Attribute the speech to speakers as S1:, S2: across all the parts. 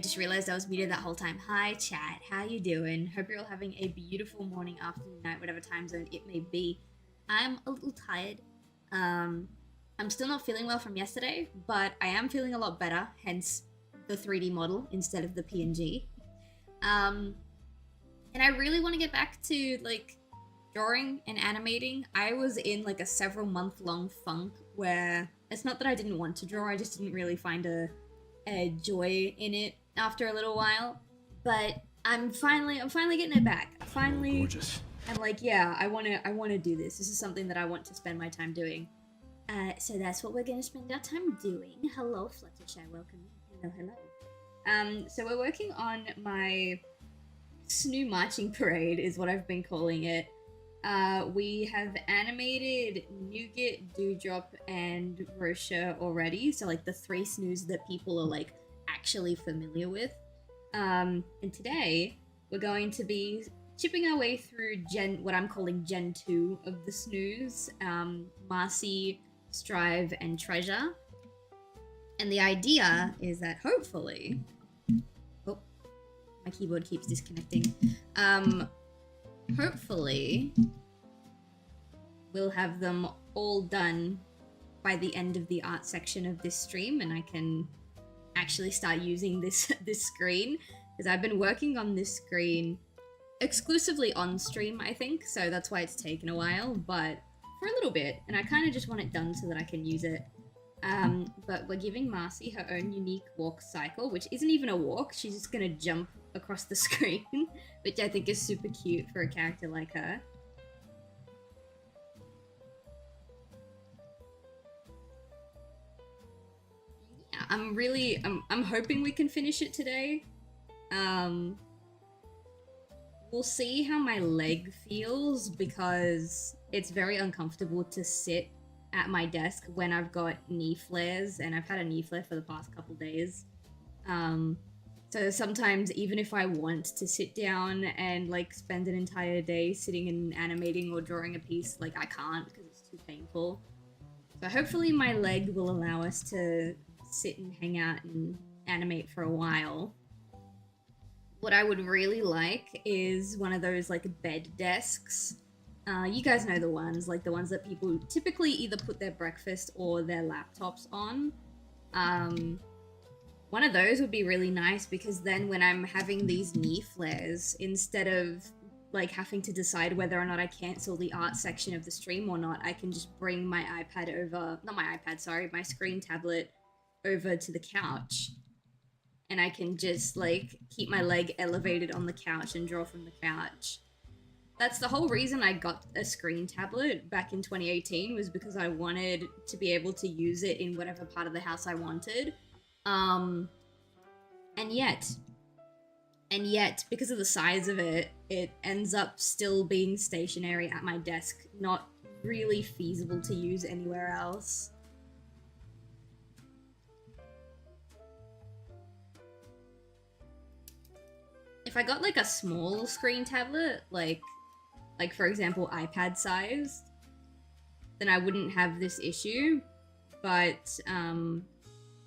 S1: just realized I was muted that whole time. Hi, chat. How you doing? Hope you're all having a beautiful morning, afternoon, night, whatever time zone it may be. I'm a little tired. I'm still not feeling well from yesterday, but I am feeling a lot better, hence the 3D model instead of the PNG. And I really want to get back to, like, drawing and animating. I was in, like, a several month-long funk where it's not that I didn't want to draw, I just didn't really find a joy in it after a little while. But I'm finally getting it back.
S2: Gorgeous.
S1: I'm like, yeah, I wanna do this. This is something that I want to spend my time doing. So that's what we're gonna spend our time doing. Hello, Fluttershy, welcome in. Hello. So we're working on my Snoo marching parade, is what I've been calling it. We have animated Nougat, Dewdrop, and Rocha already, so like the 3 Snoos that people are like actually familiar with. And today we're going to be chipping our way through what I'm calling Gen 2 of the Snoos, Marcy, Strive, and Treasure. And the idea is that hopefully... Oh, my keyboard keeps disconnecting. Hopefully we'll have them all done by the end of the art section of this stream, and I can actually start using this screen, because I've been working on this screen exclusively on stream, I think, so that's why it's taken a while, but for a little bit, and I kind of just want it done so that I can use it. But we're giving Marcy her own unique walk cycle, which isn't even a walk, she's just gonna jump across the screen, which I think is super cute for a character like her. Yeah, I'm hoping we can finish it today. We'll see how my leg feels, because it's very uncomfortable to sit at my desk when I've got knee flares, and I've had a knee flare for the past couple days. So sometimes, even if I want to sit down and like spend an entire day sitting and animating or drawing a piece, like I can't because it's too painful. So hopefully my leg will allow us to sit and hang out and animate for a while. What I would really like is one of those like bed desks. You guys know the ones, like the ones that people typically either put their breakfast or their laptops on. One of those would be really nice, because then when I'm having these knee flares, instead of like having to decide whether or not I cancel the art section of the stream or not, I can just bring my iPad over, not my iPad, sorry, my screen tablet over to the couch. And I can just like keep my leg elevated on the couch and draw from the couch. That's the whole reason I got a screen tablet back in 2018, was because I wanted to be able to use it in whatever part of the house I wanted. And yet, because of the size of it, it ends up still being stationary at my desk, not really feasible to use anywhere else. If I got like a small screen tablet, like for example iPad sized, then I wouldn't have this issue, but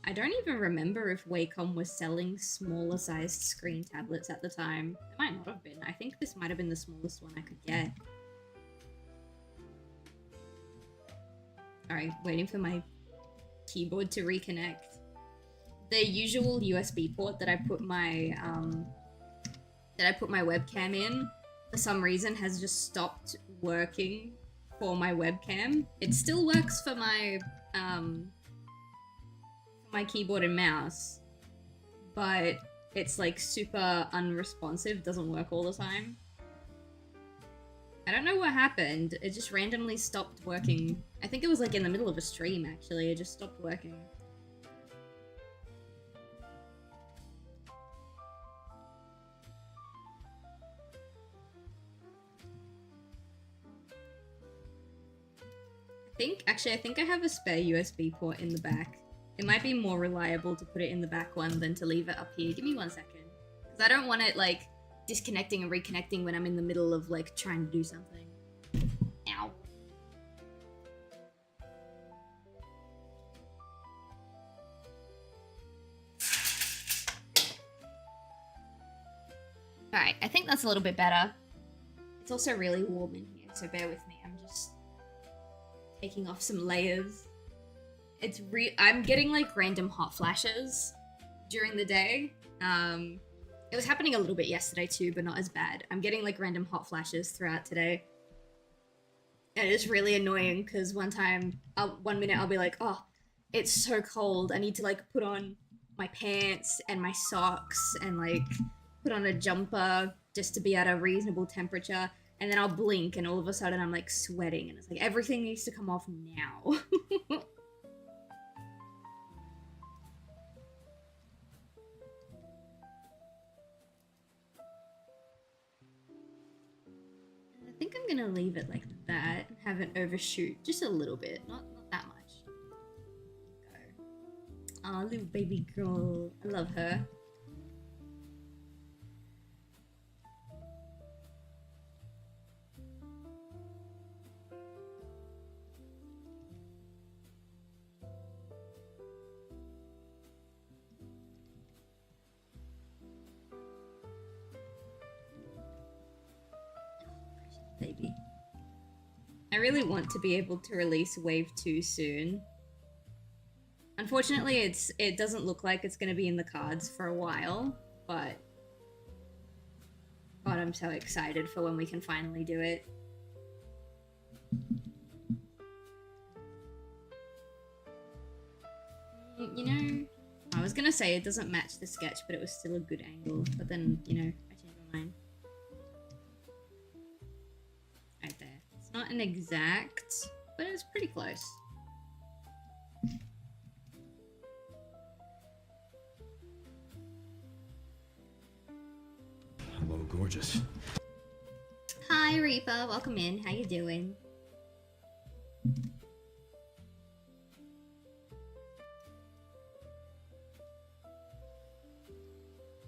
S1: I don't even remember if Wacom was selling smaller sized screen tablets at the time. It might not have been. I think this might have been the smallest one I could get. Alright, waiting for my keyboard to reconnect. The usual USB port that I put my webcam in, for some reason, has just stopped working for my webcam. It still works for my keyboard and mouse, but it's like super unresponsive, doesn't work all the time. I don't know what happened, it just randomly stopped working. I think it was like in the middle of a stream actually, it just stopped working. I think I have a spare USB port in the back. It might be more reliable to put it in the back one than to leave it up here. Give me 1 second. Because I don't want it, like, disconnecting and reconnecting when I'm in the middle of, like, trying to do something. Ow. Alright, I think that's a little bit better. It's also really warm in here, so bear with me. I'm just taking off some layers. I'm getting like random hot flashes during the day. It was happening a little bit yesterday too, but not as bad. I'm getting like random hot flashes throughout today. And it's really annoying because one minute I'll be like, oh, it's so cold. I need to like put on my pants and my socks and like put on a jumper just to be at a reasonable temperature. And then I'll blink and all of a sudden I'm like sweating and it's like everything needs to come off now. I think I'm gonna leave it like that, have it overshoot just a little bit, not that much. Go. Aw, little baby girl, I love her. Baby. I really want to be able to release Wave 2 soon. Unfortunately, it doesn't look like it's going to be in the cards for a while, but God, I'm so excited for when we can finally do it. You know, I was going to say it doesn't match the sketch, but it was still a good angle, but then, you know, I changed my mind. Right there. It's not an exact, but it's pretty close.
S2: Hello, gorgeous.
S1: Hi, Reaper. Welcome in. How you doing?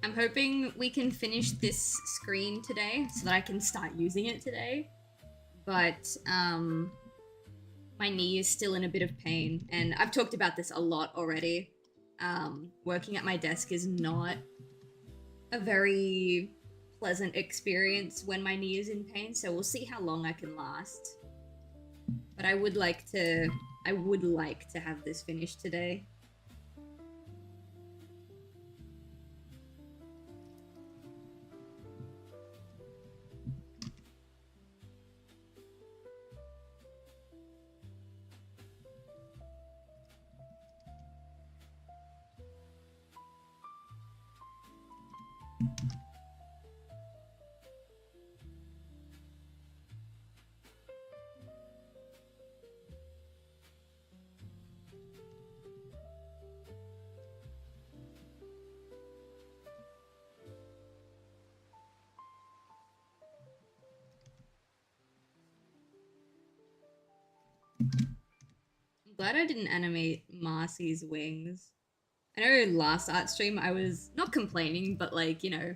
S1: I'm hoping we can finish this screen today so that I can start using it today. But, my knee is still in a bit of pain, and I've talked about this a lot already. Working at my desk is not a very pleasant experience when my knee is in pain, so we'll see how long I can last. But I would like to have this finished today. I'm glad I didn't animate Marcy's wings. I know last art stream I was not complaining, but like, you know,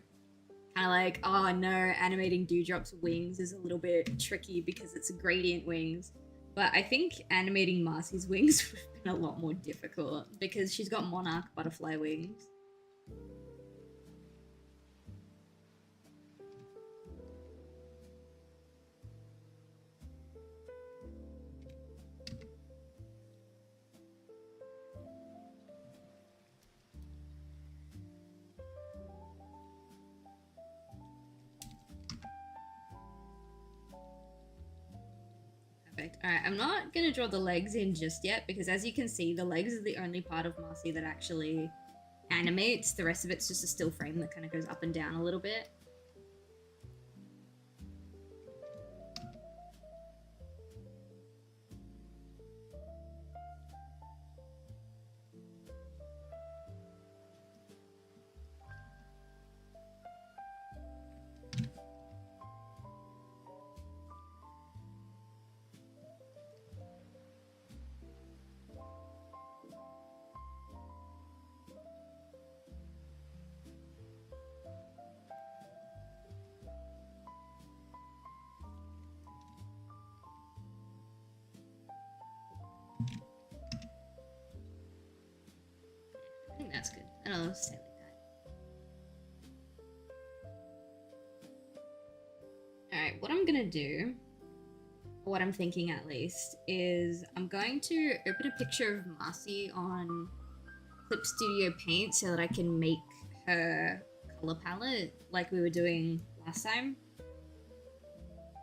S1: kind of like, oh no, animating Dewdrop's wings is a little bit tricky because it's gradient wings. But I think animating Marcy's wings would have been a lot more difficult because she's got monarch butterfly wings. Alright, I'm not gonna draw the legs in just yet because as you can see, the legs are the only part of Marcy that actually animates. The rest of it's just a still frame that kind of goes up and down a little bit. I think that's good. I don't know, stay like that. Alright, what I'm gonna do, what I'm thinking at least, is I'm going to open a picture of Marcy on Clip Studio Paint so that I can make her color palette like we were doing last time.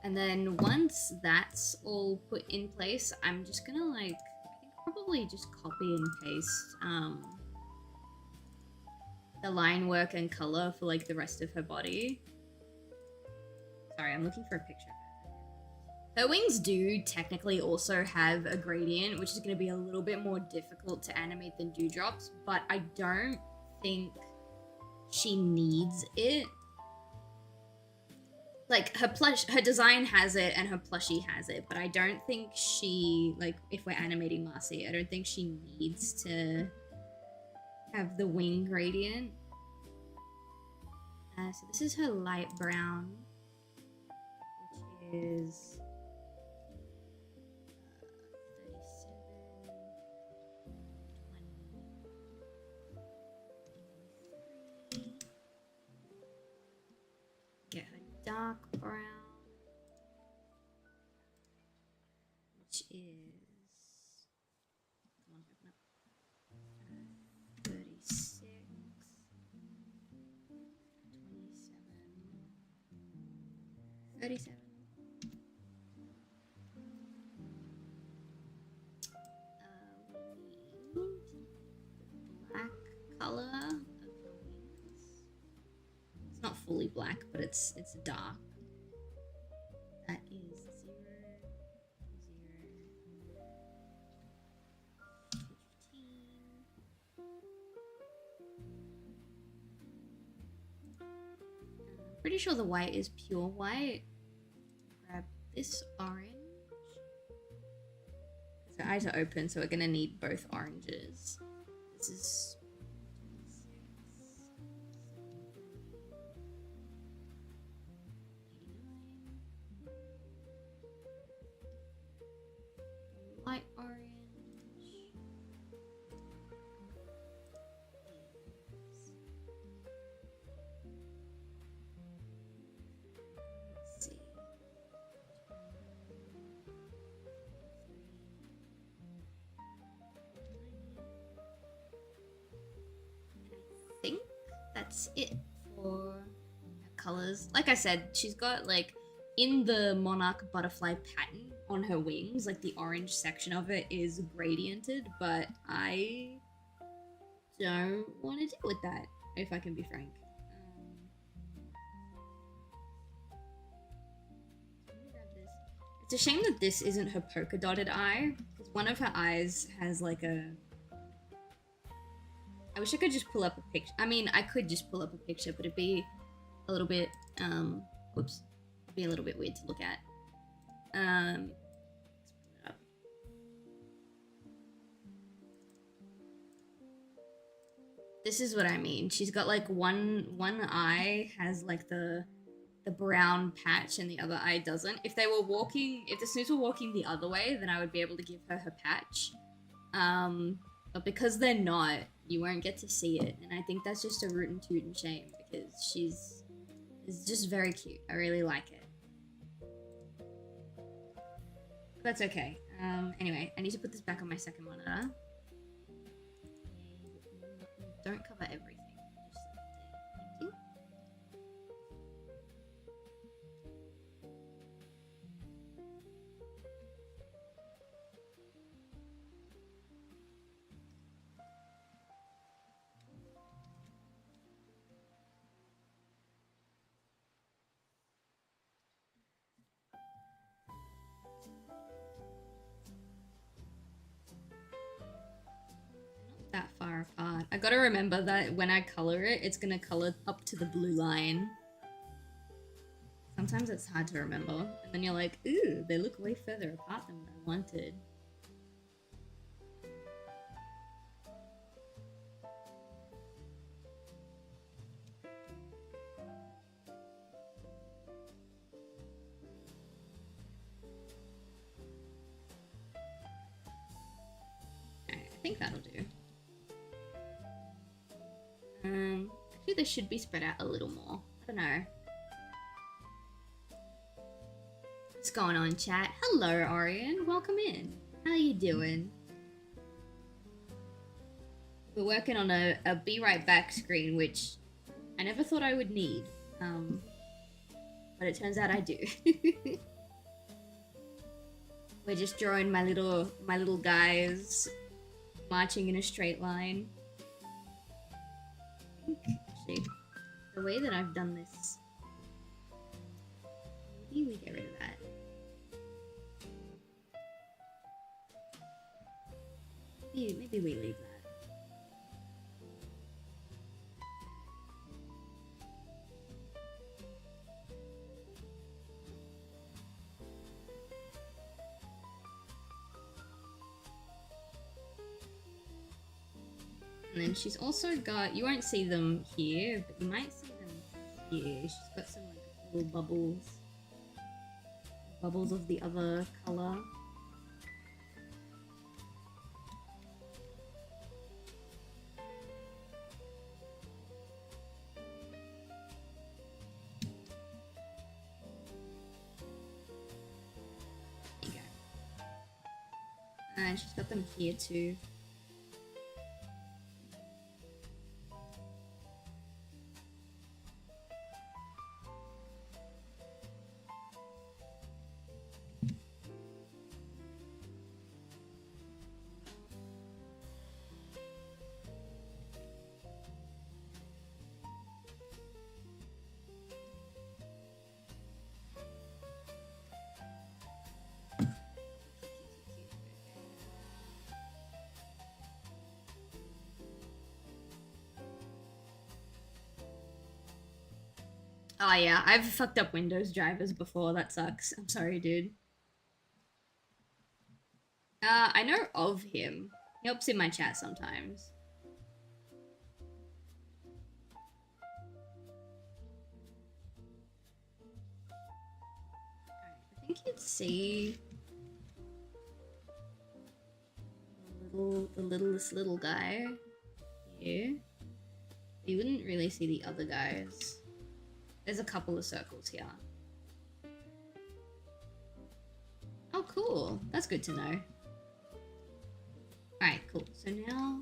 S1: And then once that's all put in place, I'm just gonna like, I think probably just copy and paste the line work and color for like the rest of her body. Sorry, I'm looking for a picture. Her wings do technically also have a gradient, which is going to be a little bit more difficult to animate than dewdrops, but I don't think she needs it. Like, her design has it and her plushie has it, but I don't think she, like, if we're animating Marcy, I don't think she needs to have the wing gradient. So this is her light brown, which is 37, 20, get her dark brown, which is, come on, open up, 36, 27, 37. We need black color of her wings. It's not fully black, but it's dark. That is 0, 0, 15. I'm pretty sure the white is pure white. Grab this orange. Her eyes are open, so we're gonna need both oranges. This is 89. Light orange. Let's see. I think that's it for her colors. Like I said, she's got like in the monarch butterfly pattern on her wings, like the orange section of it is gradiented, but I don't want to deal with that, if I can be frank. Let me grab this. It's a shame that this isn't her polka dotted eye, because one of her eyes has like a... I wish I could just pull up a picture. I mean, I could just pull up a picture, but it'd be a little bit, whoops. It'd be a little bit weird to look at. Let's pull it up. This is what I mean. She's got like one eye has like the brown patch and the other eye doesn't. If they were walking, if the Snoos were walking the other way, then I would be able to give her her patch. But because they're not, you won't get to see it, and I think that's just a rootin' tootin' shame because she's just very cute. I really like it. That's okay. Anyway, I need to put this back on my second monitor. Don't cover everything. Just like there. Thank you. That far apart. I gotta remember that when I color it, it's gonna color up to the blue line. Sometimes it's hard to remember, and then you're like, ooh, they look way further apart than what I wanted. Alright, I think that'll do. Actually, this should be spread out a little more. I don't know. What's going on, chat? Hello, Orion. Welcome in. How you doing? We're working on a be right back screen, which I never thought I would need. But it turns out I do. We're just drawing my little guys marching in a straight line. I think, actually, the way that I've done this, maybe we get rid of that. Maybe we leave that. And then she's also got, you won't see them here, but you might see them here. She's got some like little bubbles. Bubbles of the other color. There you go. And she's got them here too. Oh yeah, I've fucked up Windows drivers before, that sucks. I'm sorry, dude. I know of him. He helps in my chat sometimes. I think you'd see the littlest little guy here. You wouldn't really see the other guys. There's a couple of circles here. Oh, cool. That's good to know. Alright, cool. So now...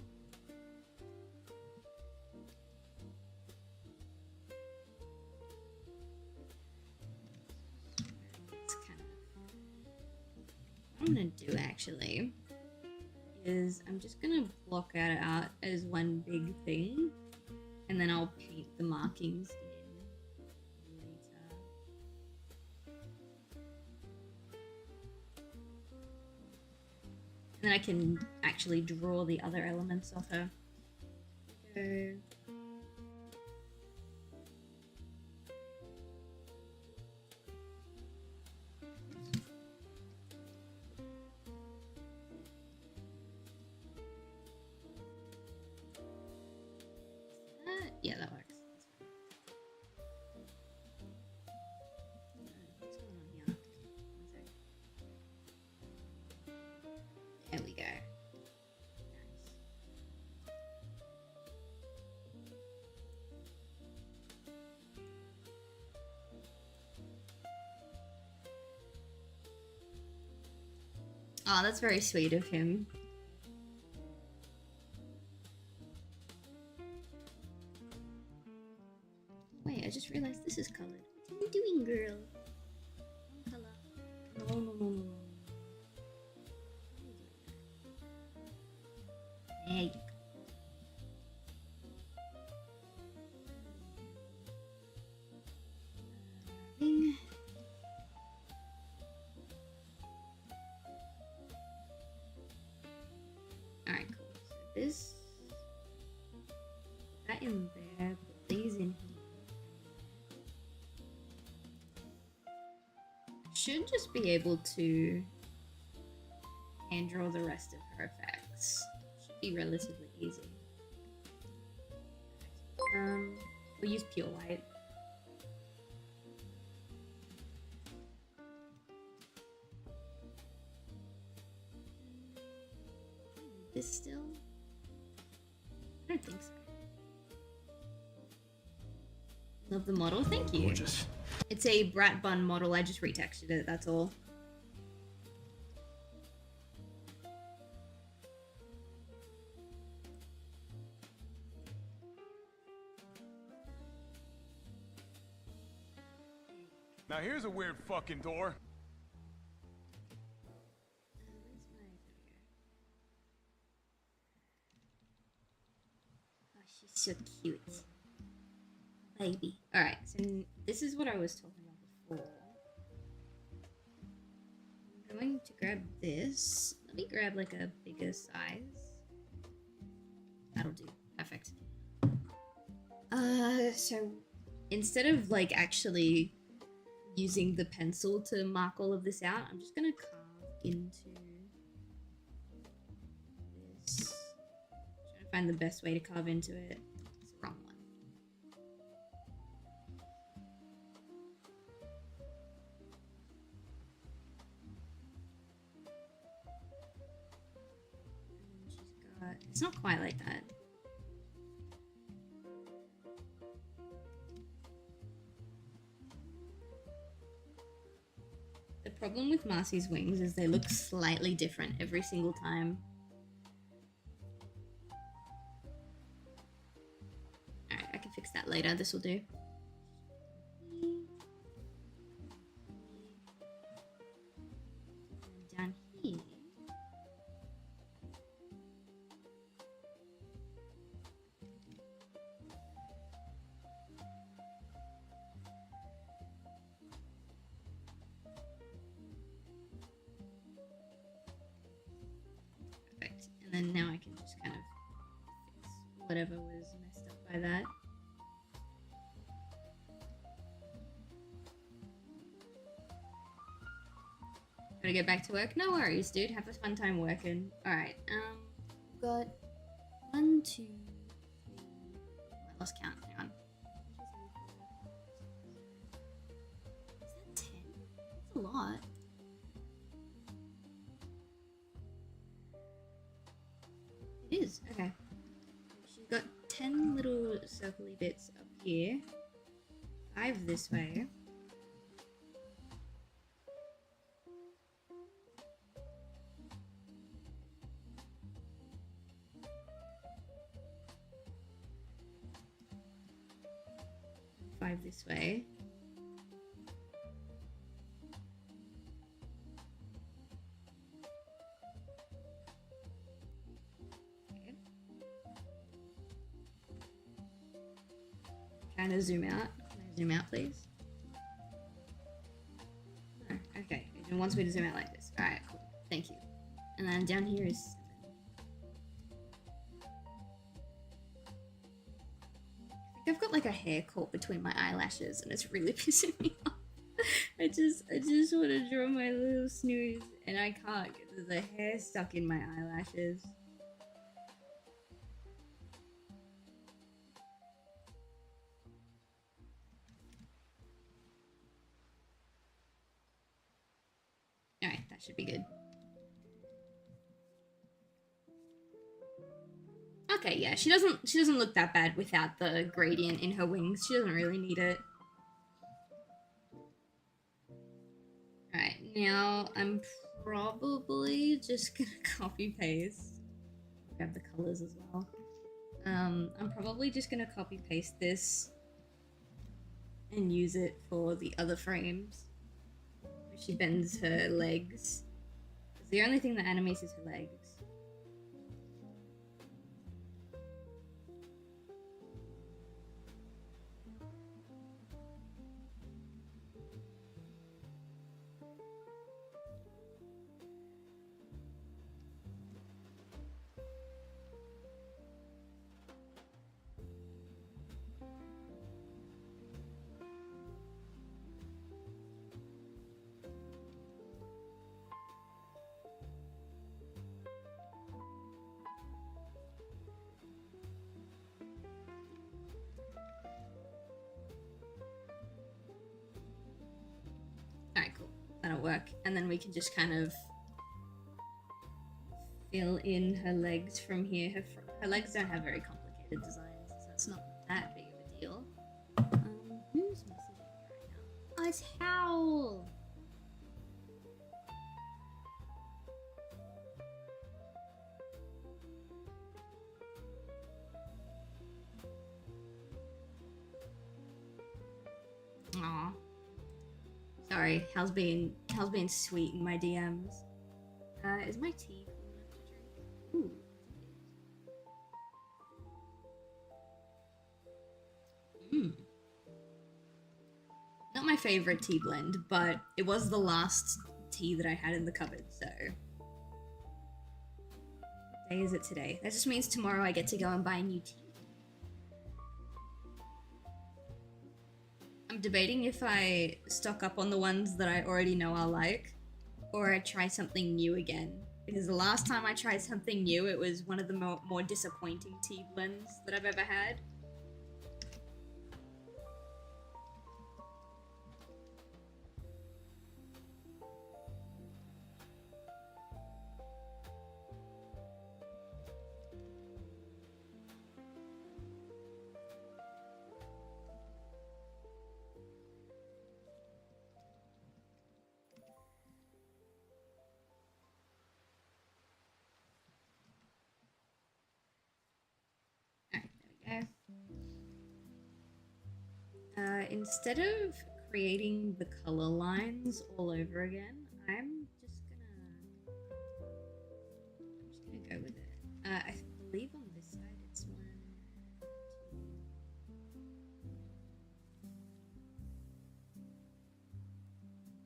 S1: it's kind of... what I'm gonna do, actually, is I'm just gonna block it out as one big thing, and then I'll paint the markings in. Then I can actually draw the other elements of her. So... yeah, that works. What's going on here? There we go. Nice. Oh, that's very sweet of him. Wait, I just realized this is colored. What are you doing, girl? Wrong color. No, no, no, no, no. There you go. Thing. Alright, cool. So this, that in there, put these in here. Should just be able to hand draw the rest of her effects. Should be relatively easy. We'll use pure white. This still? I don't think so. Love the model, thank you.
S2: Gorgeous.
S1: It's a brat bun model. I just retextured it, that's all.
S2: Now here's a weird fucking door.
S1: Oh, she's so cute. Baby. Alright, so this is what I was talking about before. I'm going to grab this. Let me grab like a bigger size. That'll do. Perfect. So instead of like actually using the pencil to mark all of this out, I'm just gonna carve into this. Trying to find the best way to carve into it. It's the wrong one. And she's got, it's not quite like that. The problem with Marcy's wings is they look slightly different every single time. Alright, I can fix that later. This will do. And down here. Perfect. And then now I can just kind of fix whatever was messed up by that. Gotta get back to work? No worries, dude. Have a fun time working. Alright, we've got 1, 2, 3. I lost count. Hang on. Is that 10? That's a lot. It is. Okay. She's got 10 little circly bits up here. 5 this way. This way. Okay. Trying to zoom out. Can I zoom out, please? Oh, okay, it wants me to zoom out like this. Alright, cool. Thank you. And then down here is 7. I've got like a hair caught between my eyelashes and it's really pissing me off. I just want to draw my little snooze and I can't because there's a hair stuck in my eyelashes. Alright, that should be good. Okay, yeah, she doesn't look that bad without the gradient in her wings. She doesn't really need it. Alright, now I'm probably just gonna copy paste. Grab the colors as well. I'm probably just gonna copy paste this and use it for the other frames. Where she bends her legs. Because the only thing that animates is her legs. That'll work. And then we can just kind of fill in her legs from here. Her legs don't have very complicated designs, so it's not that big of a deal. Who's messaging me right now? Sorry, Hal's being sweet in my DMs. Is my tea cool enough to drink? Ooh, not my favorite tea blend, but it was the last tea that I had in the cupboard, so. What day is it today? That just means tomorrow I get to go and buy a new tea. I'm debating if I stock up on the ones that I already know I'll like, or I try something new again. Because the last time I tried something new, it was one of the more disappointing tea blends that I've ever had. Instead of creating the color lines all over again, I'm just gonna go with it. I believe on this side it's 1,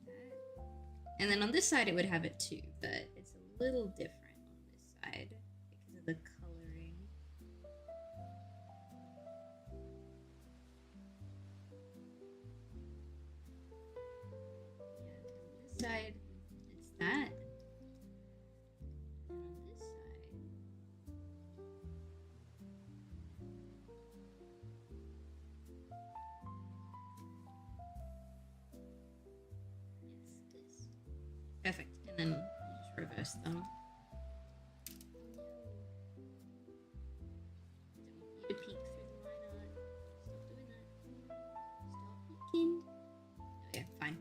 S1: 2, and then on this side it would have it too, but it's a little different on this side because of the coloring. Side, it's that. And on this side, yes, this. Perfect. And then you just reverse them. I don't want you to peek through the line art. Stop doing that. Stop peeking. Okay, fine.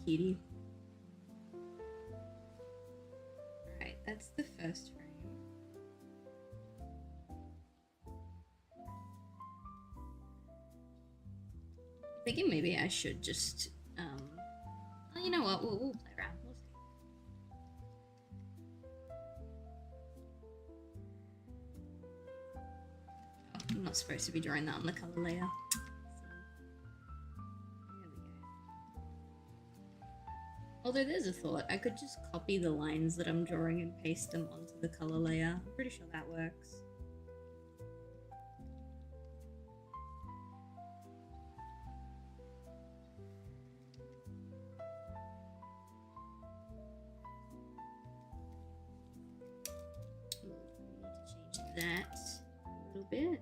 S1: Cutie. Alright, that's the first frame. Thinking maybe I should just, well, you know what, we'll play around, we'll see. Oh, I'm not supposed to be drawing that on the color layer. Although there's a thought, I could just copy the lines that I'm drawing and paste them onto the color layer. I'm pretty sure that works. Ooh, we need to change that a little bit.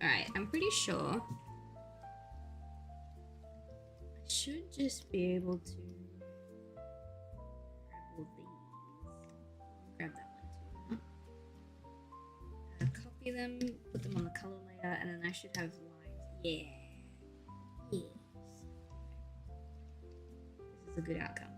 S1: Alright, I'm pretty sure I should just be able to grab all these. Grab that one too. Copy them, put them on the color layer, and then I should have lines. Yeah. Yes. This is a good outcome.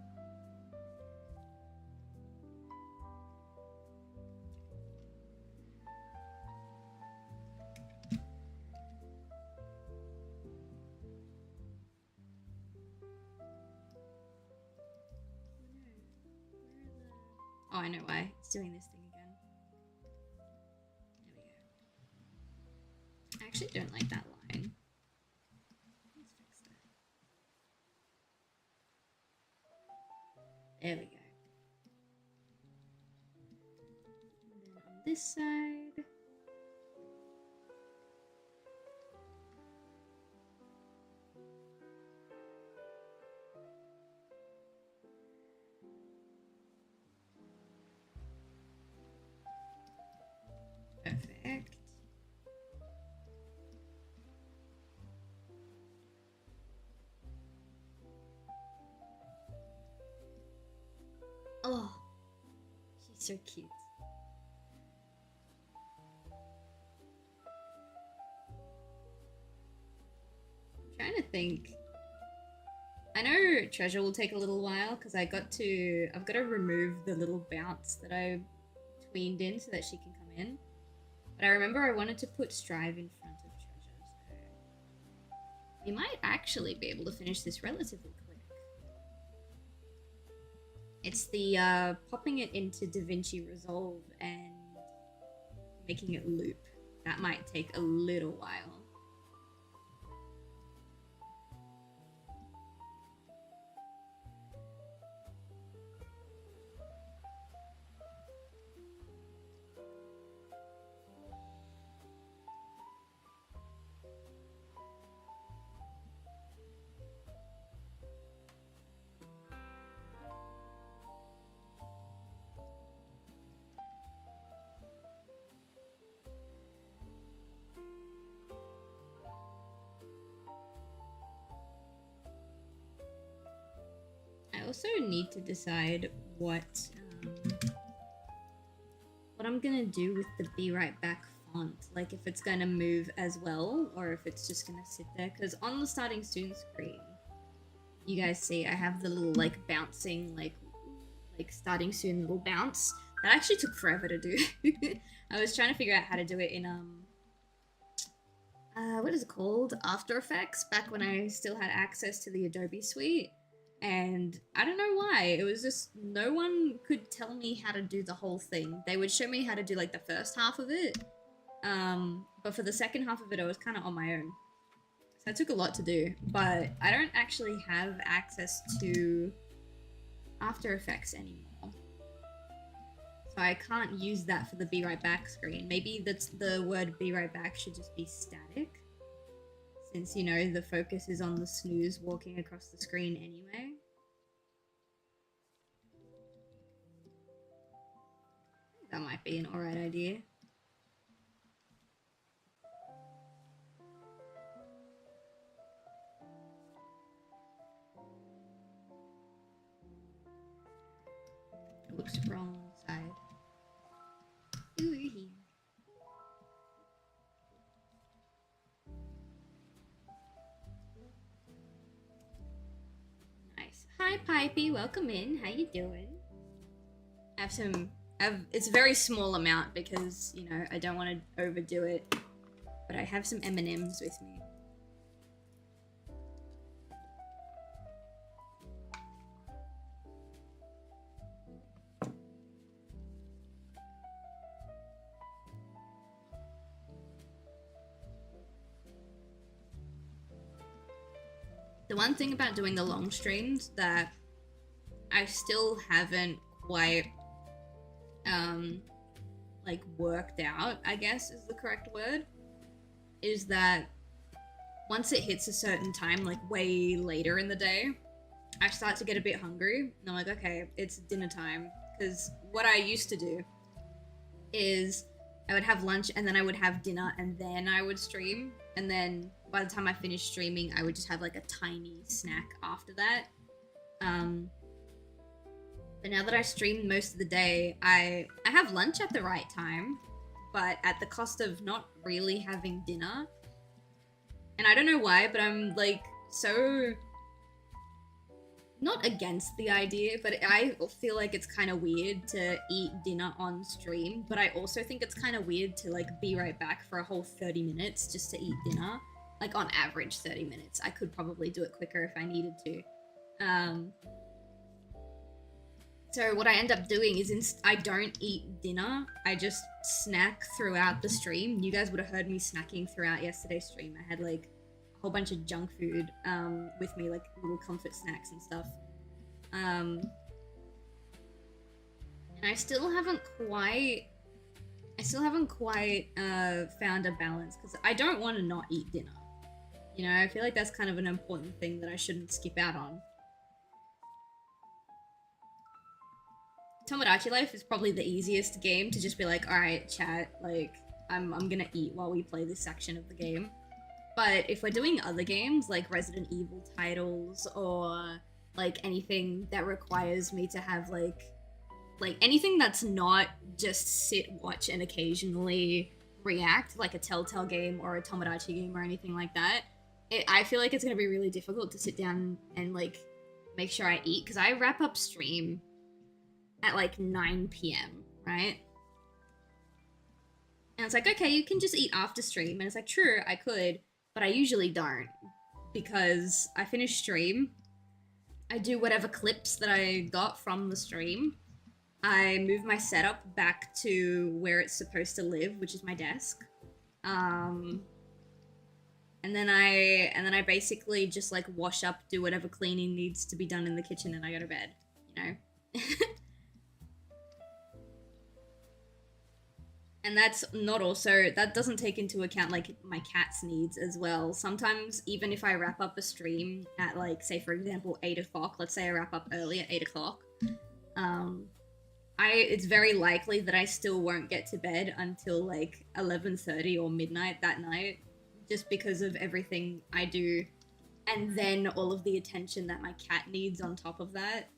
S1: Oh, I know why. It's doing this thing again. There we go. I actually don't like that line. Let's fix that. There we go. And then on this side. So cute. I'm trying to think. I know treasure will take a little while because I've got to remove the little bounce that I tweened in so that she can come in. But I remember I wanted to put strive in front of treasure, so we might actually be able to finish this relatively quick. It's the popping it into DaVinci Resolve and making it loop. That might take a little while. I also need to decide what I'm gonna do with the Be Right Back font. Like if it's gonna move as well or if it's just gonna sit there. Because on the starting soon screen, you guys see I have the little like bouncing like starting soon little bounce. That actually took forever to do. I was trying to figure out how to do it in what is it called? After Effects, back when I still had access to the Adobe suite. And I don't know why, it was just, no one could tell me how to do the whole thing. They would show me how to do like the first half of it, but for the second half of it, I was kind of on my own. So that took a lot to do, but I don't actually have access to After Effects anymore. So I can't use that for the Be Right Back screen. Maybe that's the word Be Right Back should just be static. Since, you know, the focus is on the Snoos walking across the screen anyway. That might be an alright idea. Whoops, wrong side. Ooh, you're here. Hi Pipey, welcome in. How you doing? It's a very small amount because, you know, I don't want to overdo it. But I have some M&Ms with me. The one thing about doing the long streams that I still haven't quite, like, worked out, I guess is the correct word, is that once it hits a certain time, like way later in the day, I start to get a bit hungry, and I'm like, okay, it's dinner time. Because what I used to do is I would have lunch, and then I would have dinner, and then I would stream, and then by the time I finished streaming, I would just have like a tiny snack after that. But now that I stream most of the day, I have lunch at the right time, but at the cost of not really having dinner. And I don't know why, but I'm like so not against the idea, but I feel like it's kind of weird to eat dinner on stream, but I also think it's kind of weird to like be right back for a whole 30 minutes just to eat dinner. Like on average 30 minutes. I could probably do it quicker if I needed to. So what I end up doing is I don't eat dinner. I just snack throughout the stream. You guys would have heard me snacking throughout yesterday's stream. I had like a whole bunch of junk food with me, like little comfort snacks and stuff. And I still haven't quite found a balance because I don't want to not eat dinner. You know, I feel like that's kind of an important thing that I shouldn't skip out on. Tomodachi Life is probably the easiest game to just be like, alright, chat, like, I'm gonna eat while we play this section of the game. But if we're doing other games, like Resident Evil titles, or, like, anything that requires me to have, like, like anything that's not just sit, watch, and occasionally react, like a Telltale game or a Tomodachi game or anything like that. I feel like it's gonna be really difficult to sit down and like make sure I eat, because I wrap up stream at like 9 p.m., right? And it's like, okay, you can just eat after stream. And it's like, true, I could, but I usually don't, because I finish stream, I do whatever clips that I got from the stream, I move my setup back to where it's supposed to live, which is my desk. And then I basically just like wash up, do whatever cleaning needs to be done in the kitchen, and I go to bed, you know? And that's not also, that doesn't take into account like my cat's needs as well. Sometimes even if I wrap up a stream at like, say for example, 8 o'clock, let's say I wrap up early at 8 o'clock, it's very likely that I still won't get to bed until like 11:30 or midnight that night, just because of everything I do, and then all of the attention that my cat needs on top of that.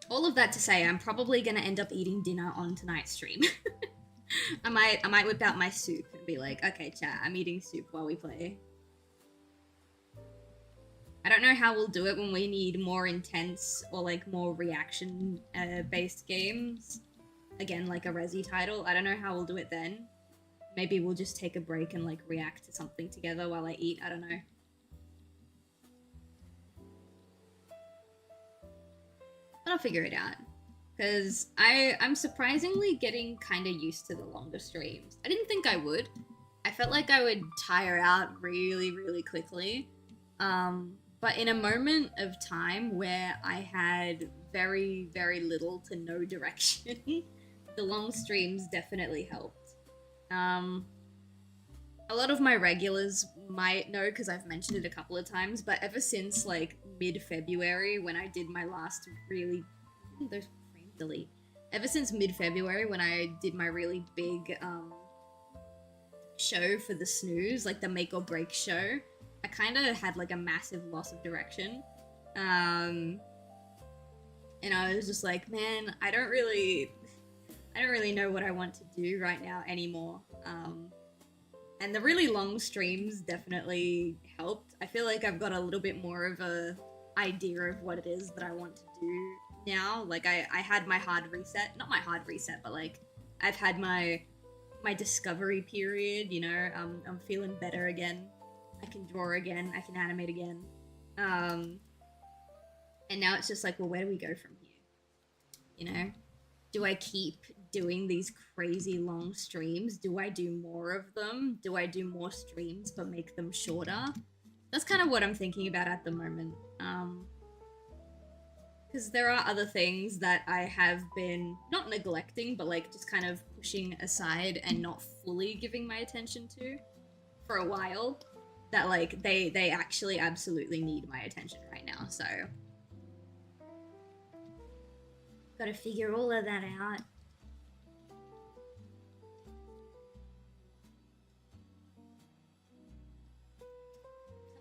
S1: All of that to say, I'm probably gonna end up eating dinner on tonight's stream. I might whip out my soup and be like, okay, chat, I'm eating soup while we play. I don't know how we'll do it when we need more intense or like more reaction based games. Again, like a Resi title. I don't know how we'll do it then. Maybe we'll just take a break and like react to something together while I eat. I don't know. But I'll figure it out. Because I'm surprisingly getting kind of used to the longer streams. I didn't think I would. I felt like I would tire out really, really quickly. But in a moment of time where I had very, very little to no direction, the long streams definitely helped. A lot of my regulars might know because I've mentioned it a couple of times, but ever since like mid-February when I did my last really... those frames delete. Ever since mid-February when I did my really big show for the Snoos, like the make or break show, I kind of had like a massive loss of direction. And I was just like, man, I don't really know what I want to do right now anymore. And the really long streams definitely helped. I feel like I've got a little bit more of a idea of what it is that I want to do now. Like I had my hard reset, not my hard reset, but like I've had my discovery period, you know. I'm feeling better again. I can draw again, I can animate again. And now it's just like, well, where do we go from here? You know? Do I keep doing these crazy long streams? Do I do more of them? Do I do more streams but make them shorter? That's kind of what I'm thinking about at the moment. Because there are other things that I have been not neglecting, but like just kind of pushing aside and not fully giving my attention to for a while. That like they actually absolutely need my attention right now, so gotta figure all of that out.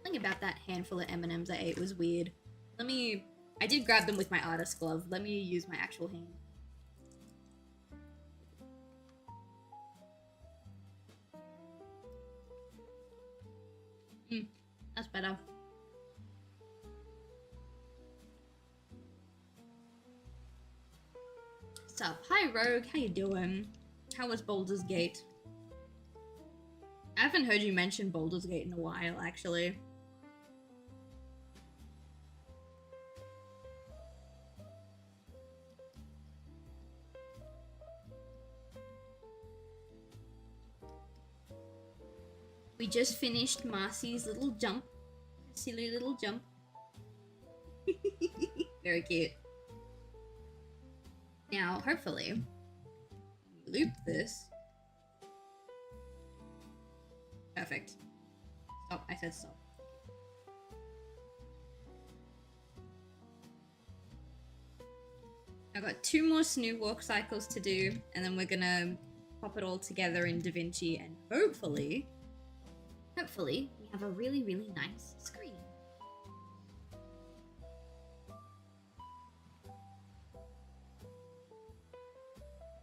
S1: Something about that handful of M&Ms I ate was weird. I did grab them with my artist glove. Let me use my actual hand. That's better. What's up? Hi Rogue, how you doing? How was Baldur's Gate? I haven't heard you mention Baldur's Gate in a while, actually. We just finished Marcy's little jump. Silly little jump. Very cute. Now, hopefully, loop this. Perfect. Stop, I said stop. I've got 2 more Snoo walk cycles to do, and then we're gonna pop it all together in DaVinci, and hopefully we have a really, really nice screen.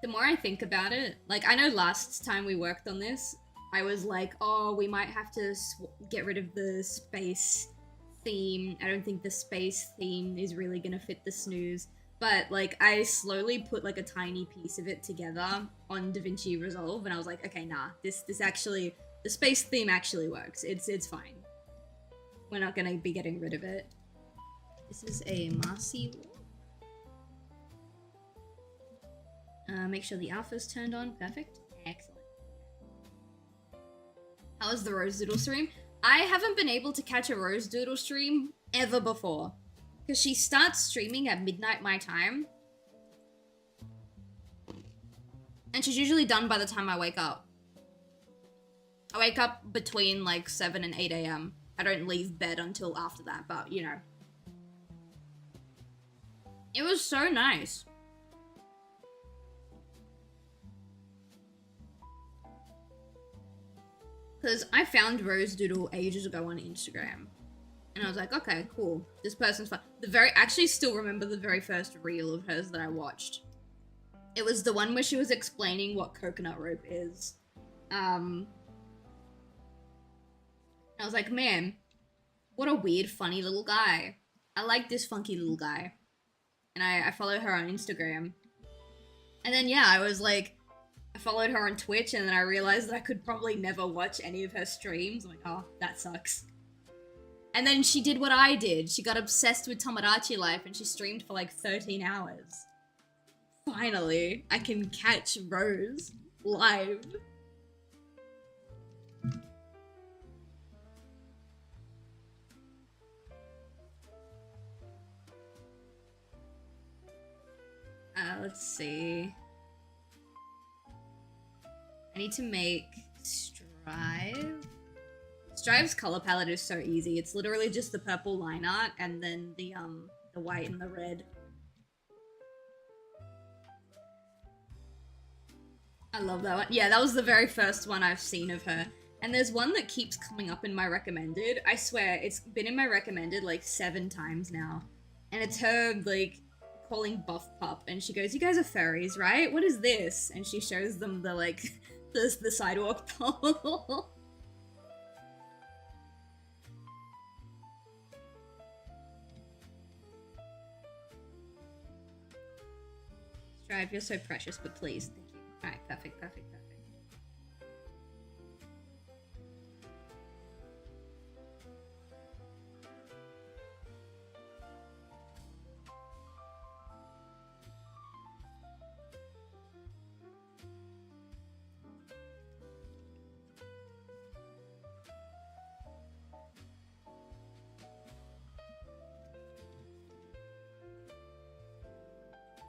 S1: the more I think about it, like, I know last time we worked on this, I was like, oh, we might have to get rid of the space theme. I don't think the space theme is really gonna fit the Snoos. But, like, I slowly put, like, a tiny piece of it together on DaVinci Resolve, and I was like, okay, nah, this actually, the space theme actually works. It's fine. We're not gonna be getting rid of it. This is a Marcy wall. Make sure the alpha's turned on. Perfect. Excellent. How was the Rose Doodle stream? I haven't been able to catch a Rose Doodle stream ever before. Because she starts streaming at midnight my time. And she's usually done by the time I wake up. I wake up between like 7 and 8 a.m. I don't leave bed until after that, but you know. It was so nice. Because I found Rose Doodle ages ago on Instagram. And I was like, okay, cool. This person's fun. I actually still remember the very first reel of hers that I watched. It was the one where she was explaining what coconut rope is. I was like, man, what a weird, funny little guy. I like this funky little guy. And I follow her on Instagram. And then, yeah, I was like, I followed her on Twitch, and then I realized that I could probably never watch any of her streams. I'm like, oh, that sucks. And then she did what I did. She got obsessed with Tomodachi Life, and she streamed for like 13 hours. Finally, I can catch Rose live. Let's see. I need to make Strive. Strive's color palette is so easy. It's literally just the purple line art and then the white and the red. I love that one. Yeah, that was the very first one I've seen of her. And there's one that keeps coming up in my recommended. I swear, it's been in my recommended like 7 times now. And it's her, like, calling Buff Pup. And she goes, you guys are furries, right? What is this? And she shows them the, like, the sidewalk pole. Strive, you're so precious, but please, thank you. Alright, perfect, perfect, perfect.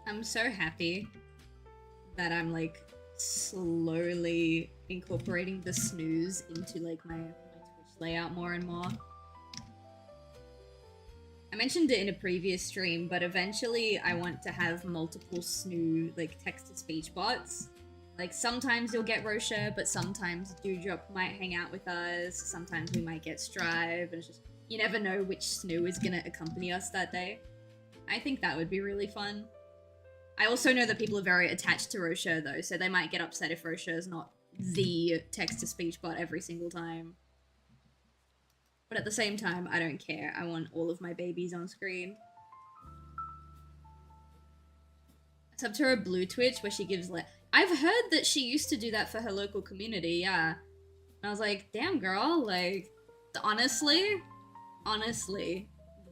S1: I'm so happy that I'm like slowly incorporating the Snoos into like my Twitch layout more and more. I mentioned it in a previous stream, but eventually I want to have multiple Snoo like text-to-speech bots. Like sometimes you'll get Rosha, but sometimes Dewdrop might hang out with us. Sometimes we might get Strive, and it's just you never know which Snoo is gonna accompany us that day. I think that would be really fun. I also know that people are very attached to Rosha though, so they might get upset if Rosha is not the text-to-speech bot every single time. But at the same time, I don't care. I want all of my babies on screen. It's up to her blue Twitch where she gives I've heard that she used to do that for her local community, yeah. And I was like, damn girl, like, honestly,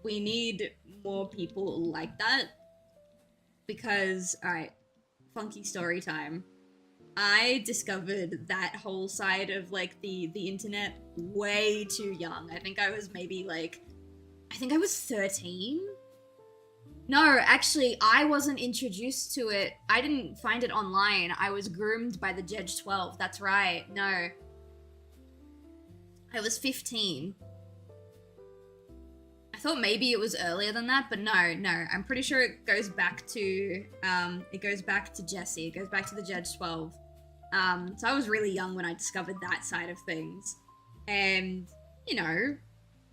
S1: we need more people like that. Because, alright, funky story time. I discovered that whole side of, like, the internet way too young. I think I was maybe, like, I think I was 13? No, actually, I wasn't introduced to it. I didn't find it online. I was groomed by the Jedge 12. That's right. No. I was 15. I thought maybe it was earlier than that, but no. I'm pretty sure it goes back to, Jesse. It goes back to the Jedge 12. So I was really young when I discovered that side of things. And, you know,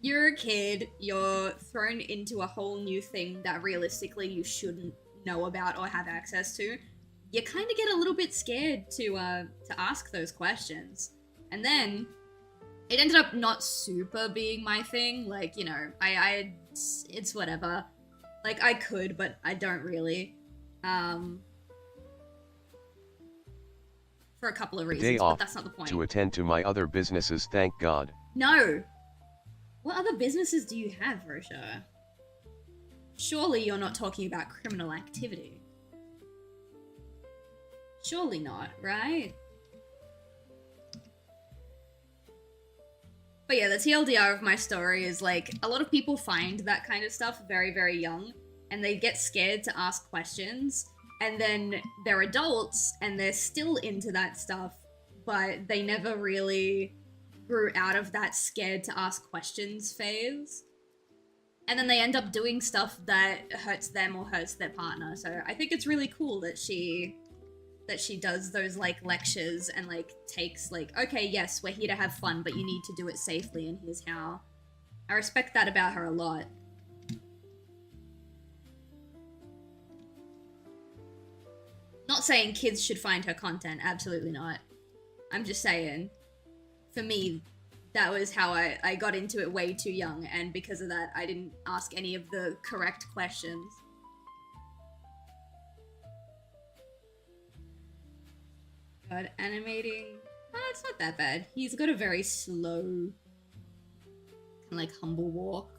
S1: you're a kid, you're thrown into a whole new thing that realistically you shouldn't know about or have access to. you kind of get a little bit scared to ask those questions. And then it ended up not super being my thing. Like, you know, it's whatever. Like, I could, but I don't really. For a couple of reasons, but that's not the point.
S3: To attend to my other businesses, thank God.
S1: No. What other businesses do you have, Rosha? Surely you're not talking about criminal activity. Surely not, right? But yeah, the TLDR of my story is like, a lot of people find that kind of stuff very, very young, and they get scared to ask questions, and then they're adults, and they're still into that stuff, but they never really grew out of that scared to ask questions phase. And then they end up doing stuff that hurts them or hurts their partner. So I think it's really cool that she does those like lectures and like takes like, okay, yes, we're here to have fun, but you need to do it safely, and here's how. I respect that about her a lot. Not saying kids should find her content, absolutely not. I'm just saying, for me, that was how I got into it way too young, and because of that, I didn't ask any of the correct questions. God, animating... Oh, it's not that bad. He's got a very slow, kind of like humble walk.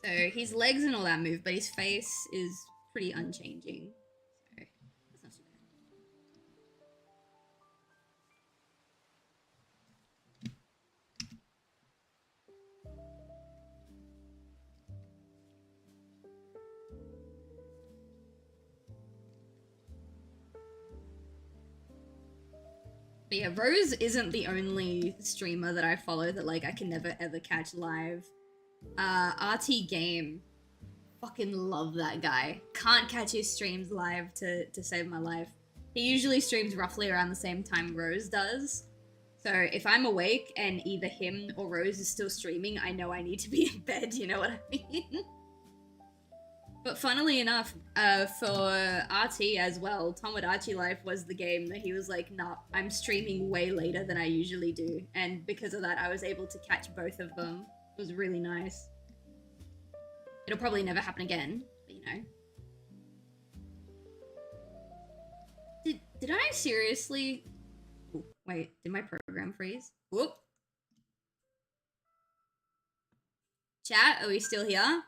S1: So his legs and all that move, but his face is pretty unchanging. So that's not too bad. But yeah, Rose isn't the only streamer that I follow that like I can never ever catch live. RT Game. Fucking love that guy. Can't catch his streams live to save my life. He usually streams roughly around the same time Rose does. So if I'm awake and either him or Rose is still streaming, I know I need to be in bed, you know what I mean? But funnily enough, for RT as well, Tomodachi Life was the game that he was like, nah, I'm streaming way later than I usually do. And because of that, I was able to catch both of them. It was really nice. It'll probably never happen again, but you know. Did I seriously... Ooh, wait, did my program freeze? Whoop. Chat, are we still here?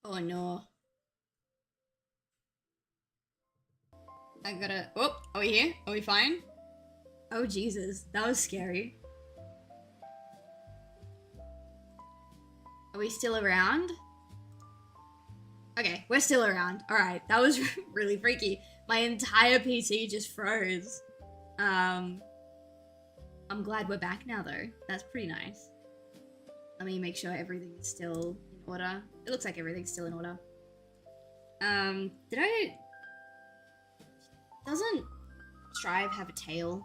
S1: Oh no. I gotta... Oh, are we here? Are we fine? Oh Jesus, that was scary. Are we still around? Okay, we're still around. Alright, that was really freaky. My entire PC just froze. I'm glad we're back now though. That's pretty nice. Let me make sure everything's still in order. It looks like everything's still in order. Doesn't Strive have a tail?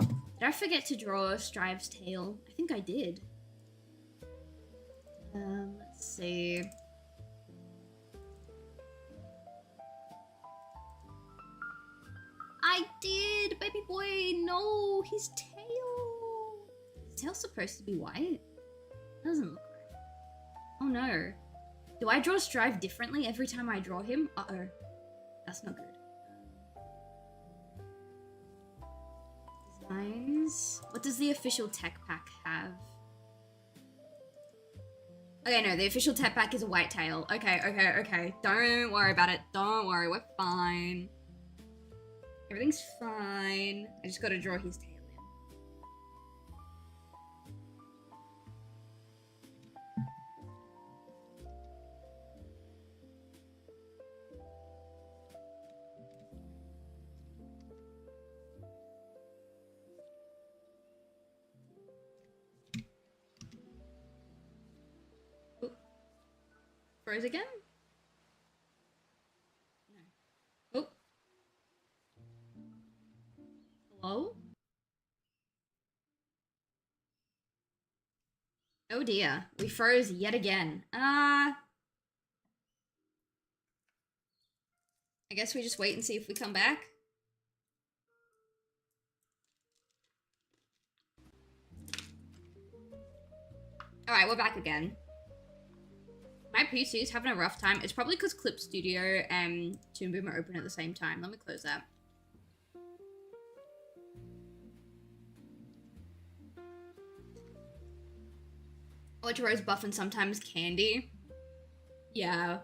S1: Did I forget to draw Strive's tail? I think I did. Let's see. I did! Baby boy, no! His tail! His tail's supposed to be white? Doesn't look right. Oh no. Do I draw Strive differently every time I draw him? Uh-oh. That's not good. Designs. What does the official tech pack have? Okay, no, the official tech pack is a white tail. Okay. Don't worry about it. Don't worry, we're fine. Everything's fine. I just gotta draw his tail in. Oop. Froze again? No. Oop. Hello? Oh dear, we froze yet again. I guess we just wait and see if we come back. Alright, we're back again. My PC is having a rough time. It's probably because Clip Studio and Toon Boom are open at the same time. Let me close that. Ultra Rose Buff and sometimes Candy. Yeah.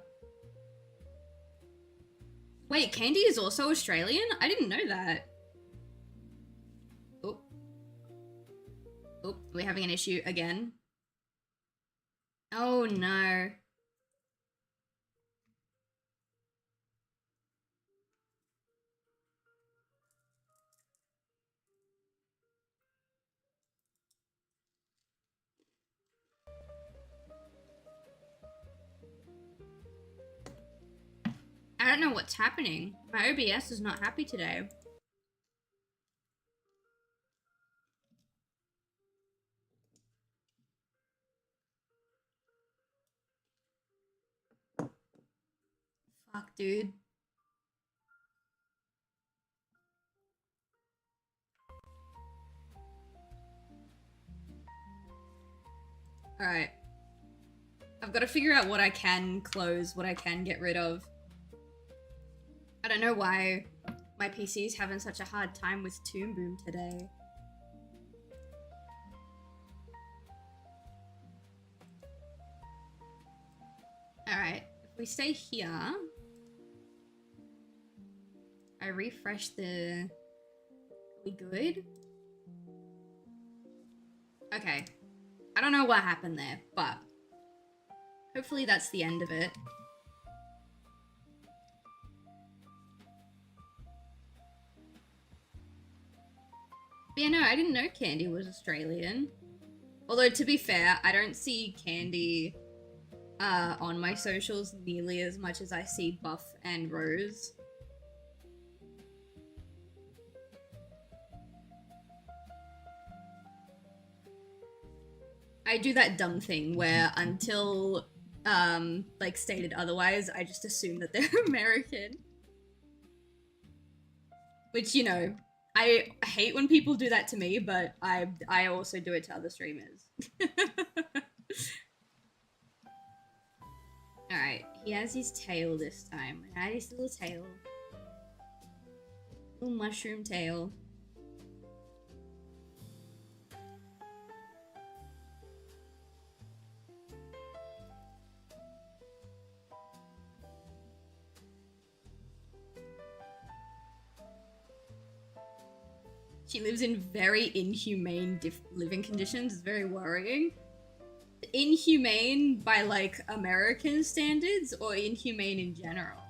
S1: Wait, Candy is also Australian? I didn't know that. Oh. Oh, we're having an issue again. Oh no. I don't know what's happening. My OBS is not happy today. Fuck, dude. Alright. I've got to figure out what I can close, what I can get rid of. I don't know why my PC is having such a hard time with Toon Boom today. Alright, if we stay here, I refresh the... Are we good? Okay. I don't know what happened there, but hopefully that's the end of it. But yeah, no, I didn't know Candy was Australian. Although, to be fair, I don't see Candy on my socials nearly as much as I see Buff and Rose. I do that dumb thing where until, like, stated otherwise, I just assume that they're American. Which, you know, I hate when people do that to me, but I also do it to other streamers. Alright, he has his tail this time. I had his little tail. Little mushroom tail. She lives in very inhumane living conditions. It's very worrying. Inhumane by, like, American standards or inhumane in general?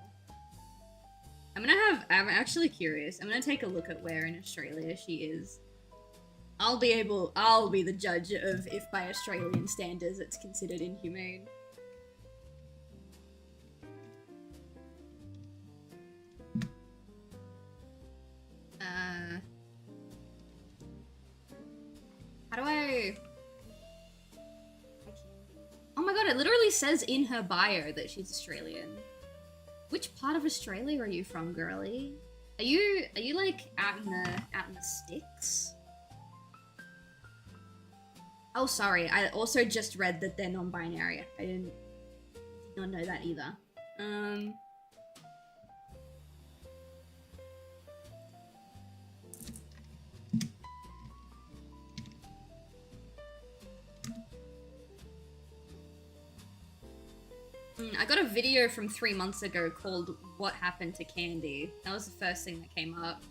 S1: I'm actually curious. I'm gonna take a look at where in Australia she is. I'll be the judge of if by Australian standards it's considered inhumane. How do I... Oh my god, it literally says in her bio that she's Australian. Which part of Australia are you from, girly? Are you like out in the sticks? Oh, sorry. I also just read that they're non-binary. I did not know that either. I got a video from 3 months ago called What Happened to Candy. That was the first thing that came up.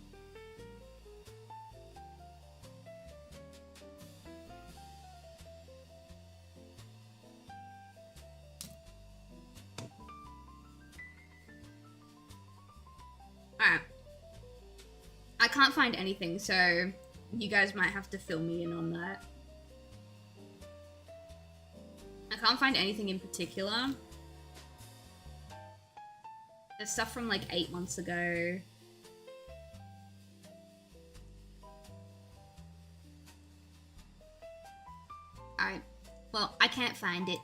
S1: Alright. I can't find anything, so you guys might have to fill me in on that. I can't find anything in particular. There's stuff from like 8 months ago. Alright. Well, I can't find it.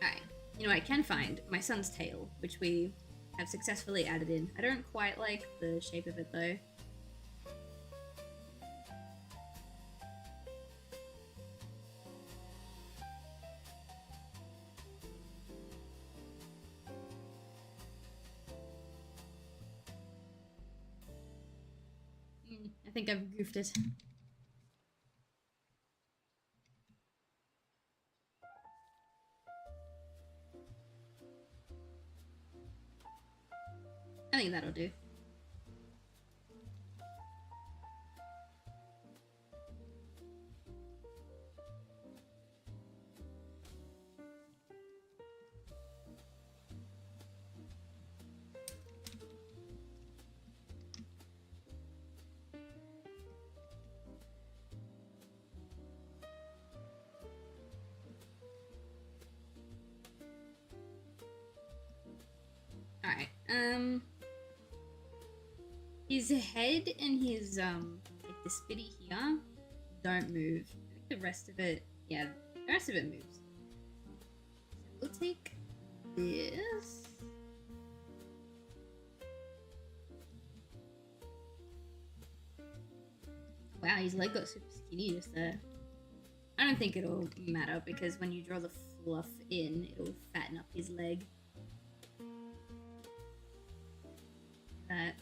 S1: Alright. You know, I can find my son's tail, which we have successfully added in. I don't quite like the shape of it, though. I think I've goofed it. I think that'll do. Alright, his head and his, like the spitty here don't move. I think the rest of it, yeah, the rest of it moves. So we'll take this. Wow, his leg got super skinny just there. I don't think it'll matter because when you draw the fluff in, it'll fatten up his leg. That.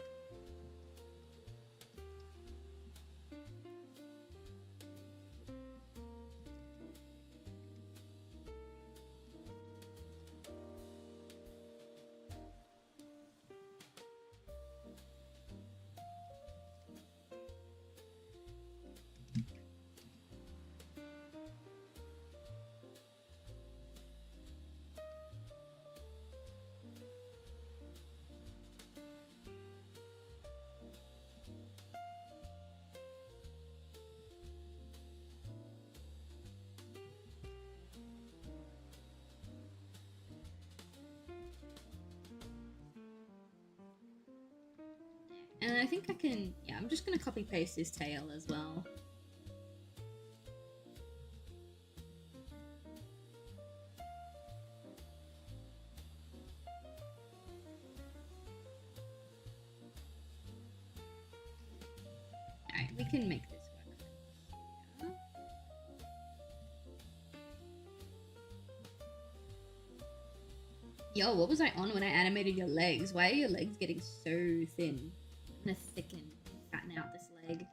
S1: And I think I can, yeah, I'm just gonna copy paste his tail as well. Alright, we can make this work. Yo, what was I on when I animated your legs? Why are your legs getting so thin? I'm gonna thicken and fatten out this leg.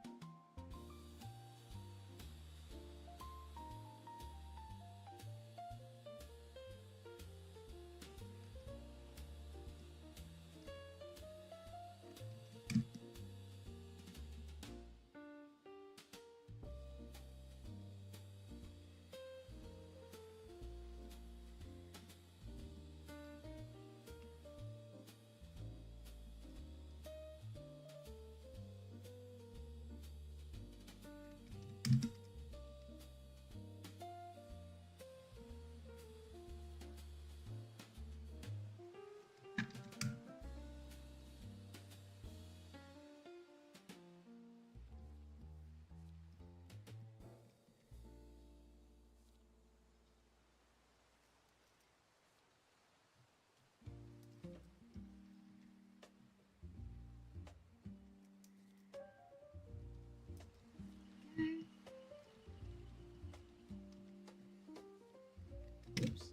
S1: Oops.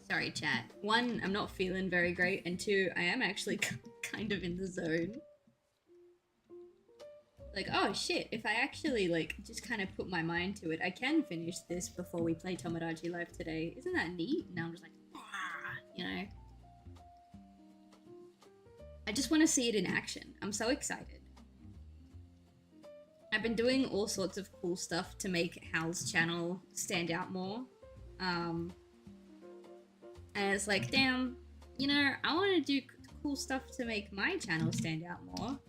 S1: Sorry, chat. One, I'm not feeling very great, and two, I am actually kind of in the zone. Like, oh shit, if I actually, like, just kind of put my mind to it, I can finish this before we play Tomodachi Life today. Isn't that neat? Now I'm just like, you know? I just want to see it in action. I'm so excited. I've been doing all sorts of cool stuff to make Hal's channel stand out more. And it's like, damn, you know, I want to do cool stuff to make my channel stand out more.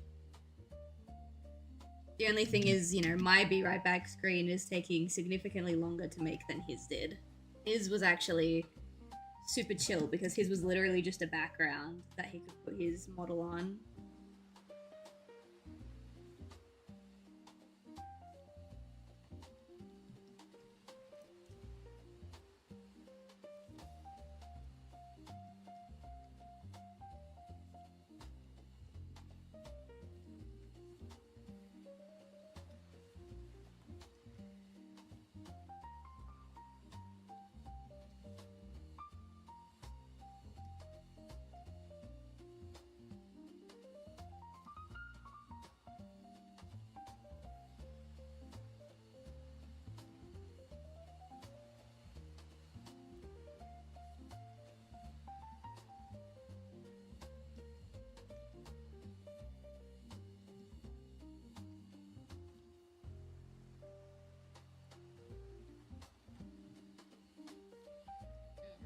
S1: The only thing is, you know, my Be Right Back screen is taking significantly longer to make than his did. His was actually super chill because his was literally just a background that he could put his model on.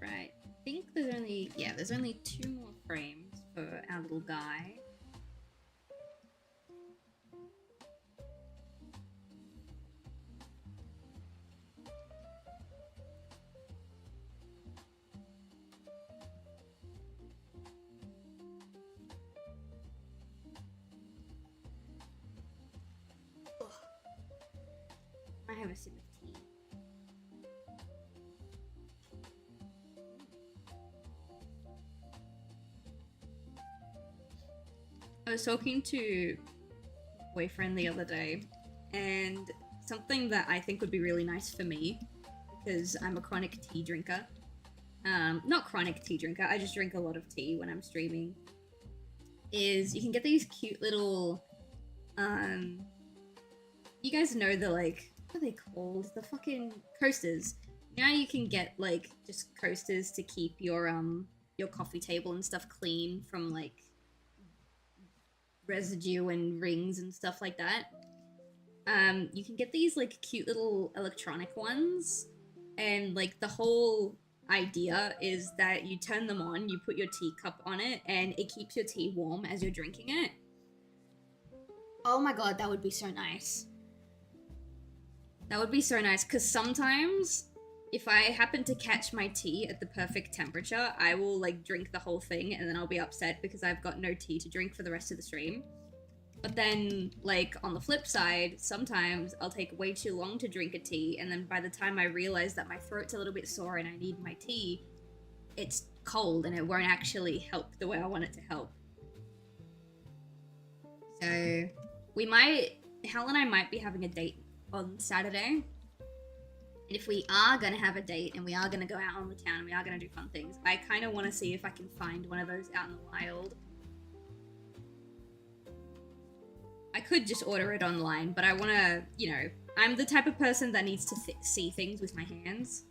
S1: Right. I think there's only 2 more frames for our little guy. Ugh. I have a sip of tea. I was talking to boyfriend the other day, and something that I think would be really nice for me, because I'm a chronic tea drinker. Not chronic tea drinker, I just drink a lot of tea when I'm streaming. Is you can get these cute little, you guys know the, like, what are they called? The fucking coasters. Now you can get, like, just coasters to keep your coffee table and stuff clean from, like, residue and rings and stuff like that. You can get these, like, cute little electronic ones, and, like, the whole idea is that you turn them on, you put your teacup on it, and it keeps your tea warm as you're drinking it. Oh my god, that would be so nice. That would be so nice, because sometimes if I happen to catch my tea at the perfect temperature, I will, like, drink the whole thing, and then I'll be upset because I've got no tea to drink for the rest of the stream. But then, like, on the flip side, sometimes I'll take way too long to drink a tea, and then by the time I realize that my throat's a little bit sore and I need my tea, it's cold and it won't actually help the way I want it to help. So, Hal and I might be having a date on Saturday. And if we are gonna have a date and we are gonna go out on the town and we are gonna do fun things, I kind of want to see if I can find one of those out in the wild. I could just order it online, but I want to, you know, I'm the type of person that needs to see things with my hands.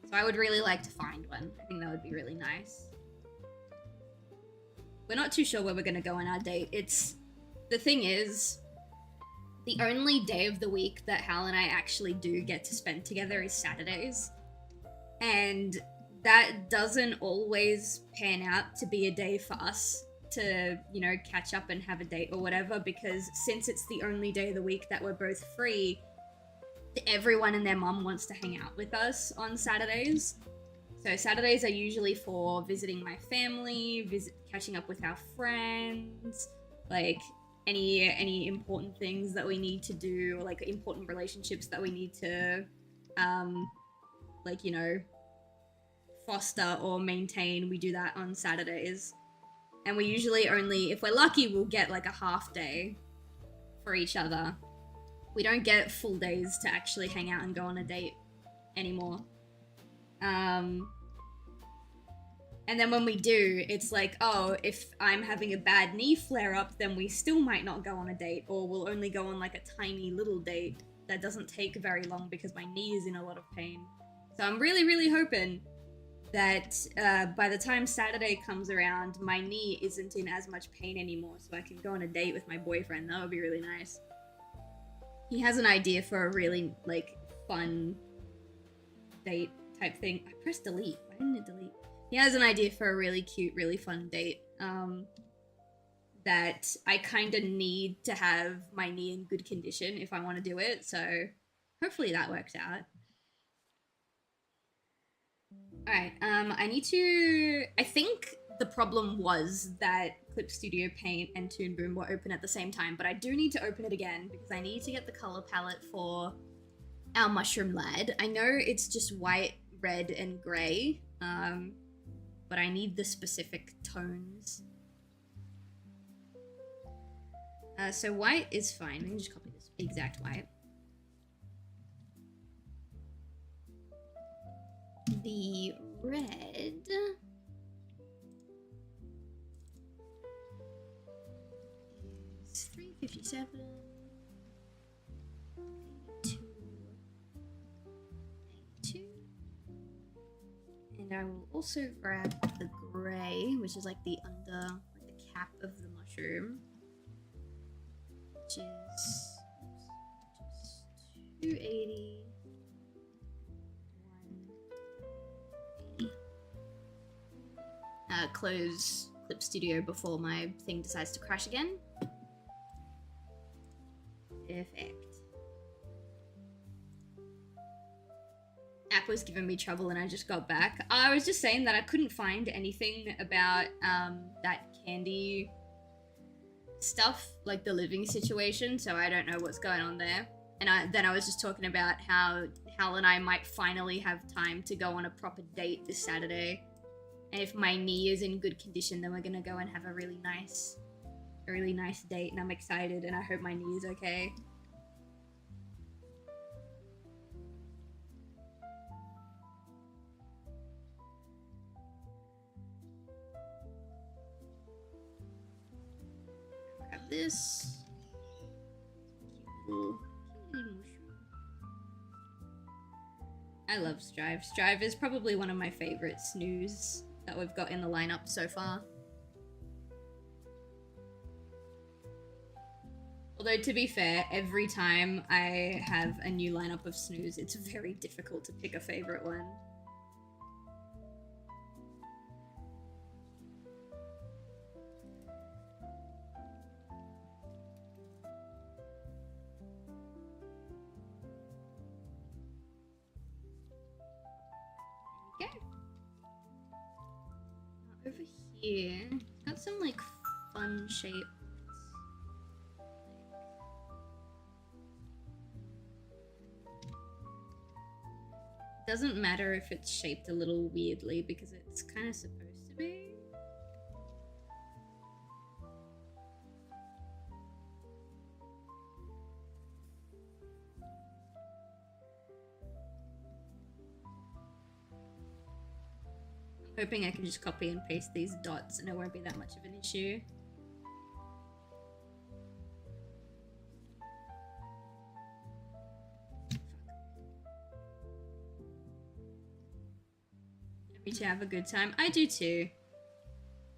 S1: So I would really like to find one. I think that would be really nice. We're not too sure where we're going to go on our date. The thing is, the only day of the week that Hal and I actually do get to spend together is Saturdays. And that doesn't always pan out to be a day for us to, you know, catch up and have a date or whatever, because since it's the only day of the week that we're both free, everyone and their mum wants to hang out with us on Saturdays. So Saturdays are usually for visiting my family, catching up with our friends, like any important things that we need to do, or like important relationships that we need to like, you know, foster or maintain. We do that on Saturdays. And we usually only, if we're lucky, we'll get like a half day for each other. We don't get full days to actually hang out and go on a date anymore. And then when we do, it's like, oh, if I'm having a bad knee flare-up, then we still might not go on a date, or we'll only go on like a tiny little date that doesn't take very long because my knee is in a lot of pain. So I'm really, really hoping that by the time Saturday comes around, my knee isn't in as much pain anymore, so I can go on a date with my boyfriend. That would be really nice. He has an idea for a really, like, fun date type thing. I pressed delete. Why didn't it delete? He has an idea for a really cute, really fun date that I kind of need to have my knee in good condition if I want to do it, so hopefully that works out. Alright, I need to... I think the problem was that Clip Studio Paint and Toon Boom were open at the same time, but I do need to open it again because I need to get the color palette for our Mushroom Lad. I know it's just white, red, and grey, but I need the specific tones. So white is fine. Let me just copy this exact white. The red is 357, 82, 82. And I will also grab the grey, which is like the cap of the mushroom, which is 280. Close Clip Studio before my thing decides to crash again. Perfect. App was giving me trouble and I just got back. I was just saying that I couldn't find anything about that candy stuff, like the living situation, so I don't know what's going on there. And then I was just talking about how Hal and I might finally have time to go on a proper date this Saturday. And if my knee is in good condition, then we're gonna go and have a really nice date, and I'm excited, and I hope my knee is okay. Grab this. Cute little mushroom. I love Strive. Strive is probably one of my favorite Snoos that we've got in the lineup so far. Although, to be fair, every time I have a new lineup of Snoos, it's very difficult to pick a favorite one. Over here, got some like fun shapes. Doesn't matter if it's shaped a little weirdly because it's kind of supposed to be. Hoping I can just copy and paste these dots and it won't be that much of an issue. Me to have a good time. I do too.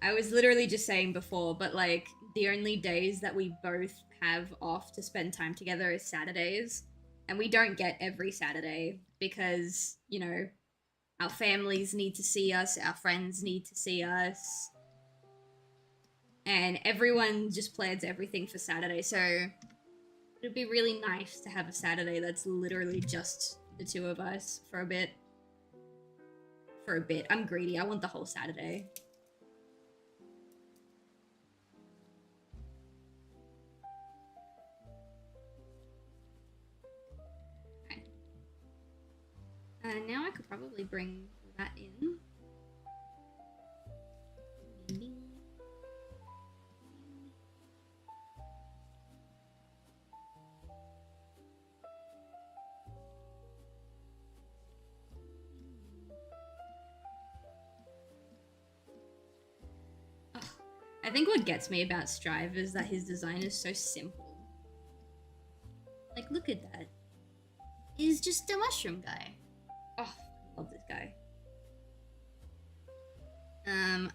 S1: I was literally just saying before, but like the only days that we both have off to spend time together is Saturdays. And we don't get every Saturday because, you know, our families need to see us, our friends need to see us. And everyone just plans everything for Saturday, so it'd be really nice to have a Saturday that's literally just the two of us for a bit. For a bit. I'm greedy, I want the whole Saturday. Now I could probably bring that in. Oh, I think what gets me about Strive is that his design is so simple. Like, look at that. He's just a mushroom guy. Oh, I love this guy.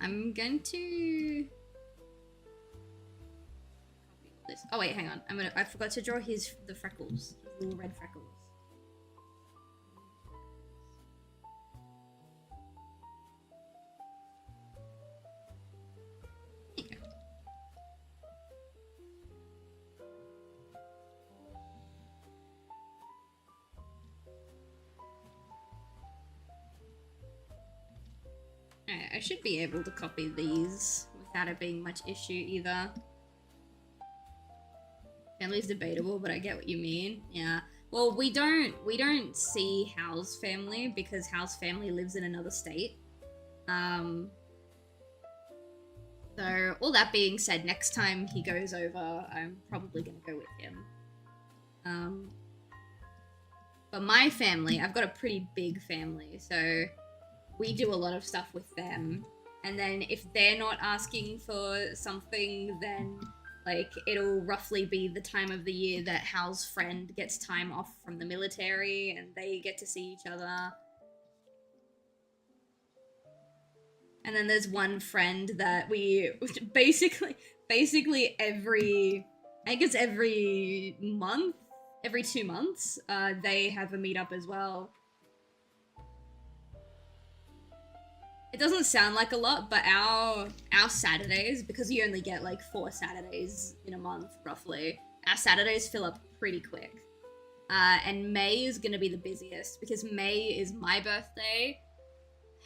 S1: I'm going to copy all this. Oh wait, hang on. I forgot to draw the freckles. His little red freckles. There you go. I should be able to copy these without it being much issue either. Family's debatable, but I get what you mean. Yeah. Well, we don't see Hal's family because Hal's family lives in another state. So all that being said, next time he goes over, I'm probably gonna go with him. But my family, I've got a pretty big family, so we do a lot of stuff with them. And then if they're not asking for something, then like it'll roughly be the time of the year that Hal's friend gets time off from the military and they get to see each other. And then there's one friend that we basically every, I think it's every month, every 2 months, they have a meetup as well. It doesn't sound like a lot, but our Saturdays, because you only get like 4 Saturdays in a month, roughly, our Saturdays fill up pretty quick. And May is gonna be the busiest, because May is my birthday,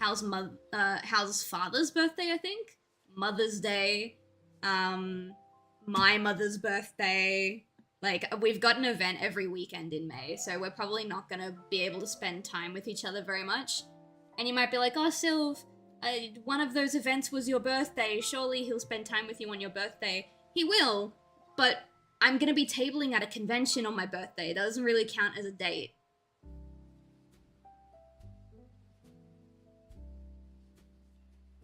S1: Hal's father's birthday, I think, Mother's Day, my mother's birthday. Like, we've got an event every weekend in May, so we're probably not gonna be able to spend time with each other very much. And you might be like, oh, Sylv, one of those events was your birthday. Surely he'll spend time with you on your birthday. He will, but I'm gonna be tabling at a convention on my birthday. That doesn't really count as a date.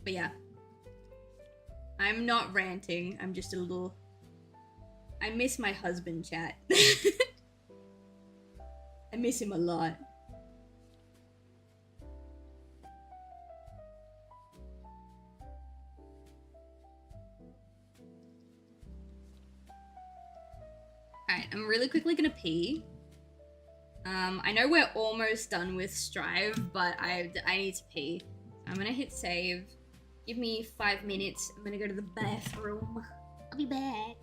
S1: But yeah. I'm not ranting. I'm just a little... I miss my husband, chat. I miss him a lot. Alright, I'm really quickly gonna pee. I know we're almost done with Strive, but I need to pee. I'm gonna hit save. Give me 5 minutes. I'm gonna go to the bathroom. I'll be back.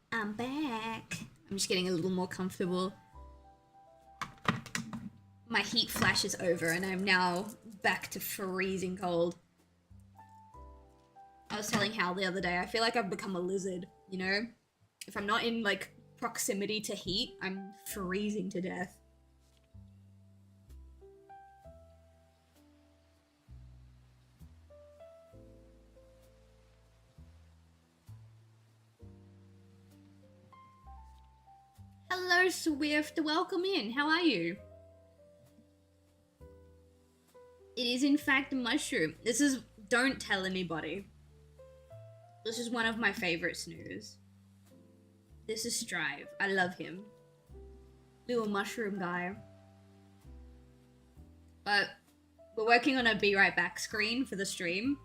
S1: I'm back. I'm just getting a little more comfortable. My heat flash is over and I'm now back to freezing cold. I was telling Hal the other day, I feel like I've become a lizard, you know? If I'm not in, like, proximity to heat, I'm freezing to death. Hello, Swift. Welcome in. How are you? It is in fact mushroom. This is, don't tell anybody. This is one of my favorite Snoos. This is Strive. I love him. Little mushroom guy. But we're working on a be right back screen for the stream.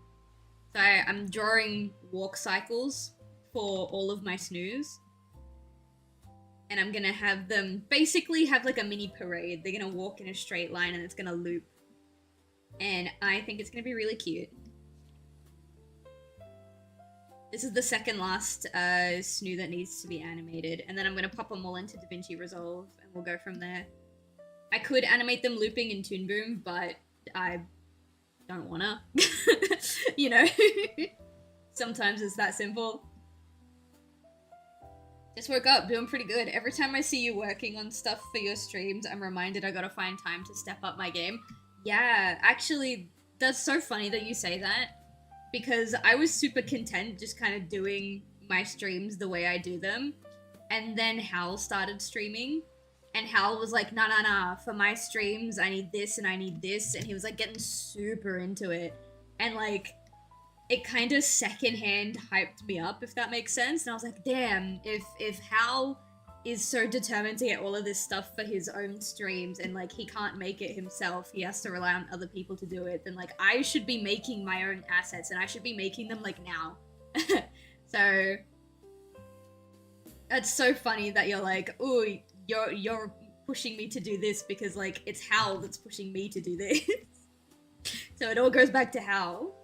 S1: So I'm drawing walk cycles for all of my Snoos. And I'm gonna have them basically have like a mini parade. They're gonna walk in a straight line and it's gonna loop. And I think it's gonna be really cute. This is the second last Snoo that needs to be animated. And then I'm gonna pop them all into DaVinci Resolve and we'll go from there. I could animate them looping in Toon Boom, but I don't wanna. You know? Sometimes it's that simple. Just woke up, doing pretty good. Every time I see you working on stuff for your streams, I'm reminded I gotta find time to step up my game. Yeah, actually, that's so funny that you say that. Because I was super content just kind of doing my streams the way I do them. And then Hal started streaming. And Hal was like, nah, for my streams, I need this and I need this. And he was like getting super into it. And like, it kind of secondhand hyped me up, if that makes sense. And I was like, damn, if Hal is so determined to get all of this stuff for his own streams and like he can't make it himself, he has to rely on other people to do it, then like I should be making my own assets and I should be making them like now. So it's so funny that you're like, ooh, you're pushing me to do this because like it's Hal that's pushing me to do this. So it all goes back to Hal.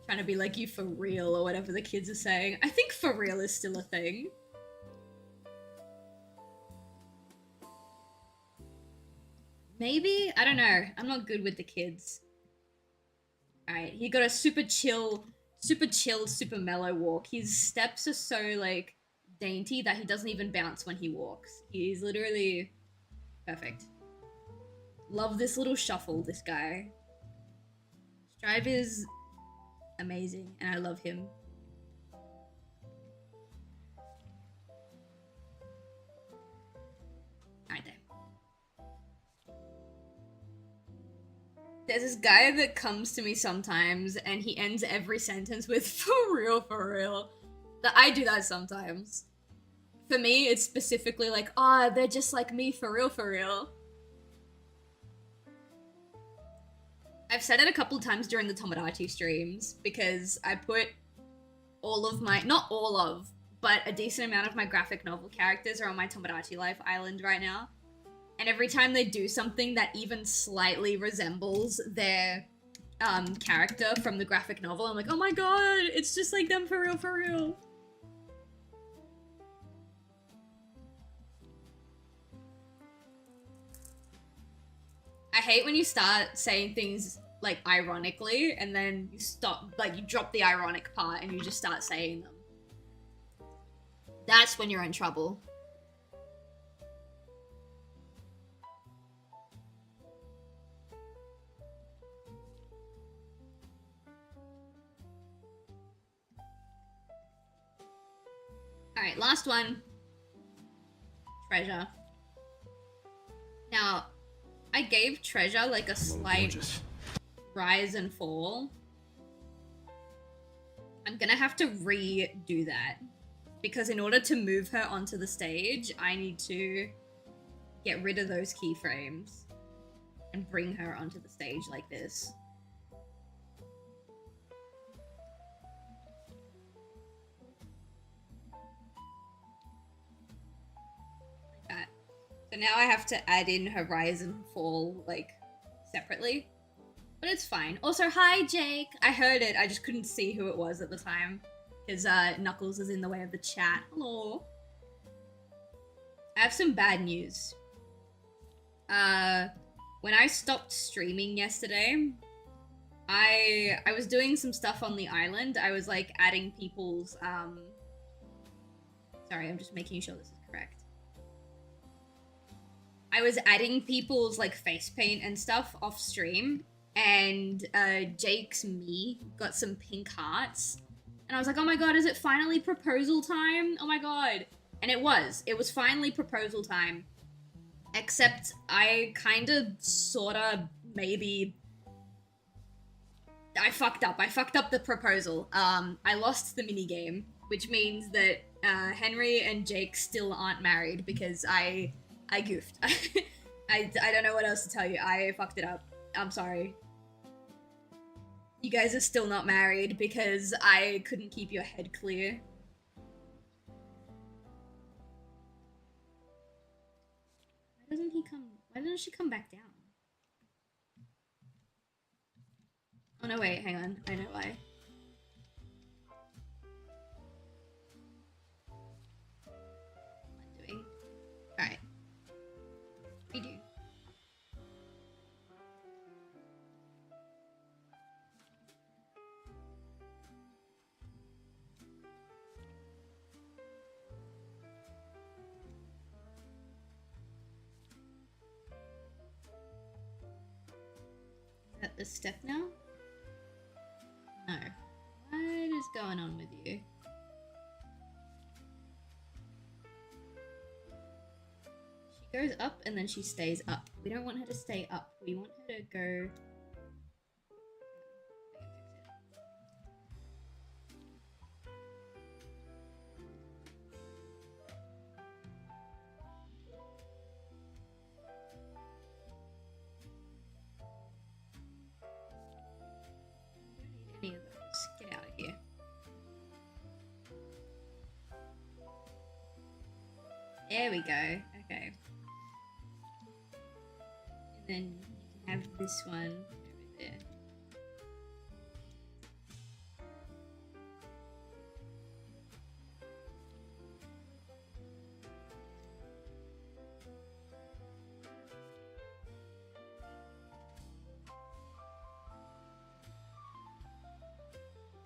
S1: Trying to be like, you for real, or whatever the kids are saying. I think for real is still a thing. Maybe? I don't know. I'm not good with the kids. Alright, he got a super chill, super mellow walk. His steps are so, like, dainty that he doesn't even bounce when he walks. He's literally perfect. Love this little shuffle, this guy. Strive is amazing, and I love him. Alright there. There's this guy that comes to me sometimes, and he ends every sentence with, for real. That I do that sometimes. For me, it's specifically like, oh, they're just like me, for real. I've said it a couple times during the Tomodachi streams because I put all of my, not all of, but a decent amount of my graphic novel characters are on my Tomodachi Life island right now. And every time they do something that even slightly resembles their character from the graphic novel, I'm like, oh my god, it's just like them for real. I hate when you start saying things like ironically and then you stop, like you drop the ironic part and you just start saying them. That's when you're in trouble. Alright, last one. Treasure. Now, I gave Treasure like a slight rise and fall. I'm gonna have to redo that. Because in order to move her onto the stage, I need to get rid of those keyframes and bring her onto the stage like this. Like that. So now I have to add in her rise and fall, like, separately. But it's fine. Also, hi, Jake! I heard it, I just couldn't see who it was at the time. Because Knuckles is in the way of the chat. Hello. I have some bad news. When I stopped streaming yesterday, I was doing some stuff on the island. I was like adding people's sorry, I'm just making sure this is correct. I was adding people's like face paint and stuff off stream, and Jake's me got some pink hearts. And I was like, oh my god, is it finally proposal time? Oh my god. And it was finally proposal time. Except I kind of, sorta, maybe... I fucked up. I fucked up the proposal. I lost the minigame, which means that Henry and Jake still aren't married because I goofed. I don't know what else to tell you. I fucked it up. I'm sorry. You guys are still not married because I couldn't keep your head clear. Why doesn't she come back down? Oh no, wait, hang on. I know why. What am I doing? Alright. Redo. Is that the step now? No. What is going on with you? She goes up and then she stays up. We don't want her to stay up. We want her to go... Any of those. Get out of here. There we go. Okay. And then you can have this one over there.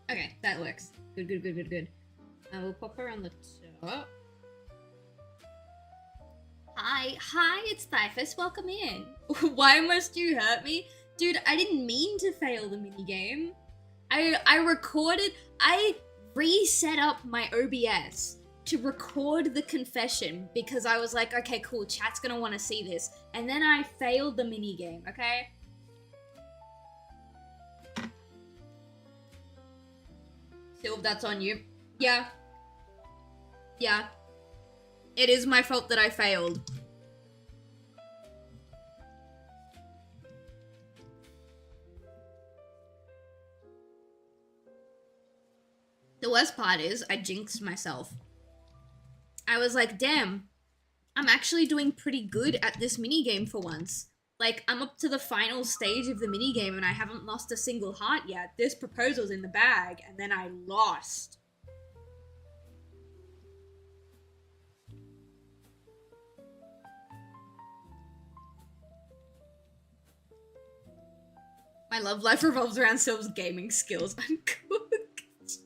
S1: Okay, that works. Good, good, good, good, good. We'll pop her on the top. Hi, it's Typhus, welcome in. Why must you hurt me? Dude, I didn't mean to fail the minigame. I reset up my OBS to record the confession because I was like, okay, cool, chat's gonna wanna see this. And then I failed the minigame, okay? Sylv, that's on you. Yeah. Yeah. It is my fault that I failed. The worst part is, I jinxed myself. I was like, damn, I'm actually doing pretty good at this minigame for once. Like, I'm up to the final stage of the minigame and I haven't lost a single heart yet. This proposal's in the bag, and then I lost. My love life revolves around Sylv's gaming skills. I'm cooked.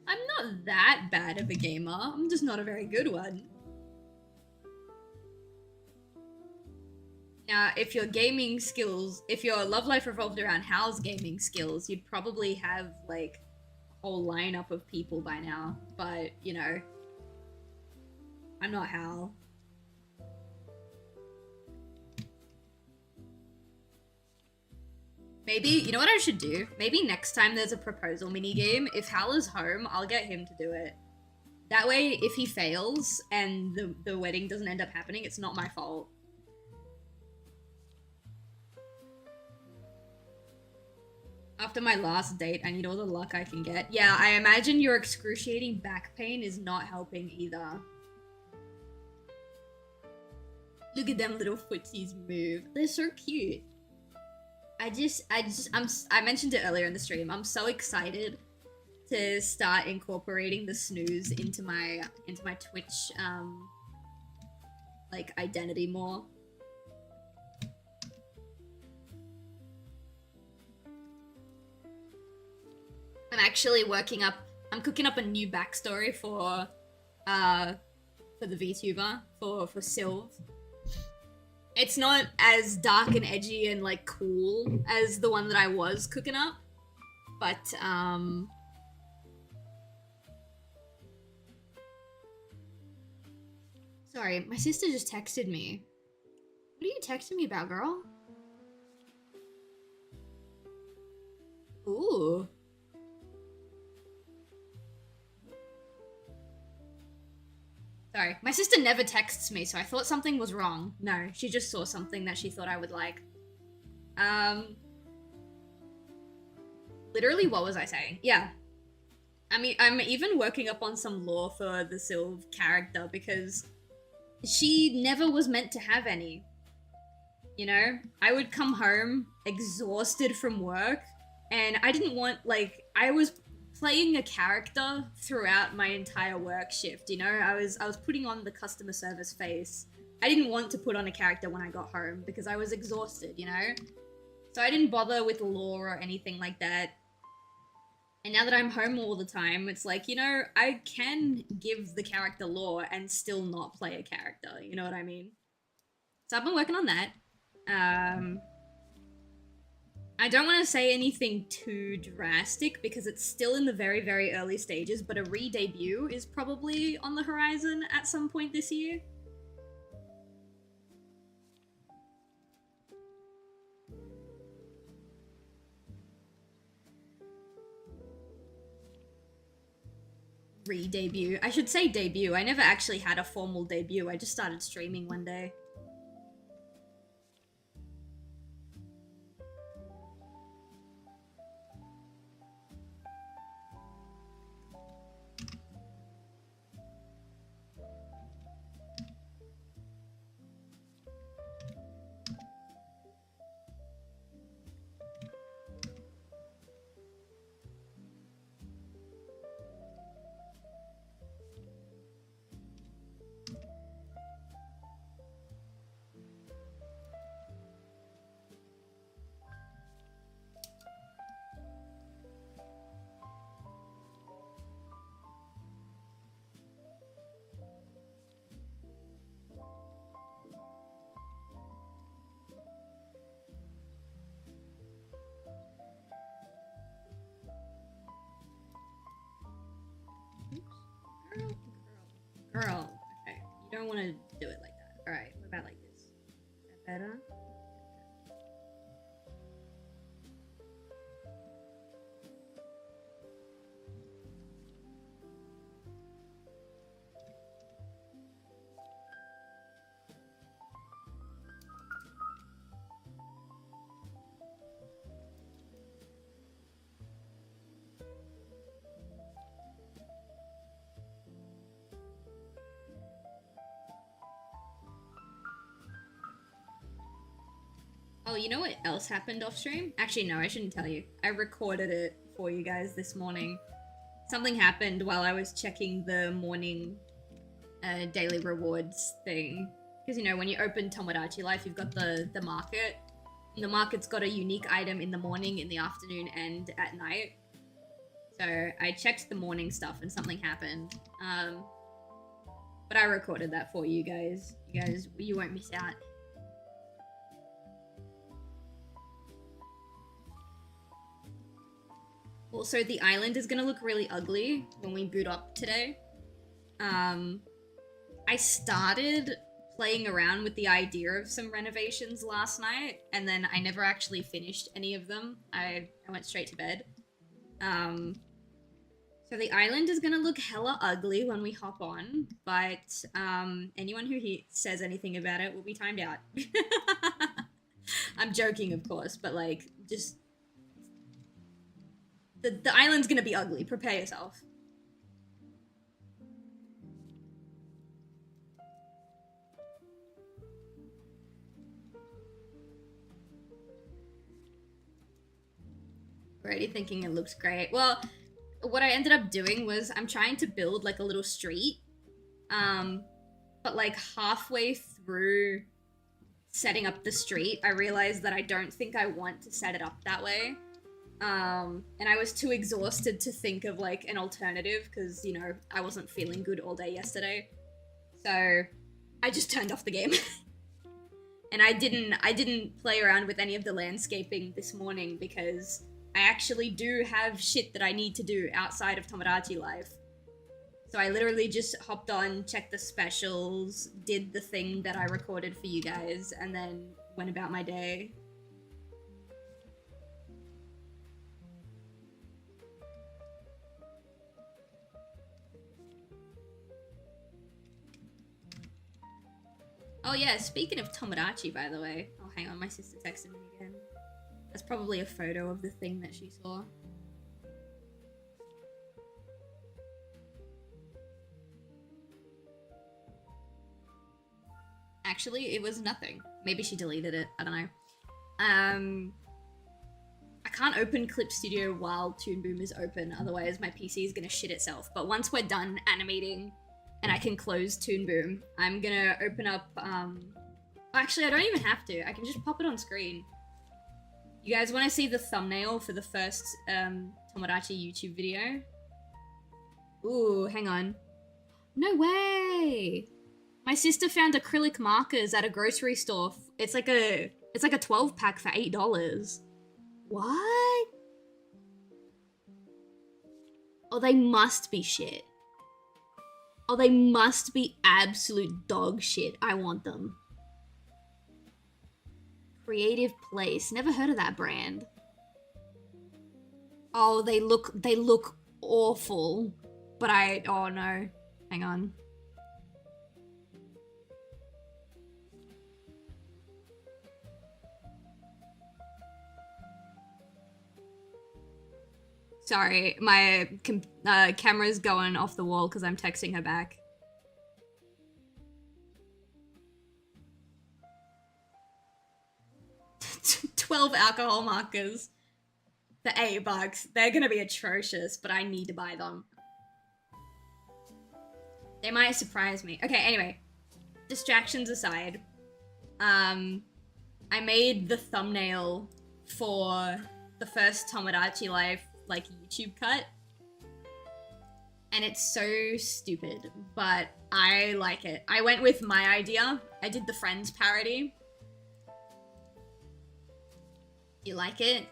S1: I'm not that bad of a gamer. I'm just not a very good one. Now, if your gaming skills, if your love life revolved around Hal's gaming skills, you'd probably have, like, a whole lineup of people by now. But, you know, I'm not Hal. Maybe, you know what I should do? Maybe next time there's a proposal minigame, if Hal is home, I'll get him to do it. That way, if he fails and the wedding doesn't end up happening, it's not my fault. After my last date, I need all the luck I can get. Yeah, I imagine your excruciating back pain is not helping either. Look at them little footsies move. They're so cute. I mentioned it earlier in the stream. I'm so excited to start incorporating the Snoos into my Twitch like identity more. I'm actually I'm cooking up a new backstory for the VTuber, for Sylv. It's not as dark and edgy and, like, cool as the one that I was cooking up, but, sorry, my sister just texted me. What are you texting me about, girl? Ooh. Sorry, my sister never texts me, so I thought something was wrong. No, she just saw something that she thought I would like. Literally, what was I saying? Yeah. I mean, I'm even working up on some lore for the Sylve character because she never was meant to have any. You know? I would come home exhausted from work, and I didn't want, like, I was playing a character throughout my entire work shift, you know? I was putting on the customer service face. I didn't want to put on a character when I got home because I was exhausted, you know? So I didn't bother with lore or anything like that. And now that I'm home all the time, it's like, you know, I can give the character lore and still not play a character, you know what I mean? So I've been working on that. I don't want to say anything too drastic because it's still in the very, very early stages, but a re-debut is probably on the horizon at some point this year. Re-debut. I should say debut. I never actually had a formal debut. I just started streaming one day. Girl. Okay. You don't want to do it like that. Alright, what about like this? Is that better? Oh, you know what else happened off stream? Actually, no, I shouldn't tell you. I recorded it for you guys this morning. Something happened while I was checking the morning daily rewards thing. Because, you know, when you open Tomodachi Life, you've got the market. And the market's got a unique item in the morning, in the afternoon, and at night. So I checked the morning stuff and something happened. But I recorded that for you guys. You won't miss out. Also, the island is gonna look really ugly when we boot up today. I started playing around with the idea of some renovations last night, and then I never actually finished any of them. I went straight to bed. So the island is gonna look hella ugly when we hop on, but anyone who says anything about it will be timed out. I'm joking, of course, but like, just... The island's gonna be ugly. Prepare yourself. Already thinking it looks great. Well, what I ended up doing was I'm trying to build like a little street. But like halfway through setting up the street, I realized that I don't think I want to set it up that way. And I was too exhausted to think of like an alternative because, you know, I wasn't feeling good all day yesterday. So I just turned off the game. And I didn't play around with any of the landscaping this morning because I actually do have shit that I need to do outside of Tomodachi Life. So I literally just hopped on, checked the specials, did the thing that I recorded for you guys, and then went about my day. Oh yeah, speaking of Tomodachi, by the way. Oh, hang on, my sister texted me again. That's probably a photo of the thing that she saw. Actually, it was nothing. Maybe she deleted it. I don't know. I can't open Clip Studio while Toon Boom is open, otherwise my PC is gonna shit itself. But once we're done animating and I can close Toon Boom, I'm gonna open up, actually, I don't even have to. I can just pop it on screen. You guys want to see the thumbnail for the first Tomodachi YouTube video? Ooh, hang on. No way! My sister found acrylic markers at a grocery store. It's like a 12 pack for $8. What? Oh, they must be shit. Oh, they must be absolute dog shit. I want them. Creative Place. Never heard of that brand. Oh, they look awful. But oh no. Hang on. Sorry, my camera's going off the wall because I'm texting her back. $12 alcohol markers for $8. They're gonna be atrocious, but I need to buy them. They might surprise me. Okay, anyway. Distractions aside. I made the thumbnail for the first Tomodachi Life, like, YouTube cut. And it's so stupid, but I like it. I went with my idea. I did the Friends parody. You like it?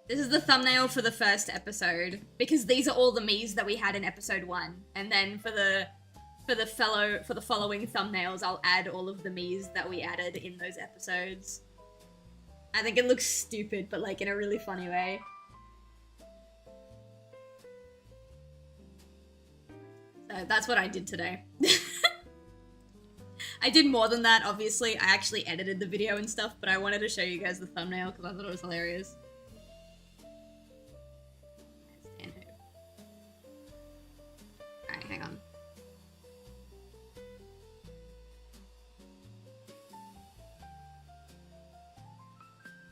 S1: This is the thumbnail for the first episode, because these are all the me's that we had in episode 1. And then for the following thumbnails, I'll add all of the me's that we added in those episodes. I think it looks stupid, but like in a really funny way. So that's what I did today. I did more than that, obviously. I actually edited the video and stuff, but I wanted to show you guys the thumbnail because I thought it was hilarious. Alright, hang on.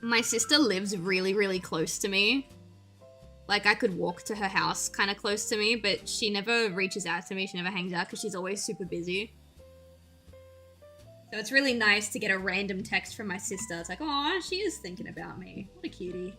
S1: My sister lives really, really close to me. Like, I could walk to her house kind of close to me, but she never reaches out to me. She never hangs out because she's always super busy. So it's really nice to get a random text from my sister. It's like, oh, she is thinking about me. What a cutie.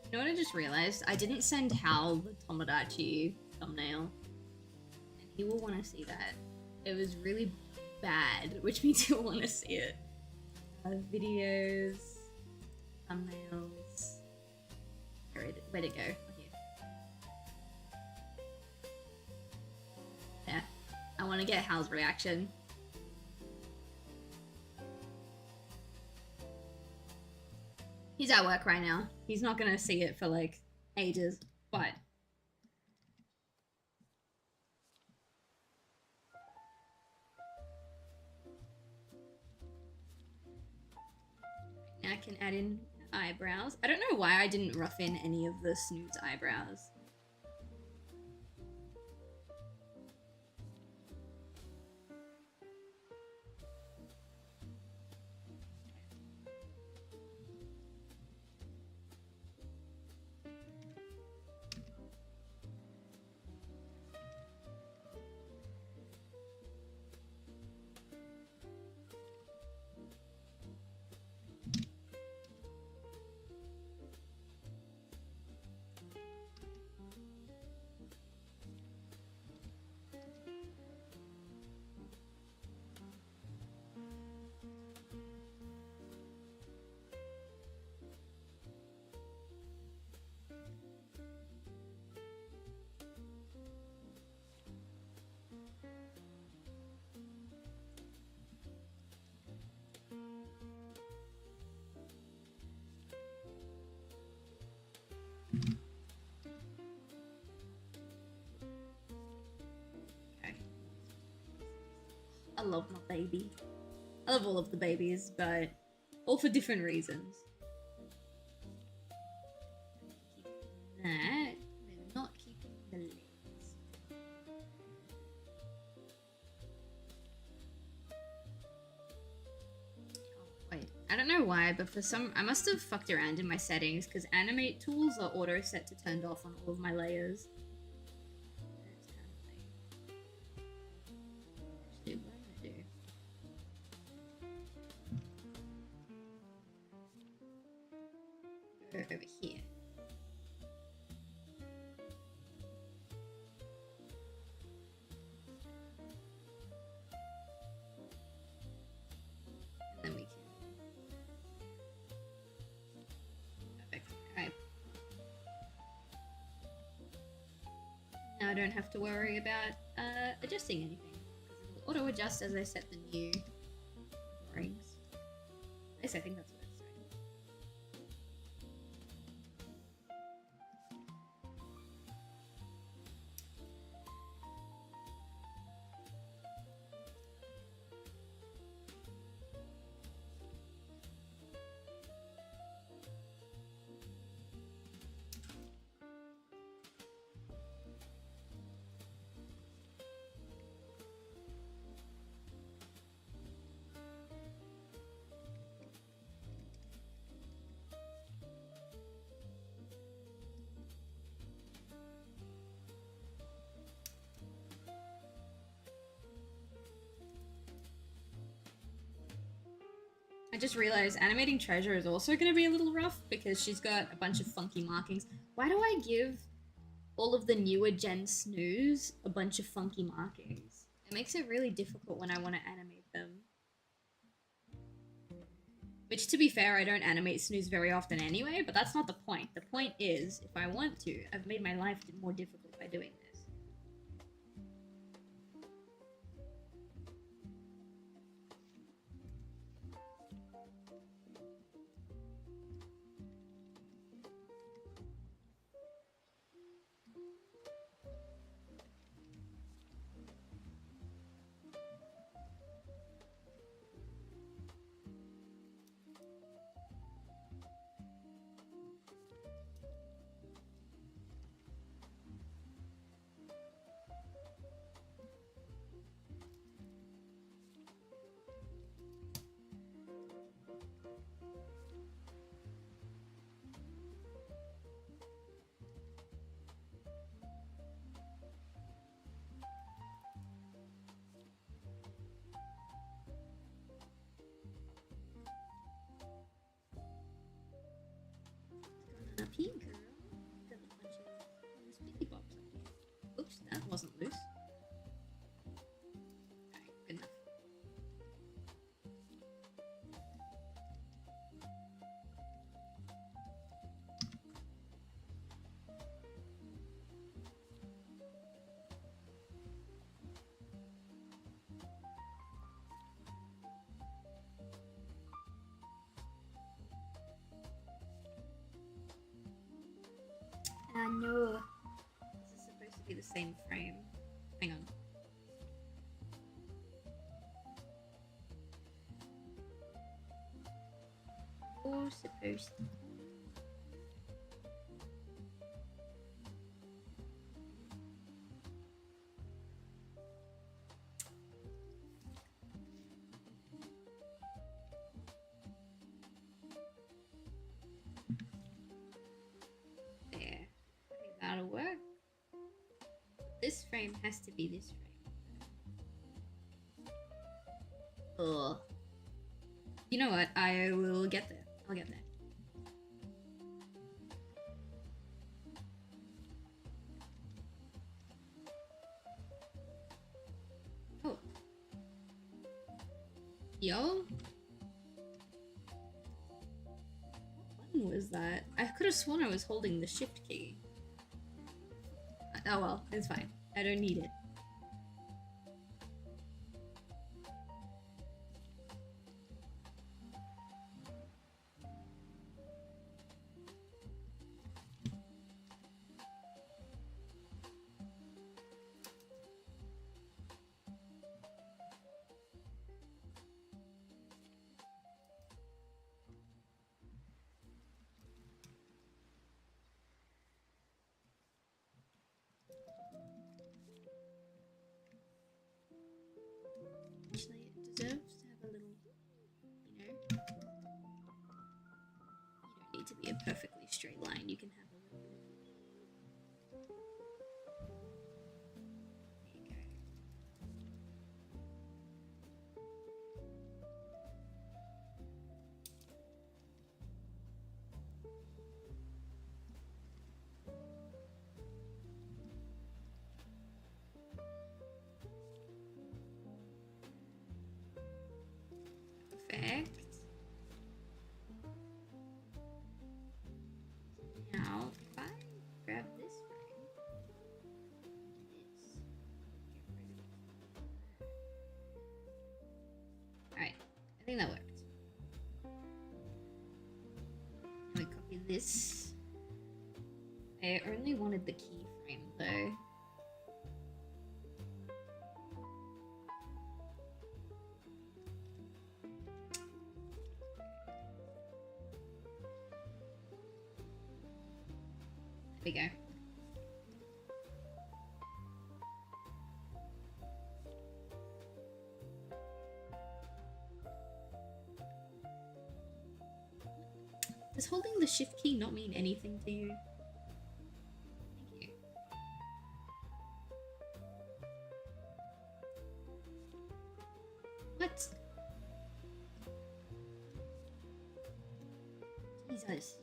S1: You know what I just realized? I didn't send Hal the Tomodachi thumbnail. And he will want to see that. It was really bad, which means he'll want to see it. Videos, thumbnails. Where'd it go? Here. Yeah. I want to get Hal's reaction. He's at work right now. He's not gonna see it for like ages, but now I can add in eyebrows. I don't know why I didn't rough in any of the Snoo's eyebrows. I love my baby. I love all of the babies, but all for different reasons. That we're not keeping the legs. Oh, wait, I don't know why, but for some, I must have fucked around in my settings because animate tools are auto set to turned off on all of my layers. That's kind of lame. Actually, what I'm gonna do. Go over here. And then we can. Perfect. Alright. Now I don't have to worry about adjusting anything. Because it'll auto adjust as I set the new rings. At least I think that's what it's doing. I just realized animating Treasure is also going to be a little rough because she's got a bunch of funky markings. Why do I give all of the newer gen Snoos a bunch of funky markings? It makes it really difficult when I want to animate them. Which, to be fair, I don't animate Snoos very often anyway, but that's not the point. The point is, if I want to, I've made my life more difficult by doing this. Up here, girl. Got a bunch of sticky bobs up here. Oops, that wasn't loose. Alright, good enough. No. This is supposed to be the same frame. Hang on. You're supposed to. That'll work. This frame has to be this frame. Ugh. You know what? I will get there. I'll get there. Oh. Yo? What button was that? I could have sworn I was holding the shift key. Oh well, it's fine. I don't need it. deserves to have a little, you know. You don't need to be a perfectly straight line. You can have a little bit of. There you go. Perfect. Now, if I grab this frame, this, get rid of that. Alright, I think that worked. Now we copy this. I only wanted the keyframe though. There we go. Does holding the shift key not mean anything to you? Thank you. What? Jesus.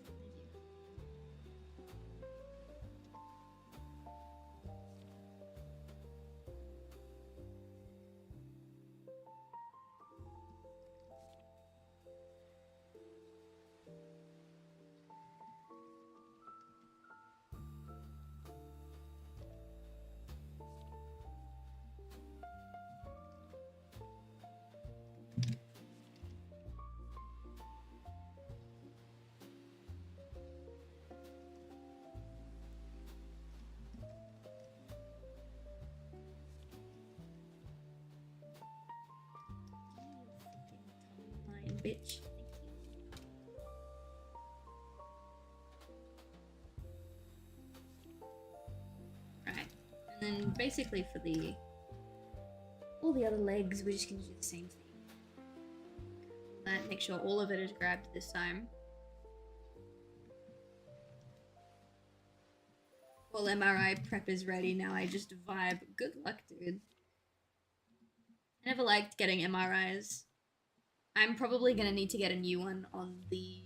S1: Bitch. Right, and then basically for all the other legs, we're just gonna do the same thing. Make sure all of it is grabbed this time. All MRI prep is ready now. I just vibe. Good luck, dude. I never liked getting MRIs. I'm probably gonna need to get a new one on the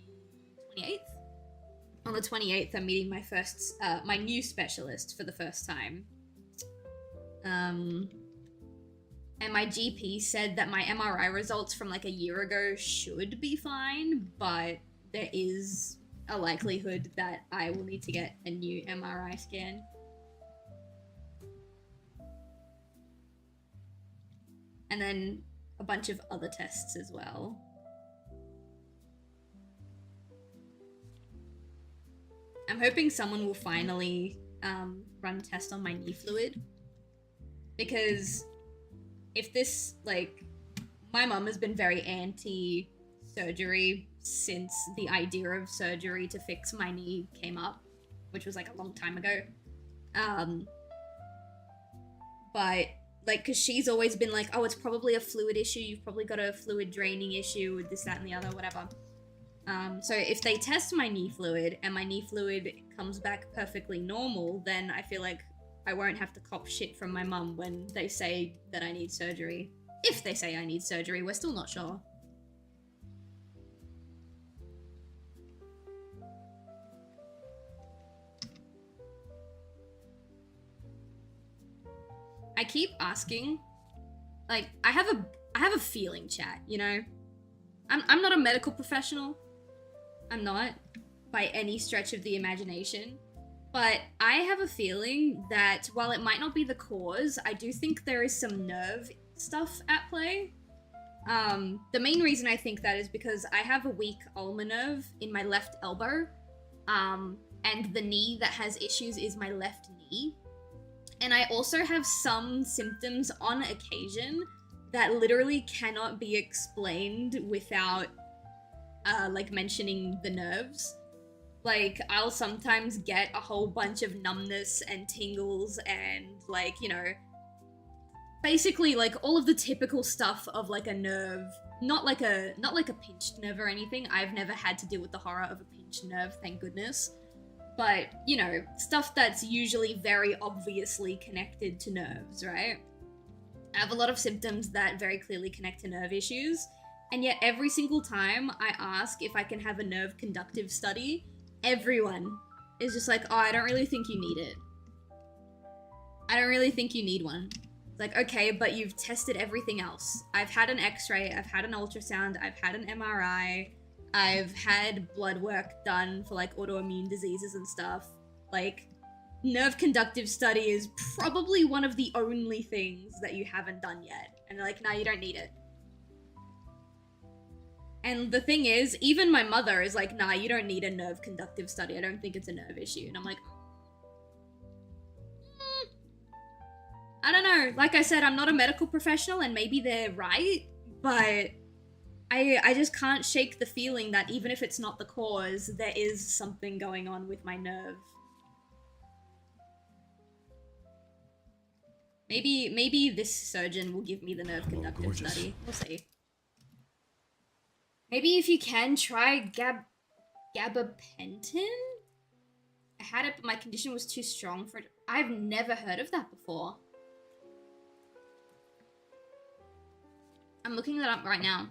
S1: 28th. On the 28th, I'm meeting my my new specialist for the first time. And my GP said that my MRI results from like a year ago should be fine, but there is a likelihood that I will need to get a new MRI scan. And then a bunch of other tests as well. I'm hoping someone will finally run a test on my knee fluid, because if this, like, my mum has been very anti-surgery since the idea of surgery to fix my knee came up, which was like a long time ago. But like, because she's always been like, oh, it's probably a fluid issue, you've probably got a fluid draining issue with this, that, and the other, whatever. So if they test my knee fluid and my knee fluid comes back perfectly normal, then I feel like I won't have to cop shit from my mum when they say that I need surgery. If they say I need surgery, we're still not sure. I keep asking, like, I have a feeling, chat, you know? I'm not a medical professional. I'm not, by any stretch of the imagination. But I have a feeling that while it might not be the cause, I do think there is some nerve stuff at play. The main reason I think that is because I have a weak ulnar nerve in my left elbow, and the knee that has issues is my left knee. And I also have some symptoms on occasion that literally cannot be explained without, like, mentioning the nerves. Like, I'll sometimes get a whole bunch of numbness and tingles and, like, you know, basically like all of the typical stuff of like a nerve, not like a pinched nerve or anything. I've never had to deal with the horror of a pinched nerve, thank goodness. But, you know, stuff that's usually very obviously connected to nerves, right? I have a lot of symptoms that very clearly connect to nerve issues, and yet every single time I ask if I can have a nerve conductive study, everyone is just like, oh, I don't really think you need it. I don't really think you need one. It's like, okay, but you've tested everything else. I've had an x-ray, I've had an ultrasound, I've had an MRI, I've had blood work done for like autoimmune diseases and stuff. Like, nerve conductive study is probably one of the only things that you haven't done yet. And they're like, no, you don't need it. And the thing is, even my mother is like, nah, you don't need a nerve conductive study. I don't think it's a nerve issue. And I'm like, I don't know. Like I said, I'm not a medical professional and maybe they're right, but I just can't shake the feeling that even if it's not the cause, there is something going on with my nerve. Maybe this surgeon will give me the nerve conductive study. We'll see. Maybe if you can, try gabapentin? I had it, but my condition was too strong for it. I've never heard of that before. I'm looking that up right now.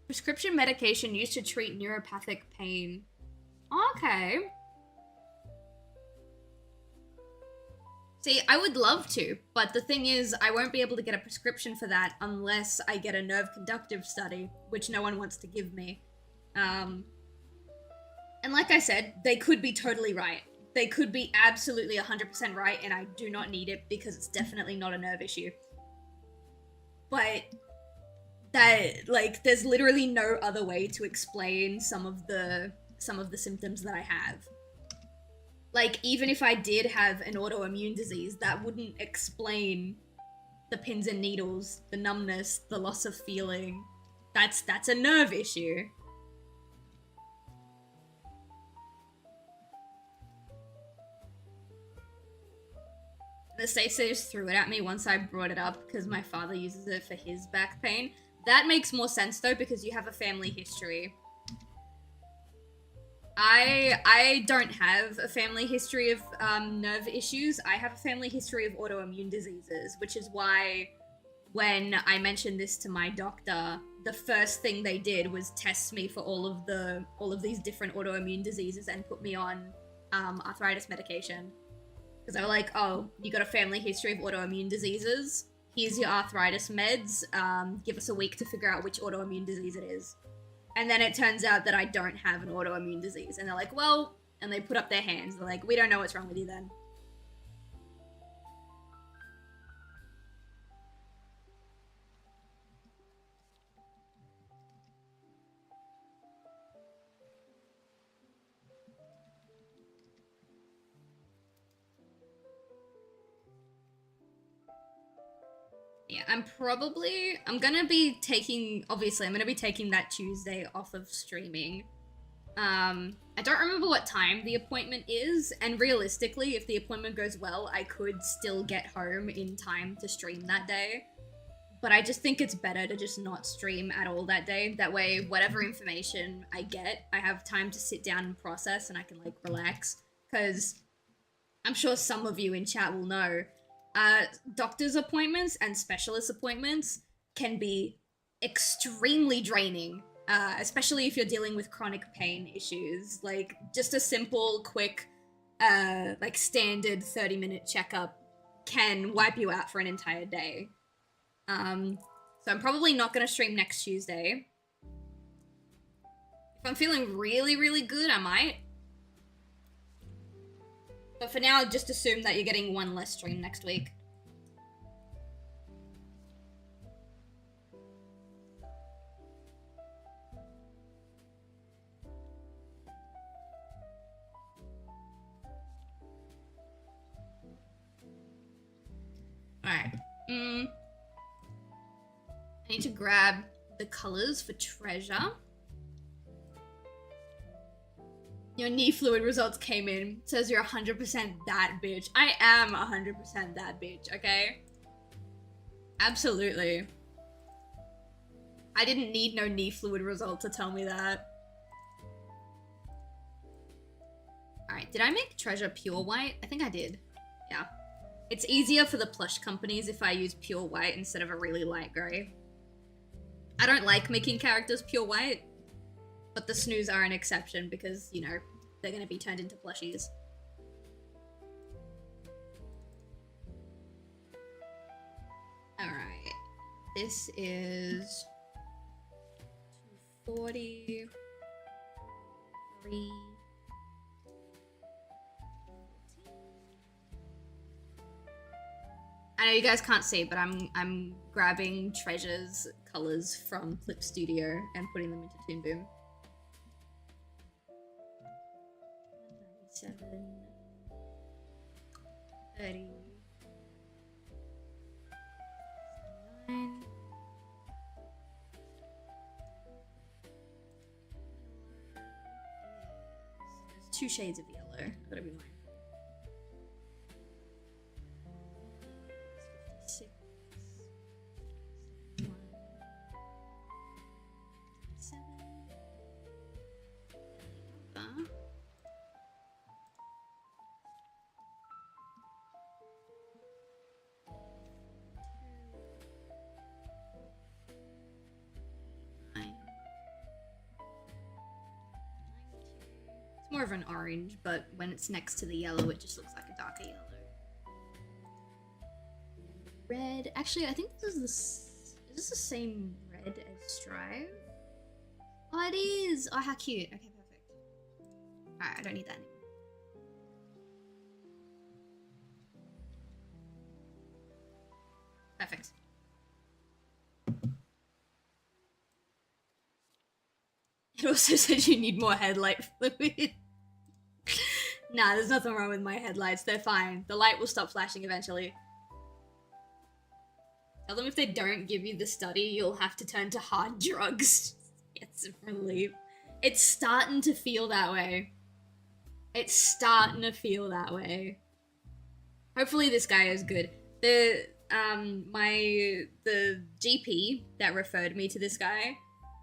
S1: Prescription medication used to treat neuropathic pain. Okay. See, I would love to, but the thing is, I won't be able to get a prescription for that unless I get a nerve conductive study, which no one wants to give me. And like I said, they could be totally right. They could be absolutely 100% right, and I do not need it because it's definitely not a nerve issue. But that, like, there's literally no other way to explain some of the symptoms that I have. Like, even if I did have an autoimmune disease, that wouldn't explain the pins and needles, the numbness, the loss of feeling. That's a nerve issue. The safe just threw it at me once I brought it up because my father uses it for his back pain. That makes more sense though because you have a family history. I don't have a family history of nerve issues. I have a family history of autoimmune diseases, which is why when I mentioned this to my doctor, the first thing they did was test me for all of these different autoimmune diseases and put me on arthritis medication. Because they were like, oh, you got a family history of autoimmune diseases. Here's your arthritis meds. Give us a week to figure out which autoimmune disease it is. And then it turns out that I don't have an autoimmune disease. And they're like, well, and they put up their hands. They're like, we don't know what's wrong with you then. Yeah, I'm gonna be taking that Tuesday off of streaming. I don't remember what time the appointment is, and realistically, if the appointment goes well, I could still get home in time to stream that day. But I just think it's better to just not stream at all that day. That way, whatever information I get, I have time to sit down and process, and I can, like, relax. Because I'm sure some of you in chat will know, doctor's appointments and specialist appointments can be extremely draining, especially if you're dealing with chronic pain issues. Like, just a simple, quick, like, standard 30-minute checkup can wipe you out for an entire day. So I'm probably not going to stream next Tuesday. If I'm feeling really, really good, I might. But for now, just assume that you're getting one less stream next week. Alright. I need to grab the colors for treasure. Your knee fluid results came in. Says you're 100% that bitch. I am 100% that bitch, okay? Absolutely. I didn't need no knee fluid result to tell me that. Alright, did I make treasure pure white? I think I did. Yeah. It's easier for the plush companies if I use pure white instead of a really light grey. I don't like making characters pure white, but the Snoos are an exception because, you know, they're gonna be turned into plushies. Alright. This is 240. 3. I know you guys can't see, but I'm grabbing Treasure's colors from Clip Studio and putting them into Toon Boom. 97, 30, 9. There's 2 shades of yellow. I've gotta be mindful. 56, 7. It's more of an orange, but when it's next to the yellow, it just looks like a darker yellow. Red. Actually, I think this is this the same red as Strive? Oh, it is! Oh, how cute. Okay, perfect. Alright, I don't need that anymore. Perfect. It also said you need more headlight fluid. Nah, there's nothing wrong with my headlights. They're fine. The light will stop flashing eventually. Tell them if they don't give you the study, you'll have to turn to hard drugs. Get some relief. It's starting to feel that way. It's starting to feel that way. Hopefully this guy is good. The GP that referred me to this guy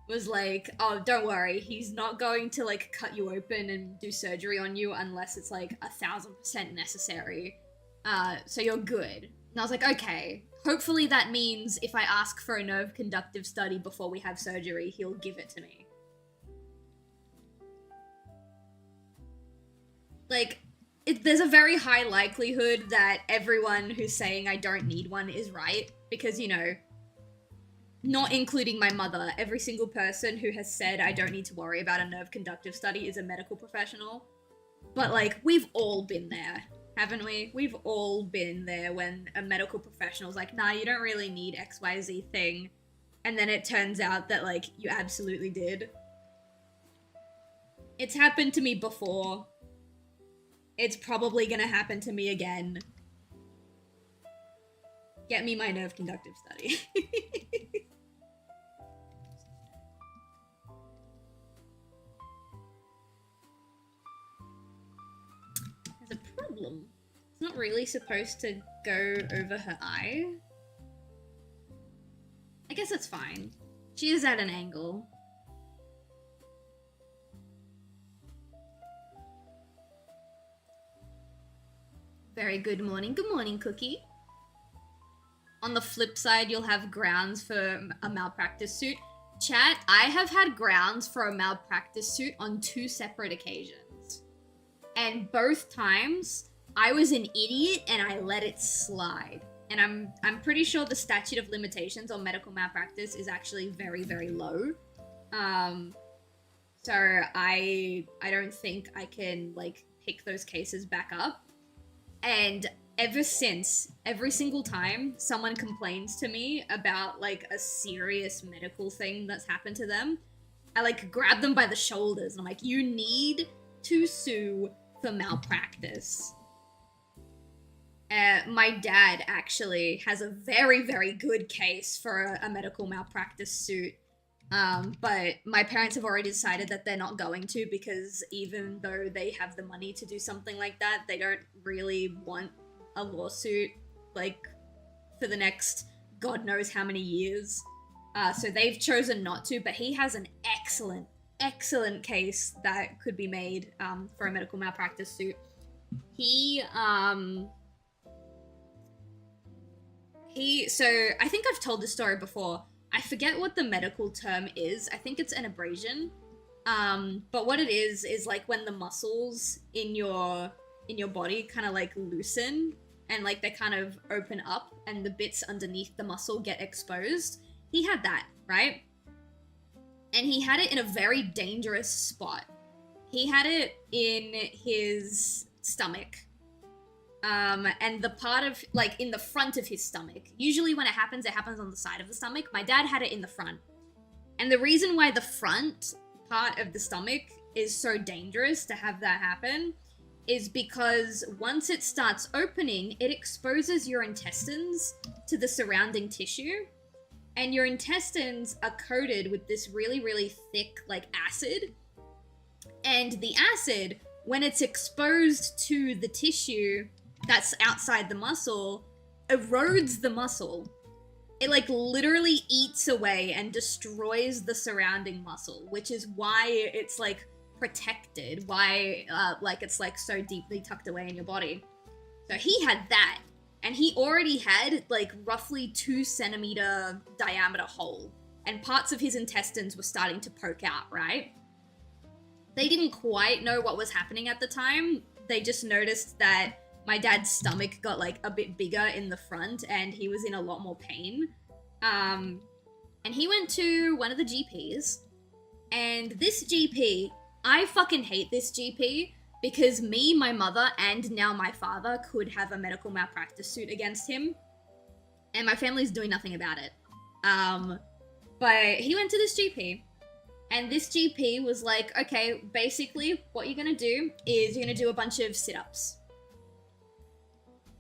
S1: was like, oh, don't worry, he's not going to like cut you open and do surgery on you unless it's like 1000% necessary. So you're good. And I was like, okay. Hopefully that means if I ask for a nerve conductive study before we have surgery, he'll give it to me. Like, there's a very high likelihood that everyone who's saying I don't need one is right. Because, you know, not including my mother, every single person who has said I don't need to worry about a nerve conductive study is a medical professional. But, like, we've all been there, haven't we? We've all been there when a medical professional's like, nah, you don't really need XYZ thing. And then it turns out that, like, you absolutely did. It's happened to me before. It's probably gonna happen to me again. Get me my nerve conductive study. There's a problem. It's not really supposed to go over her eye. I guess that's fine. She is at an angle. Very good morning. Good morning, Cookie. On the flip side, you'll have grounds for a malpractice suit. Chat, I have had grounds for a malpractice suit on 2 separate occasions. And both times, I was an idiot and I let it slide. And I'm pretty sure the statute of limitations on medical malpractice is actually very, very low. So I don't think I can, like, pick those cases back up. And ever since, every single time someone complains to me about, like, a serious medical thing that's happened to them, I, like, grab them by the shoulders and I'm like, you need to sue for malpractice. My dad actually has a very, very good case for a medical malpractice suit. But my parents have already decided that they're not going to, because even though they have the money to do something like that, they don't really want a lawsuit, like, for the next God knows how many years. So they've chosen not to, but he has an excellent case that could be made for a medical malpractice suit. So I think I've told this story before. I forget what the medical term is. I think it's an abrasion. But what it is like when the muscles in your body kind of like loosen and like they kind of open up and the bits underneath the muscle get exposed. He had that, right? And he had it in a very dangerous spot. He had it in his stomach. And the part of, like, in the front of his stomach. Usually when it happens on the side of the stomach. My dad had it in the front. And the reason why the front part of the stomach is so dangerous to have that happen is because once it starts opening, it exposes your intestines to the surrounding tissue. And your intestines are coated with this really, really thick, like, acid. And the acid, when it's exposed to the tissue that's outside the muscle, erodes the muscle. It, like, literally eats away and destroys the surrounding muscle, which is why it's, like, protected, why, like, it's, like, so deeply tucked away in your body. So he had that. And he already had, like, roughly 2 centimeter diameter hole. And parts of his intestines were starting to poke out, right? They didn't quite know what was happening at the time. They just noticed that my dad's stomach got, like, a bit bigger in the front and he was in a lot more pain. And he went to one of the GPs. And this GP, I fucking hate this GP. Because me, my mother, and now my father could have a medical malpractice suit against him. And my family's doing nothing about it. But he went to this GP. And this GP was like, okay, basically what you're gonna do is you're gonna do a bunch of sit-ups.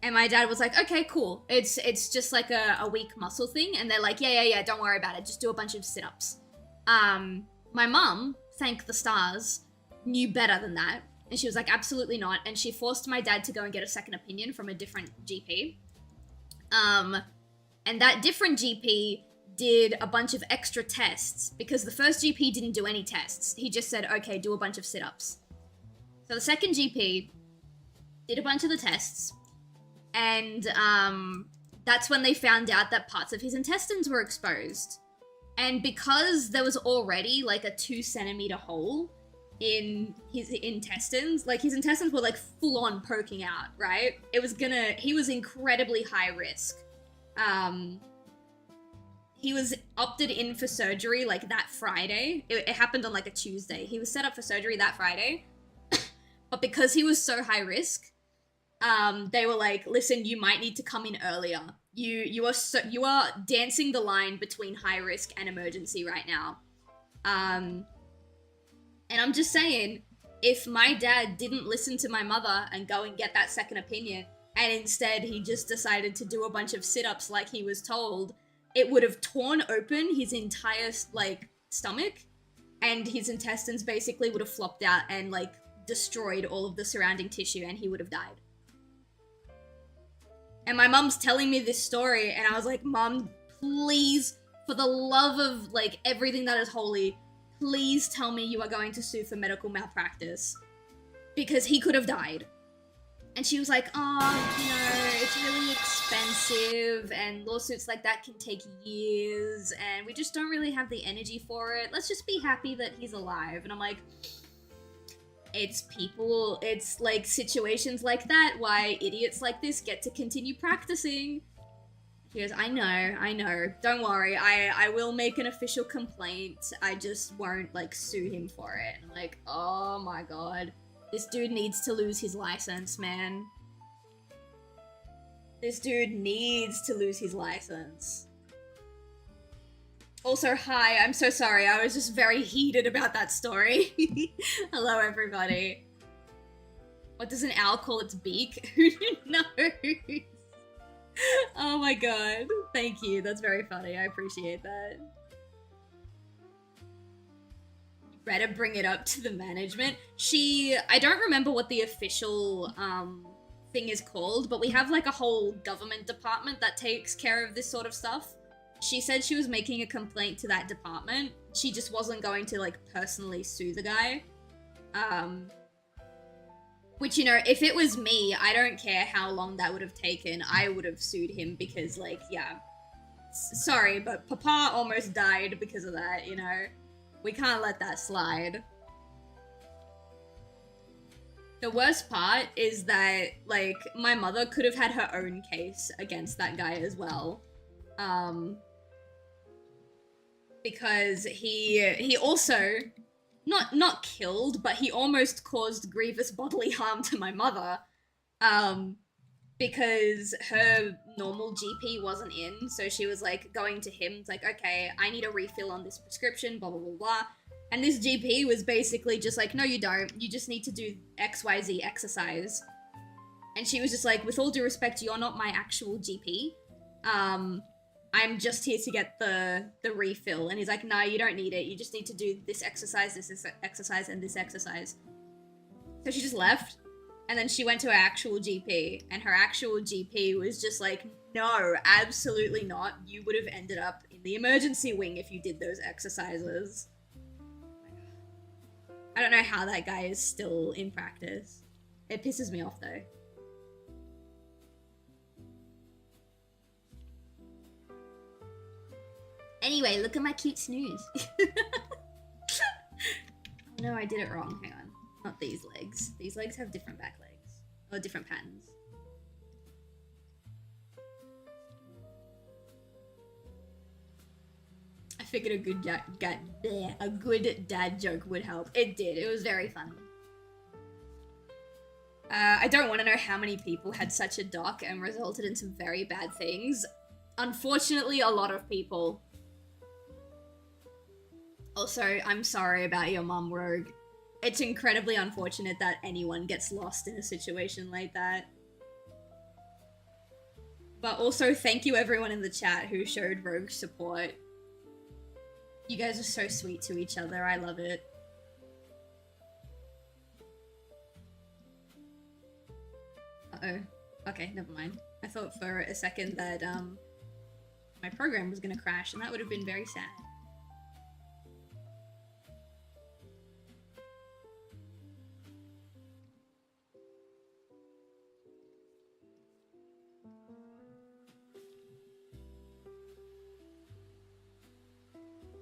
S1: And my dad was like, okay, cool. It's just like a weak muscle thing. And they're like, yeah, don't worry about it. Just do a bunch of sit-ups. My mum, thank the stars, knew better than that. And she was like, absolutely not. And she forced my dad to go and get a second opinion from a different GP. And that different GP did a bunch of extra tests because the first GP didn't do any tests. He just said, okay, do a bunch of sit-ups. So the second GP did a bunch of the tests. And that's when they found out that parts of his intestines were exposed. And because there was already like a 2 centimeter hole in his intestines, like his intestines were like full on poking out, right? He was incredibly high risk. He was opted in for surgery like that Friday. It happened on like a Tuesday. He was set up for surgery that Friday. But because he was so high risk, they were like, listen, you might need to come in earlier. You are dancing the line between high risk and emergency right now. And I'm just saying, if my dad didn't listen to my mother and go and get that second opinion, and instead he just decided to do a bunch of sit-ups like he was told, it would have torn open his entire, like, stomach, and his intestines basically would have flopped out and, like, destroyed all of the surrounding tissue, and he would have died. And my mom's telling me this story, and I was like, Mom, please, for the love of, like, everything that is holy, please tell me you are going to sue for medical malpractice. Because he could have died. And she was like, oh, it's really expensive, and lawsuits like that can take years, and we just don't really have the energy for it. Let's just be happy that he's alive. And I'm like, it's like situations like that why idiots like this get to continue practicing. She goes, I know, don't worry, I will make an official complaint, I just won't, like, sue him for it. And I'm like, oh my god, this dude needs to lose his license, man. This dude needs to lose his license. Also, hi, I'm so sorry, I was just very heated about that story. Hello, everybody. What does an owl call its beak? Who knows? Oh my god, thank you, that's very funny, I appreciate that. better bring it up to the management. I don't remember what the official thing is called, but we have like a whole government department that takes care of this sort of stuff. She said she was making a complaint to that department. She just wasn't going to like personally sue the guy. Which, you know, if it was me, I don't care how long that would have taken. I would have sued him because, like, yeah. Sorry, but Papa almost died because of that, you know? We can't let that slide. The worst part is that, like, my mother could have had her own case against that guy as well. Because he also, not killed, but he almost caused grievous bodily harm to my mother. Because her normal GP wasn't in, so she was, like, going to him, it's like, okay, I need a refill on this prescription, blah, blah, blah, blah. And this GP was basically just like, no, you don't. You just need to do XYZ exercise. And she was just like, with all due respect, you're not my actual GP. I'm just here to get the refill. And he's like, nah, you don't need it. You just need to do this exercise, and this exercise. So she just left. And then she went to her actual GP. And her actual GP was just like, no, absolutely not. You would have ended up in the emergency wing if you did those exercises. I don't know how that guy is still in practice. It pisses me off though. Anyway, look at my cute Snoos. Oh no, I did it wrong. Hang on. Not these legs. These legs have different back legs. Or different patterns. I figured a good dad joke would help. It did. It was very funny. I don't want to know how many people had such a doc and resulted in some very bad things. Unfortunately, a lot of people. Also, I'm sorry about your mum, Rogue. It's incredibly unfortunate that anyone gets lost in a situation like that. But also, thank you everyone in the chat who showed Rogue support. You guys are so sweet to each other. I love it. Uh-oh. Okay, never mind. I thought for a second that my program was gonna crash, and that would have been very sad.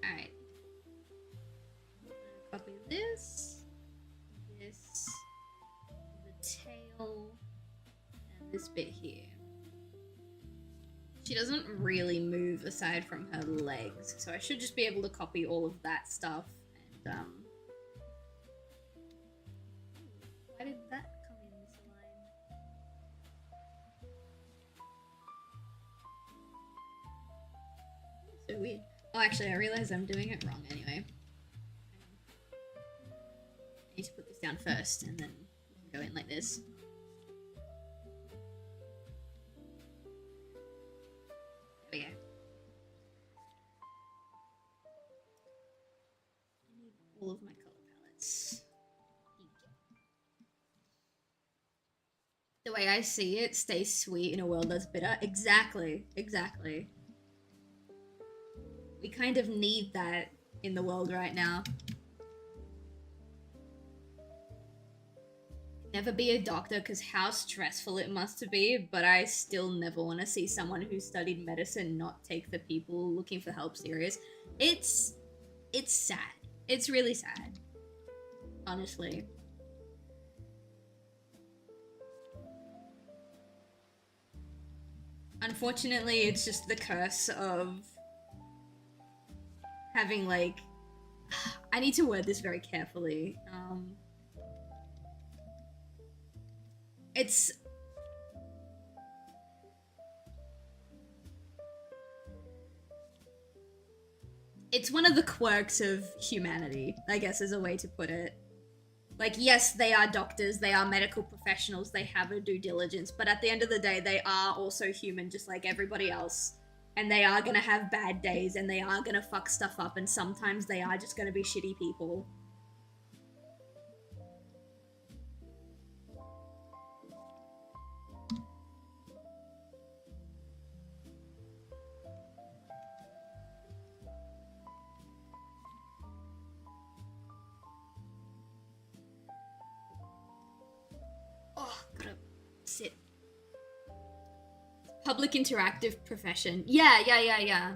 S1: Alright. Copy this, the tail, and this bit here. She doesn't really move aside from her legs, so I should just be able to copy all of that stuff, and why did that come in this line? So weird. Oh, actually, I realize I'm doing it wrong anyway. I need to put this down first, and then we can go in like this. There we go. I need all of my color palettes. The way I see it, stay sweet in a world that's bitter. Exactly, exactly. We kind of need that in the world right now. Never be a doctor because how stressful it must be, but I still never want to see someone who studied medicine not take the people looking for help serious. It's sad. It's really sad. Honestly. Unfortunately, it's just the curse of having, like, I need to word this very carefully. It's one of the quirks of humanity, I guess is a way to put it. Like, yes, they are doctors, they are medical professionals, they have a due diligence, but at the end of the day, they are also human just like everybody else. And they are gonna have bad days, and they are gonna fuck stuff up, and sometimes they are just gonna be shitty people. public interactive profession. Yeah.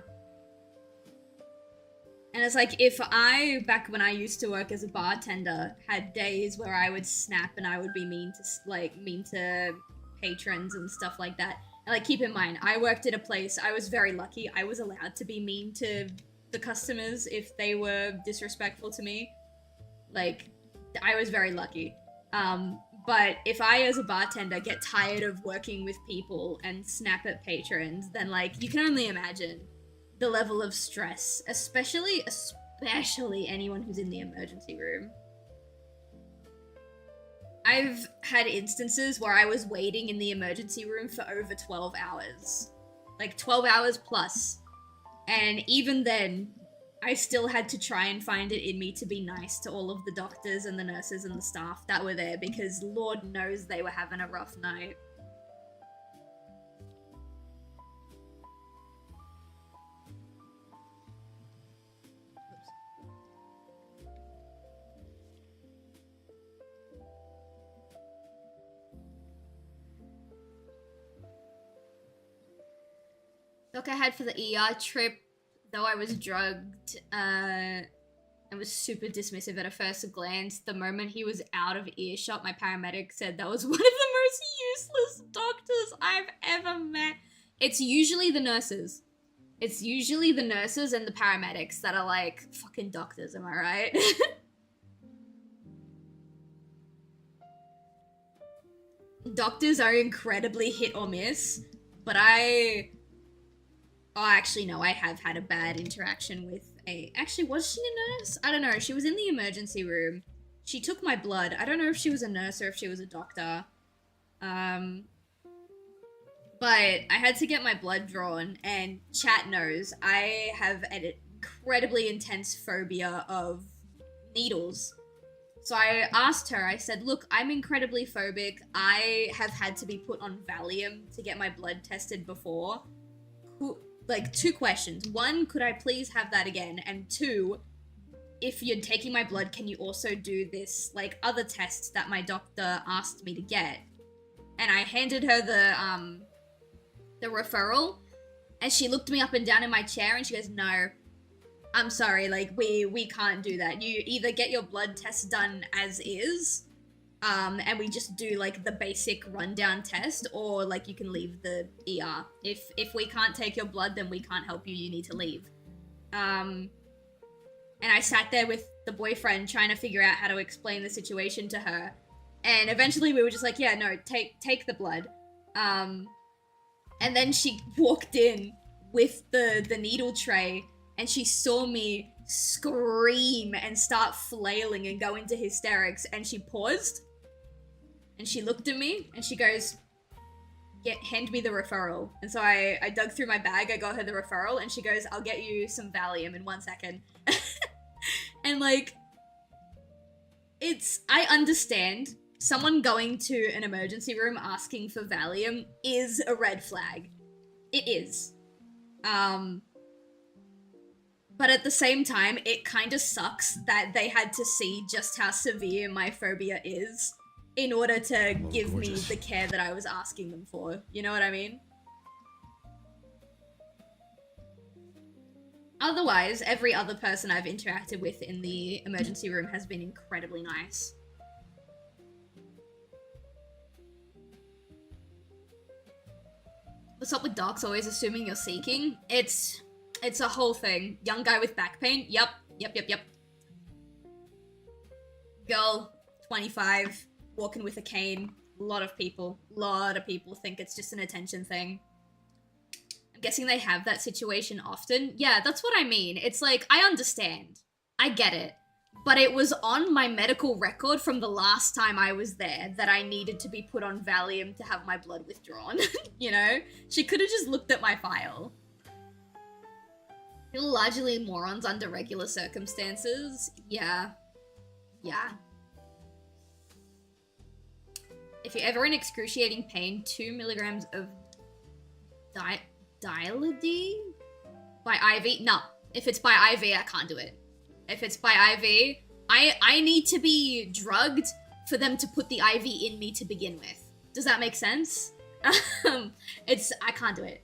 S1: And it's like, if I, back when I used to work as a bartender, had days where I would snap and I would be mean to patrons and stuff like that. And like, keep in mind, I worked at a place, I was very lucky, I was allowed to be mean to the customers if they were disrespectful to me. Like, I was very lucky. But if I, as a bartender, get tired of working with people and snap at patrons, then like, you can only imagine the level of stress, especially anyone who's in the emergency room. I've had instances where I was waiting in the emergency room for over 12 hours. Like 12 hours plus. And even then, I still had to try and find it in me to be nice to all of the doctors and the nurses and the staff that were there, because Lord knows they were having a rough night. Look I had for the ER trip, though I was drugged, I was super dismissive at a first glance. The moment he was out of earshot, my paramedic said that was one of the most useless doctors I've ever met. It's usually the nurses. It's usually the nurses and the paramedics that are like, fucking doctors, am I right? Doctors are incredibly hit or miss, but Oh, actually, no, I have had a bad interaction with Actually, was she a nurse? I don't know. She was in the emergency room. She took my blood. I don't know if she was a nurse or if she was a doctor. But I had to get my blood drawn, and chat knows I have an incredibly intense phobia of needles. So I asked her, I said, look, I'm incredibly phobic. I have had to be put on Valium to get my blood tested before. Like, 2 questions. 1, could I please have that again? And 2, if you're taking my blood, can you also do this, like, other test that my doctor asked me to get? And I handed her the referral, and she looked me up and down in my chair, and she goes, no, I'm sorry, like, we can't do that. You either get your blood test done as is, and we just do, like, the basic rundown test, or, like, you can leave the ER. If we can't take your blood, then we can't help you, you need to leave. And I sat there with the boyfriend trying to figure out how to explain the situation to her, and eventually we were just like, yeah, no, take the blood. And then she walked in with the needle tray, and she saw me scream and start flailing and go into hysterics, and she paused, and she looked at me, and she goes, hand me the referral. And so I dug through my bag, I got her the referral, and she goes, I'll get you some Valium in 1 second. And like, I understand someone going to an emergency room asking for Valium is a red flag. It is. But at the same time, it kind of sucks that they had to see just how severe my phobia is in order to give me the care that I was asking them for. You know what I mean? Otherwise, every other person I've interacted with in the emergency room has been incredibly nice. What's up with docs always assuming you're seeking? It's a whole thing. Young guy with back pain? Yep. Girl, 25, walking with a cane. A lot of people think it's just an attention thing. I'm guessing they have that situation often. Yeah, that's what I mean. It's like, I understand. I get it. But it was on my medical record from the last time I was there that I needed to be put on Valium to have my blood withdrawn. You know? She could have just looked at my file. You're largely morons under regular circumstances. Yeah. If you're ever in excruciating pain, 2 milligrams of Dialide? By IV? No. If it's by IV, I can't do it. If it's by IV, I need to be drugged for them to put the IV in me to begin with. Does that make sense? I can't do it.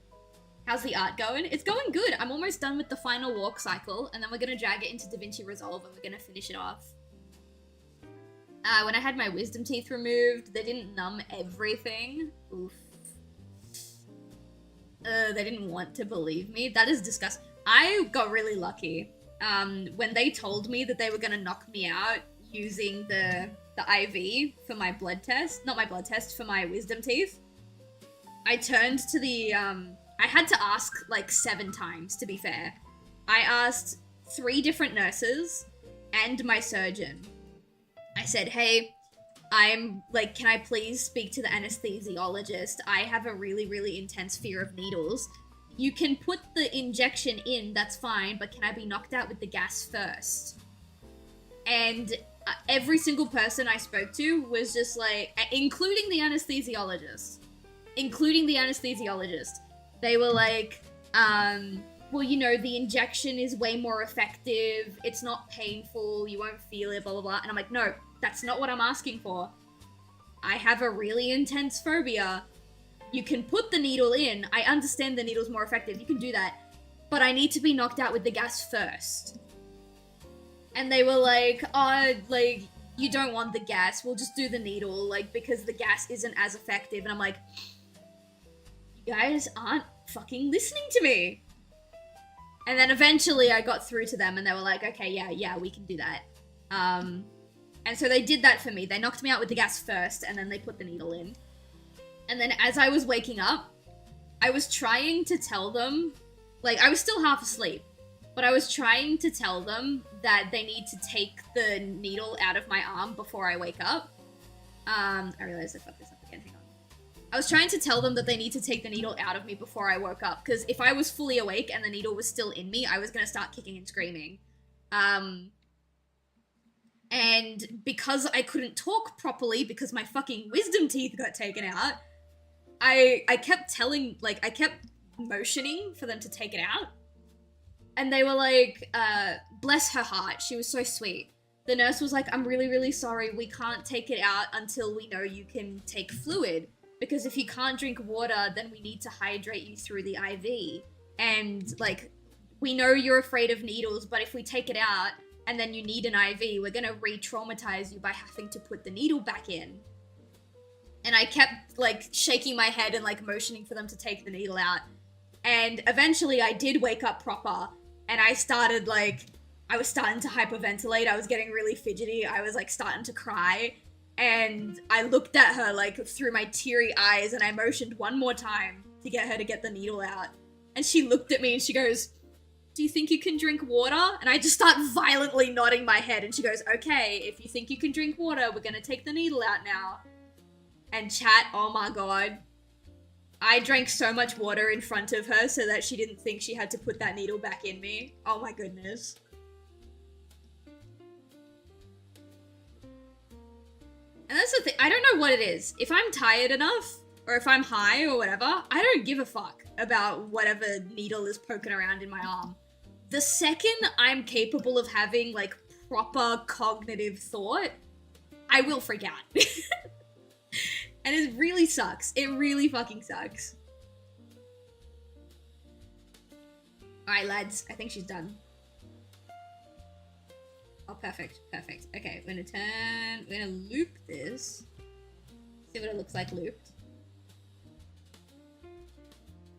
S1: How's the art going? It's going good. I'm almost done with the final walk cycle, and then we're gonna drag it into DaVinci Resolve, and we're gonna finish it off. When I had my wisdom teeth removed, they didn't numb everything. Oof. They didn't want to believe me. That is disgusting. I got really lucky. When they told me that they were gonna knock me out using the IV for my blood test, not my blood test, for my wisdom teeth, I turned to the, I had to ask like 7 times, to be fair. I asked 3 different nurses and my surgeon. I said, hey, I'm like, can I please speak to the anesthesiologist? I have a really, really intense fear of needles. You can put the injection in, that's fine, but can I be knocked out with the gas first? And every single person I spoke to was just like, including the anesthesiologist. They were like, well, you know, the injection is way more effective. It's not painful. You won't feel it, blah, blah, blah. And I'm like, no, that's not what I'm asking for. I have a really intense phobia. You can put the needle in. I understand the needle's more effective. You can do that. But I need to be knocked out with the gas first. And they were like, oh, like, you don't want the gas. We'll just do the needle, like, because the gas isn't as effective. And I'm like, you guys aren't fucking listening to me. And then eventually I got through to them and they were like, okay, yeah, we can do that. And so they did that for me. They knocked me out with the gas first and then they put the needle in. And then as I was waking up, I was trying to tell them, like, I was still half asleep, but I was trying to tell them that they need to take the needle out of my arm before I wake up. I realized I fucked this up again, hang on. I was trying to tell them that they need to take the needle out of me before I woke up, because if I was fully awake and the needle was still in me, I was going to start kicking and screaming. And because I couldn't talk properly because my fucking wisdom teeth got taken out, I kept I kept motioning for them to take it out. And they were like, bless her heart, she was so sweet. The nurse was like, I'm really, really sorry, we can't take it out until we know you can take fluid. Because if you can't drink water, then we need to hydrate you through the IV. And, like, we know you're afraid of needles, but if we take it out and then you need an IV, we're gonna re-traumatize you by having to put the needle back in. And I kept, like, shaking my head and, like, motioning for them to take the needle out. And eventually I did wake up proper, and I started, like, I was starting to hyperventilate, I was getting really fidgety, I was, like, starting to cry. And I looked at her, like, through my teary eyes, and I motioned one more time to get her to get the needle out. And she looked at me and she goes, do you think you can drink water? And I just start violently nodding my head, and she goes, okay, if you think you can drink water, we're gonna take the needle out now. And chat, oh my god. I drank so much water in front of her so that she didn't think she had to put that needle back in me. Oh my goodness. And that's the thing, I don't know what it is. If I'm tired enough, or if I'm high or whatever, I don't give a fuck about whatever needle is poking around in my arm. The second I'm capable of having, like, proper cognitive thought, I will freak out. And it really sucks. It really fucking sucks. Alright, lads, I think she's done. Oh, perfect, perfect. Okay, we're gonna loop this. See what it looks like looped.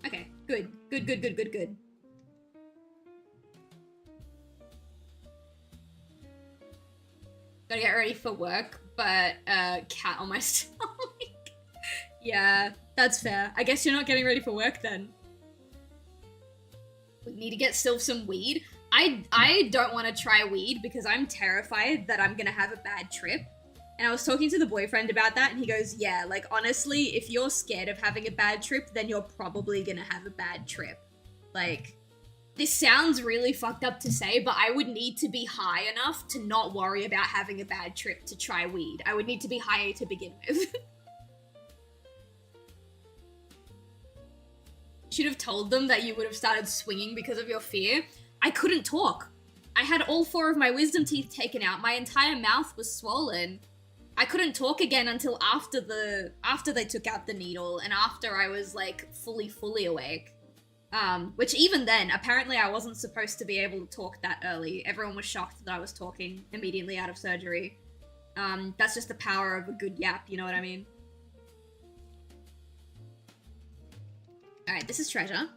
S1: Okay, good. Good. Gotta get ready for work, but, cat on my stomach. Yeah, that's fair. I guess you're not getting ready for work then. We need to get Sylph some weed. I don't want to try weed because I'm terrified that I'm gonna have a bad trip. And I was talking to the boyfriend about that, and he goes, yeah, like, honestly, if you're scared of having a bad trip, then you're probably gonna have a bad trip. Like, this sounds really fucked up to say, but I would need to be high enough to not worry about having a bad trip to try weed. I would need to be high to begin with. Should have told them that you would have started swinging because of your fear. I couldn't talk. I had all 4 of my wisdom teeth taken out. My entire mouth was swollen. I couldn't talk again until after they took out the needle and after I was like fully awake. Which even then, apparently I wasn't supposed to be able to talk that early. Everyone was shocked that I was talking immediately out of surgery. That's just the power of a good yap, you know what I mean? Alright, this is treasure.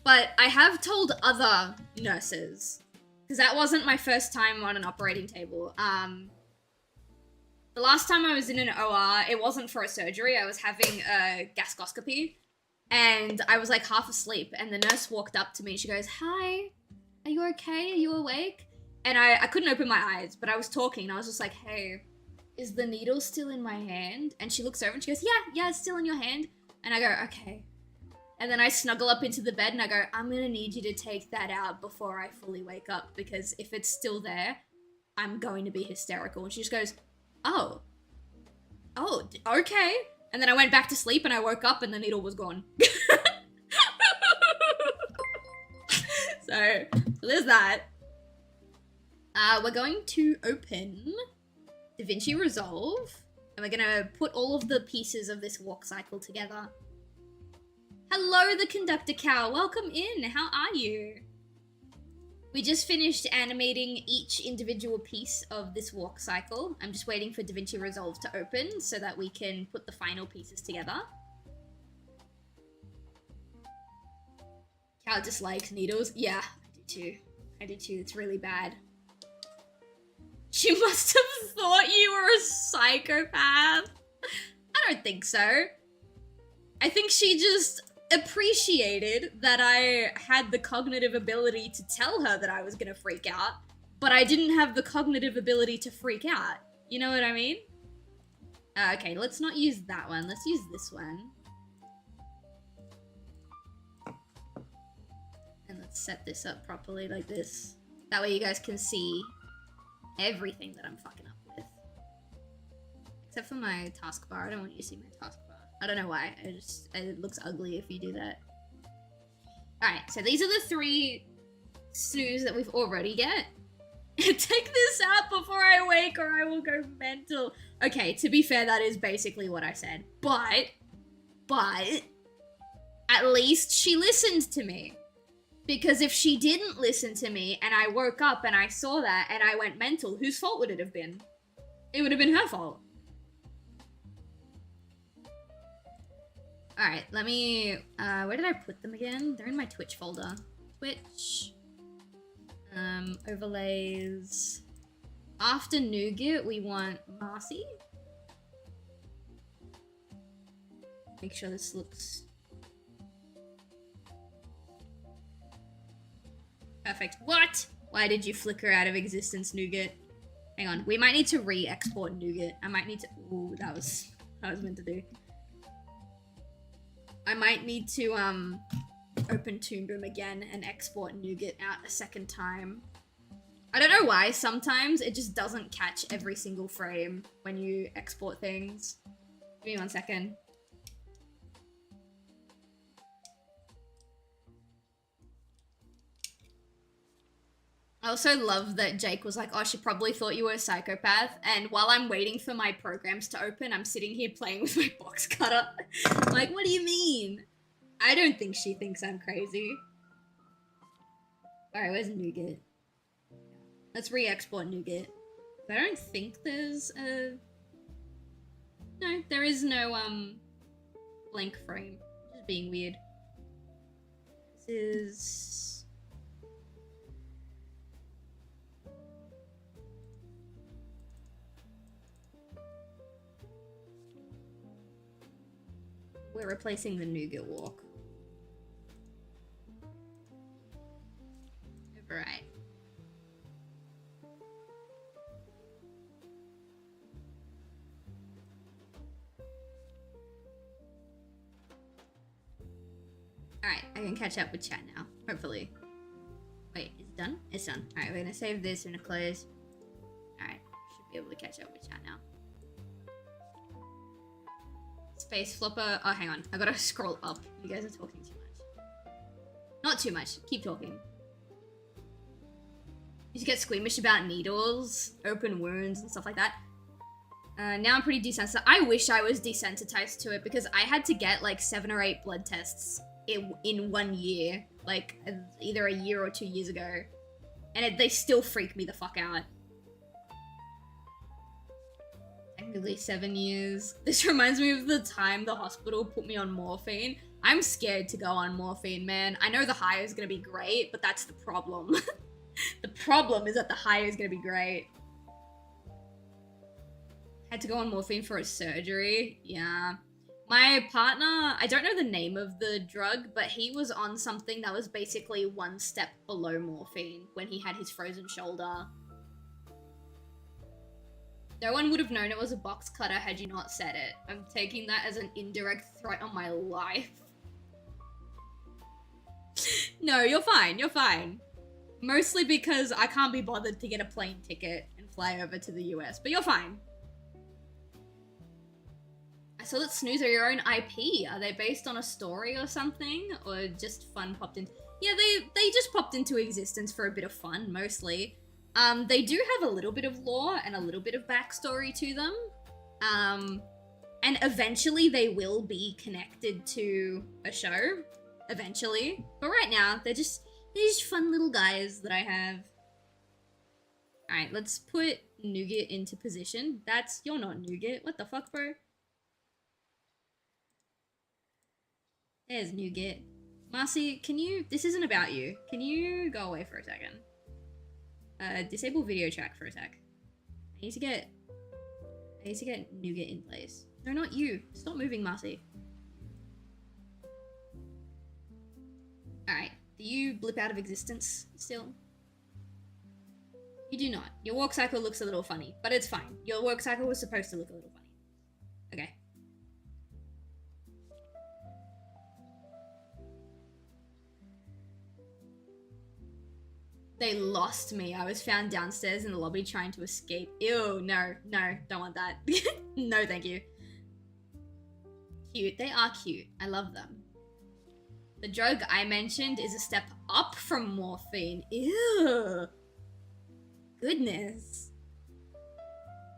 S1: But I have told other nurses, because that wasn't my first time on an operating table. The last time I was in an OR, it wasn't for a surgery. I was having a gastroscopy, and I was like half asleep, and the nurse walked up to me. She goes, "Hi, are you okay? Are you awake?" And I couldn't open my eyes, but I was talking, and I was just like, "Hey, is the needle still in my hand?" And she looks over and she goes, yeah, it's still in your hand. And I go, "Okay." And then I snuggle up into the bed and I go, "I'm gonna need you to take that out before I fully wake up, because if it's still there, I'm going to be hysterical." And she just goes, oh, okay. And then I went back to sleep and I woke up and the needle was gone. So there's that. We're going to open DaVinci Resolve, and we're gonna put all of the pieces of this walk cycle together. Hello, the conductor cow. Welcome in. How are you? We just finished animating each individual piece of this walk cycle. I'm just waiting for DaVinci Resolve to open so that we can put the final pieces together. Cow dislikes needles. Yeah, I do too. I do too. It's really bad. She must have thought you were a psychopath. I don't think so. I think she just appreciated that I had the cognitive ability to tell her that I was gonna freak out, but I didn't have the cognitive ability to freak out. You know what I mean? Okay, let's not use that one. Let's use this one. And let's set this up properly like this. That way you guys can see everything that I'm fucking up with. Except for my taskbar. I don't want you to see my taskbar. I don't know why. It looks ugly if you do that. Alright, so these are the 3 Snoos that we've already get. Take this out before I wake or I will go mental. Okay, to be fair, that is basically what I said. But, at least she listened to me. Because if she didn't listen to me and I woke up and I saw that and I went mental, whose fault would it have been? It would have been her fault. Alright, let me, where did I put them again? They're in my Twitch folder. Twitch. Overlays. After Nougat, we want Marcy. Make sure this looks perfect. What? Why did you flicker out of existence, Nougat? Hang on, we might need to re-export Nougat. I might need to, ooh, that was meant to do. I might need to, open Toon Boom again and export Nougat out a second time. I don't know why, sometimes it just doesn't catch every single frame when you export things. Give me 1 second. I also love that Jake was like, "Oh, she probably thought you were a psychopath." And while I'm waiting for my programs to open, I'm sitting here playing with my box cutter. Like, what do you mean? I don't think she thinks I'm crazy. Alright, where's Nougat? Let's re-export Nougat. I don't think there's a... No, there is no, blank frame. Just being weird. This is... We're replacing the Nougat walk. Right. Alright, I can catch up with chat now, hopefully. Wait, is it done? It's done. Alright, we're gonna save this and close. Alright, should be able to catch up with chat now. Space flopper. Oh, hang on. I gotta scroll up. You guys are talking too much. Not too much. Keep talking. You get squeamish about needles, open wounds, and stuff like that. Now I'm pretty desensitized. I wish I was desensitized to it because I had to get like 7 or 8 blood tests in 1 year, like either a year or 2 years ago, and they still freak me the fuck out. Technically 7 years. This reminds me of the time the hospital put me on morphine. I'm scared to go on morphine, man. I know the high is gonna be great, but that's the problem. The problem is that the high is gonna be great. Had to go on morphine for a surgery. Yeah. My partner, I don't know the name of the drug, but he was on something that was basically 1 step below morphine when he had his frozen shoulder. No one would have known it was a box cutter had you not said it. I'm taking that as an indirect threat on my life. No, you're fine, you're fine. Mostly because I can't be bothered to get a plane ticket and fly over to the US, but you're fine. I saw that Snoos are your own IP. Are they based on a story or something? Or just fun popped in? Yeah, they just popped into existence for a bit of fun, mostly. They do have a little bit of lore and a little bit of backstory to them. And eventually they will be connected to a show. Eventually. But right now, they're just fun little guys that I have. Alright, let's put Nougat into position. You're not Nougat. What the fuck, bro? There's Nougat. Marcy, this isn't about you. Can you go away for a second? Disable video track for a sec. I need to get Nougat in place. No, not you. Stop moving, Marcy. Alright. Do you blip out of existence still? You do not. Your walk cycle looks a little funny, but it's fine. Your work cycle was supposed to look a little funny. Okay. They lost me. I was found downstairs in the lobby trying to escape. Ew, no, don't want that. No, thank you. Cute. They are cute. I love them. The drug I mentioned is a step up from morphine. Ew. Goodness.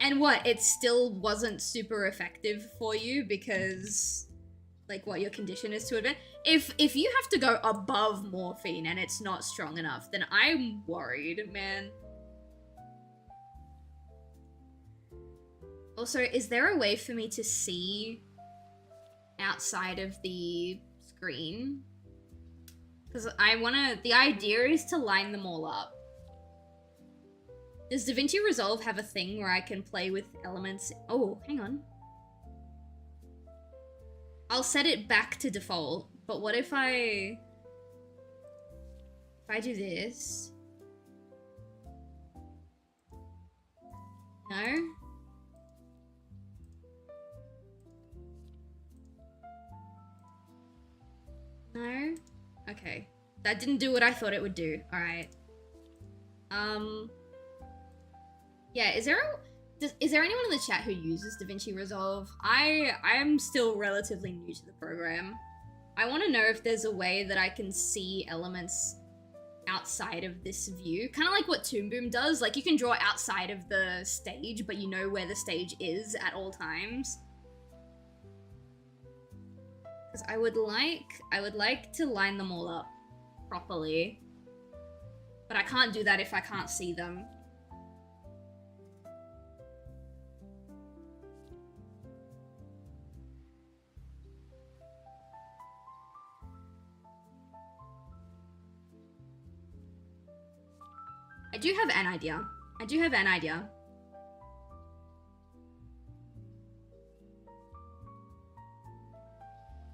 S1: And what? It still wasn't super effective for you because, like, what, your condition is too advanced? If you have to go above morphine and it's not strong enough, then I'm worried, man. Also, is there a way for me to see outside of the screen? Because the idea is to line them all up. Does DaVinci Resolve have a thing where I can play with elements? Oh, hang on. I'll set it back to default, but what if I do this? No? No? Okay. That didn't do what I thought it would do. Alright. Yeah, is there anyone in the chat who uses DaVinci Resolve? I'm still relatively new to the program. I want to know if there's a way that I can see elements outside of this view. Kind of like what Toon Boom does. Like, you can draw outside of the stage, but you know where the stage is at all times. Because I would like to line them all up properly. But I can't do that if I can't see them. I do have an idea.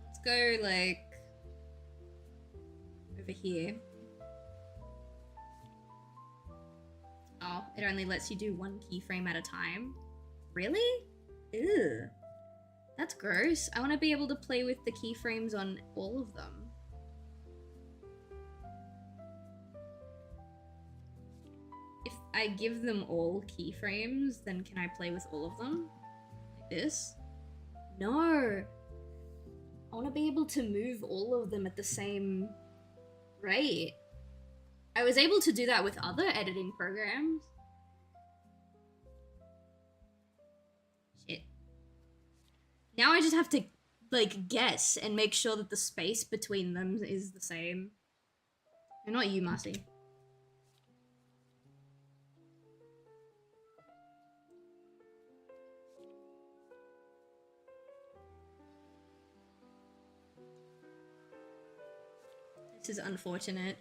S1: Let's go, like, over here. Oh, it only lets you do 1 keyframe at a time. Really? Ew. That's gross. I want to be able to play with the keyframes on all of them. If I give them all keyframes, then can I play with all of them? Like this? No! I want to be able to move all of them at the same rate. I was able to do that with other editing programs. Now I just have to, like, guess and make sure that the space between them is the same. No, not you, Marcy. This is unfortunate.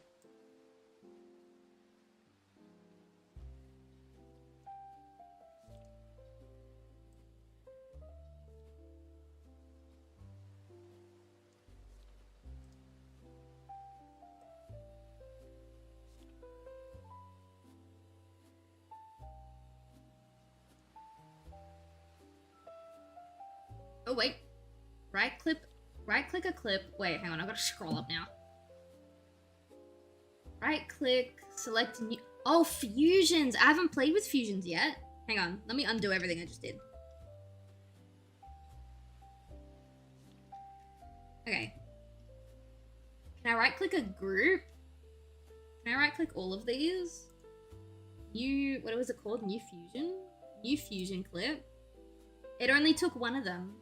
S1: Oh, wait. Right click a clip. Wait, hang on, I've got to scroll up now. Right click, select new. Oh, fusions. I haven't played with fusions yet. Hang on, let me undo everything I just did. Okay. Can I right click a group? Can I right click all of these? New, what was it called? New fusion? New fusion clip. It only took one of them.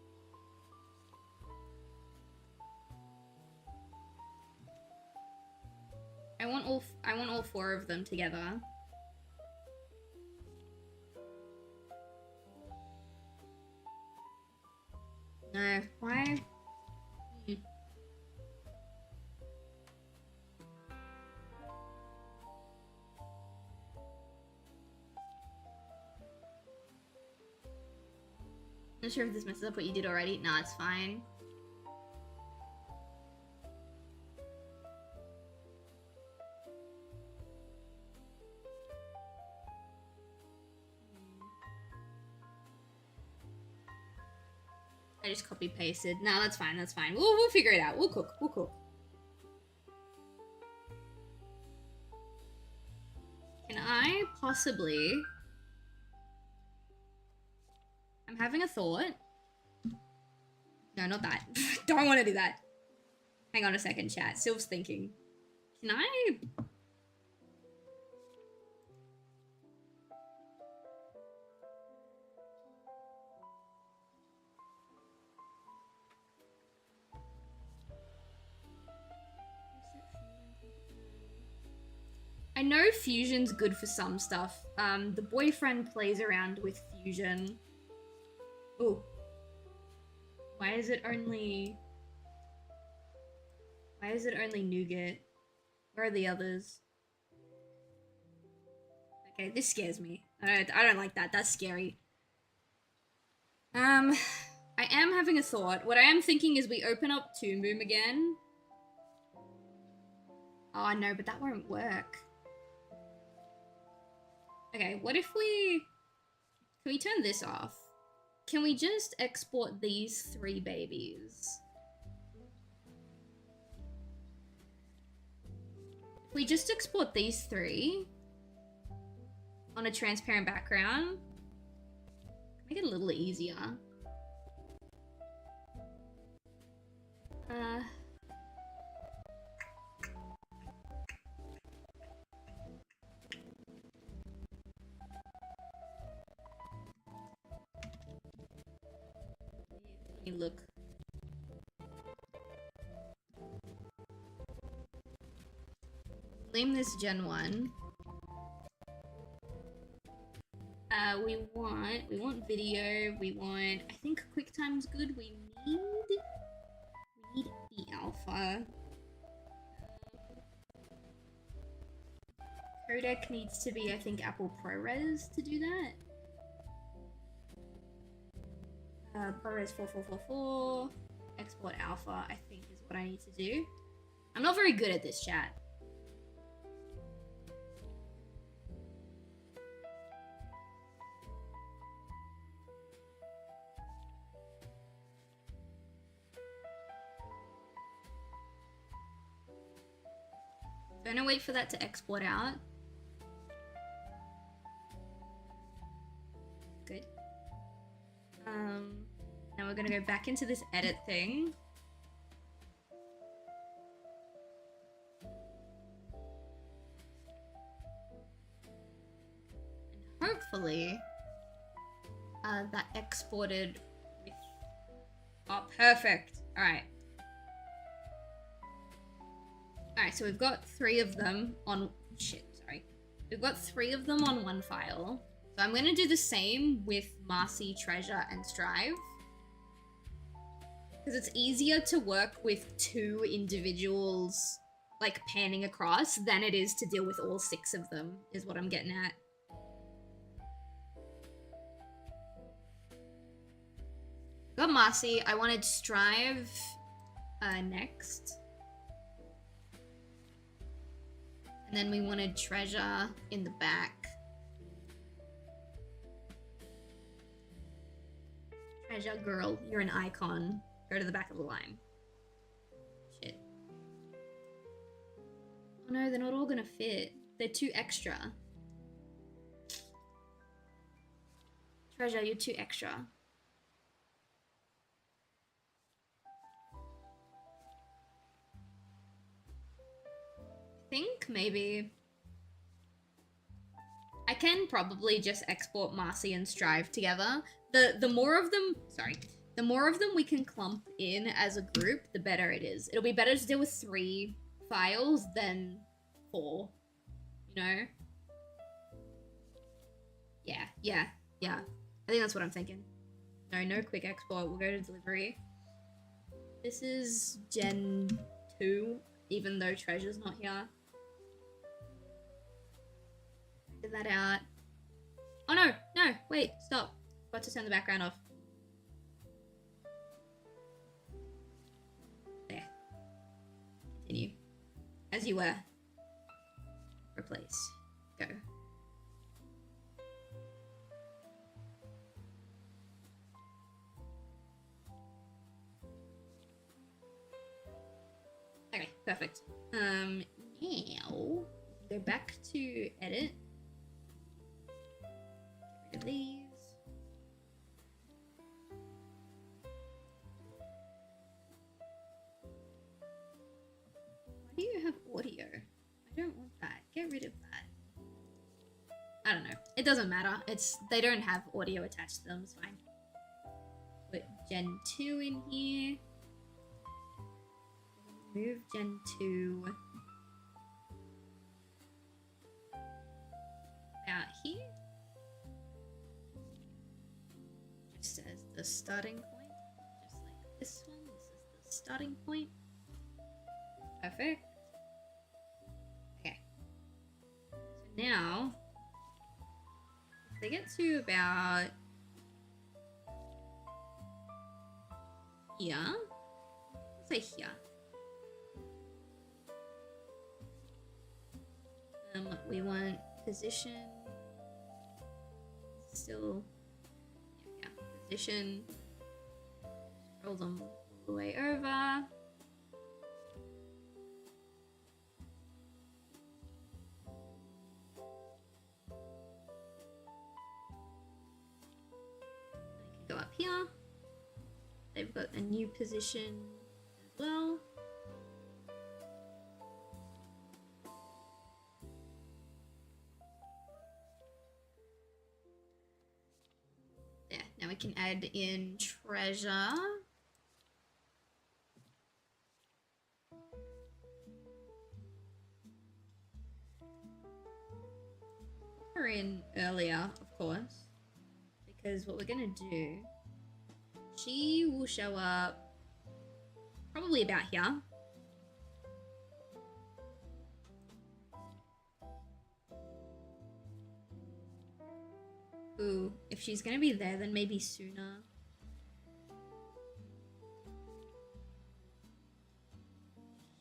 S1: I want all 4 of them together. No, why? Not sure if this messes up what you did already. Nah, it's fine. I just copy pasted. No, that's fine. That's fine. We'll figure it out. We'll cook. We'll cook. Can I possibly? I'm having a thought. No, not that. Don't want to do that. Hang on a second, chat. Sylv's thinking. Can I? I know fusion's good for some stuff. The boyfriend plays around with fusion. Ooh. Why is it only nougat? Where are the others? Okay, this scares me. I don't like that. That's scary. I am having a thought. What I am thinking is we open up Toon Boom again. Oh no, but that won't work. Okay, what if we... Can we turn this off? Can we just export these 3 babies? If we just export these 3 on a transparent background, make it a little easier. Let me look. Name this Gen 1. We want video, we want, I think QuickTime's good, we need the alpha. Codec needs to be, I think, Apple ProRes to do that. ProRes 4444, export alpha, I think is what I need to do. I'm not very good at this, chat. So I'm gonna wait for that to export out. Good. Now we're gonna go back into this edit thing. And hopefully, that exported with Oh, perfect. Alright. Alright, so we've got 3 of them on... Shit, sorry. We've got 3 of them on one file. So I'm going to do the same with Marcy, Treasure, and Strive. Because it's easier to work with 2 individuals, like, panning across than it is to deal with all 6 of them, is what I'm getting at. Got Marcy. I wanted Strive next. And then we wanted Treasure in the back. Treasure girl, you're an icon. Go to the back of the line. Shit. Oh no, they're not all gonna fit. They're too extra. Treasure, you're too extra. I think maybe I can probably just export Marcy and Strive together. The more of them, sorry, the more of them we can clump in as a group, the better it is. It'll be better to deal with 3 files than 4, you know? Yeah. I think that's what I'm thinking. No quick export. We'll go to delivery. This is Gen 2, even though Treasure's not here. Get that out. Oh no, wait, stop. Got to turn the background off. There. Continue. As you were. Replace. Go. Okay, perfect. Now go back to edit. Get rid of these. Why do you have audio? I don't want that. Get rid of that. I don't know. It doesn't matter. They don't have audio attached to them. It's fine. Put Gen 2 in here. Move Gen 2 out here. Just as the starting point. Just like this one. This is the starting point. Perfect. Okay. So now, if they get to about here, let's say here. We want position, still, yeah, position, scroll them all the way over. I can go up here. They've got a new position as well. Now we can add in Treasure. We're in earlier, of course, because what we're gonna do, she will show up probably about here. Ooh, if she's gonna be there, then maybe sooner.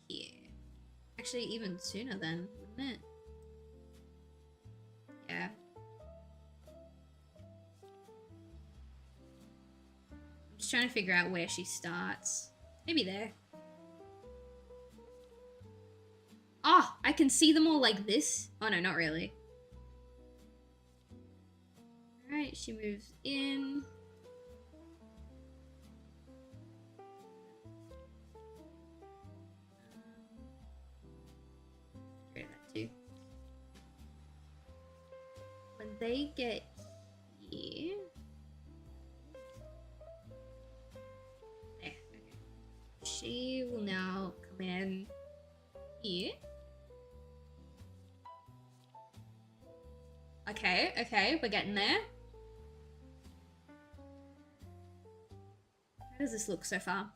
S1: Here. Actually, even sooner then, wouldn't it? Yeah. I'm just trying to figure out where she starts. Maybe there. Oh, I can see them all like this. Oh no, not really. Alright, she moves in. Get rid of that too. When they get here, okay, we're getting there. How does this look so far?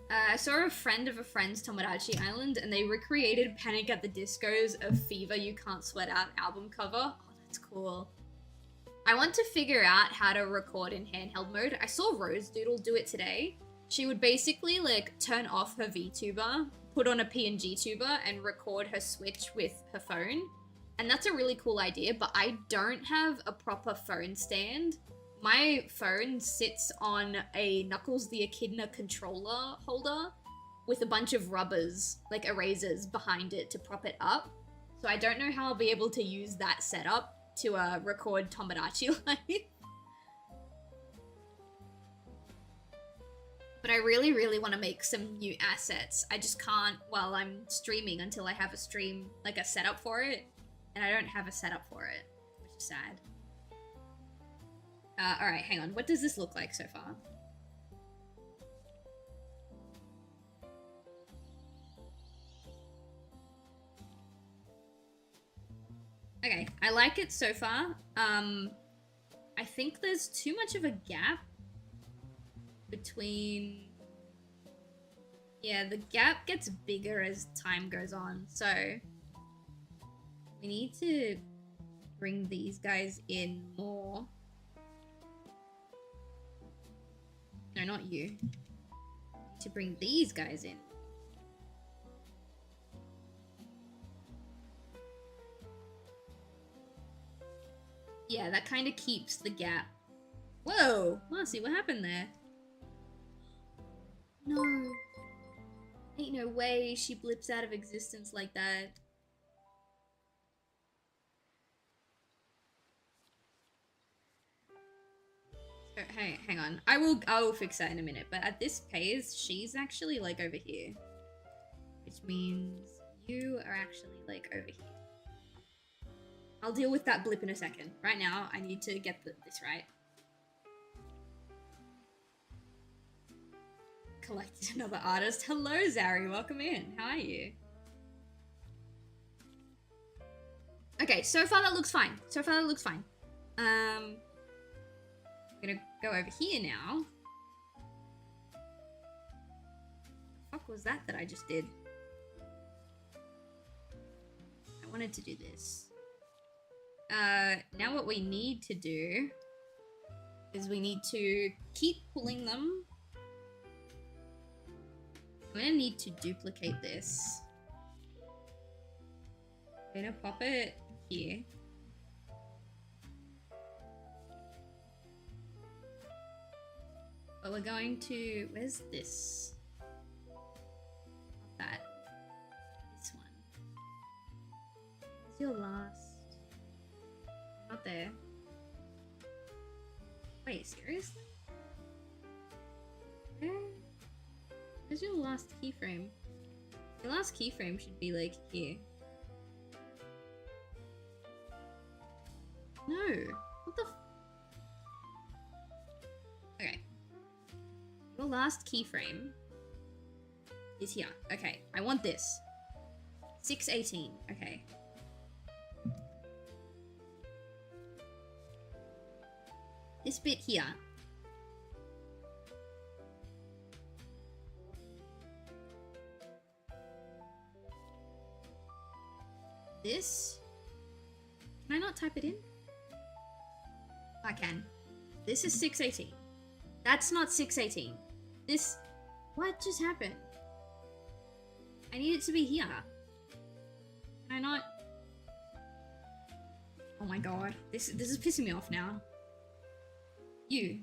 S1: I saw a friend of a friend's Tomodachi Island, and they recreated Panic at the Disco's of Fever You Can't Sweat Out album cover. Oh, that's cool. I want to figure out how to record in handheld mode. I saw Rose Doodle do it today. She would basically like turn off her VTuber, put on a PNG tuber, and record her Switch with her phone. And that's a really cool idea, but I don't have a proper phone stand. My phone sits on a Knuckles the Echidna controller holder with a bunch of rubbers, like erasers, behind it to prop it up. So I don't know how I'll be able to use that setup to record Tomodachi Life. But I really, really want to make some new assets. I just can't while I'm streaming until I have a stream, like a setup for it. And I don't have a setup for it, which is sad. Alright, hang on. What does this look like so far? Okay, I like it so far. I think there's too much of a gap between... Yeah, the gap gets bigger as time goes on, so... We need to bring these guys in more. No, not you. To bring these guys in. Yeah, that kind of keeps the gap. Whoa! Marcy, what happened there? No. Ain't no way she blips out of existence like that. So, hey, hang on. I will fix that in a minute, but at this pace, she's actually like over here. Which means you are actually like over here. I'll deal with that blip in a second. Right now, I need to get this right. Collected another artist. Hello, Zari. Welcome in. How are you? Okay, so far that looks fine. So far that looks fine. I'm gonna go over here now. What the fuck was that I just did? I wanted to do this. Now what we need to do is we need to keep pulling them. I'm gonna need to duplicate this. I'm gonna pop it here. But we're going to... Where's this? Not that. This one. Where's your last... Not there. Wait, seriously? Where's your last keyframe? Your last keyframe should be like here. No. What the Okay. Your last keyframe is here. Okay, I want this. 618. Okay. This bit here. This? Can I not type it in? I can. This is 618. That's not 618. This... What just happened? I need it to be here. Can I not... Oh my god. This is pissing me off now. You.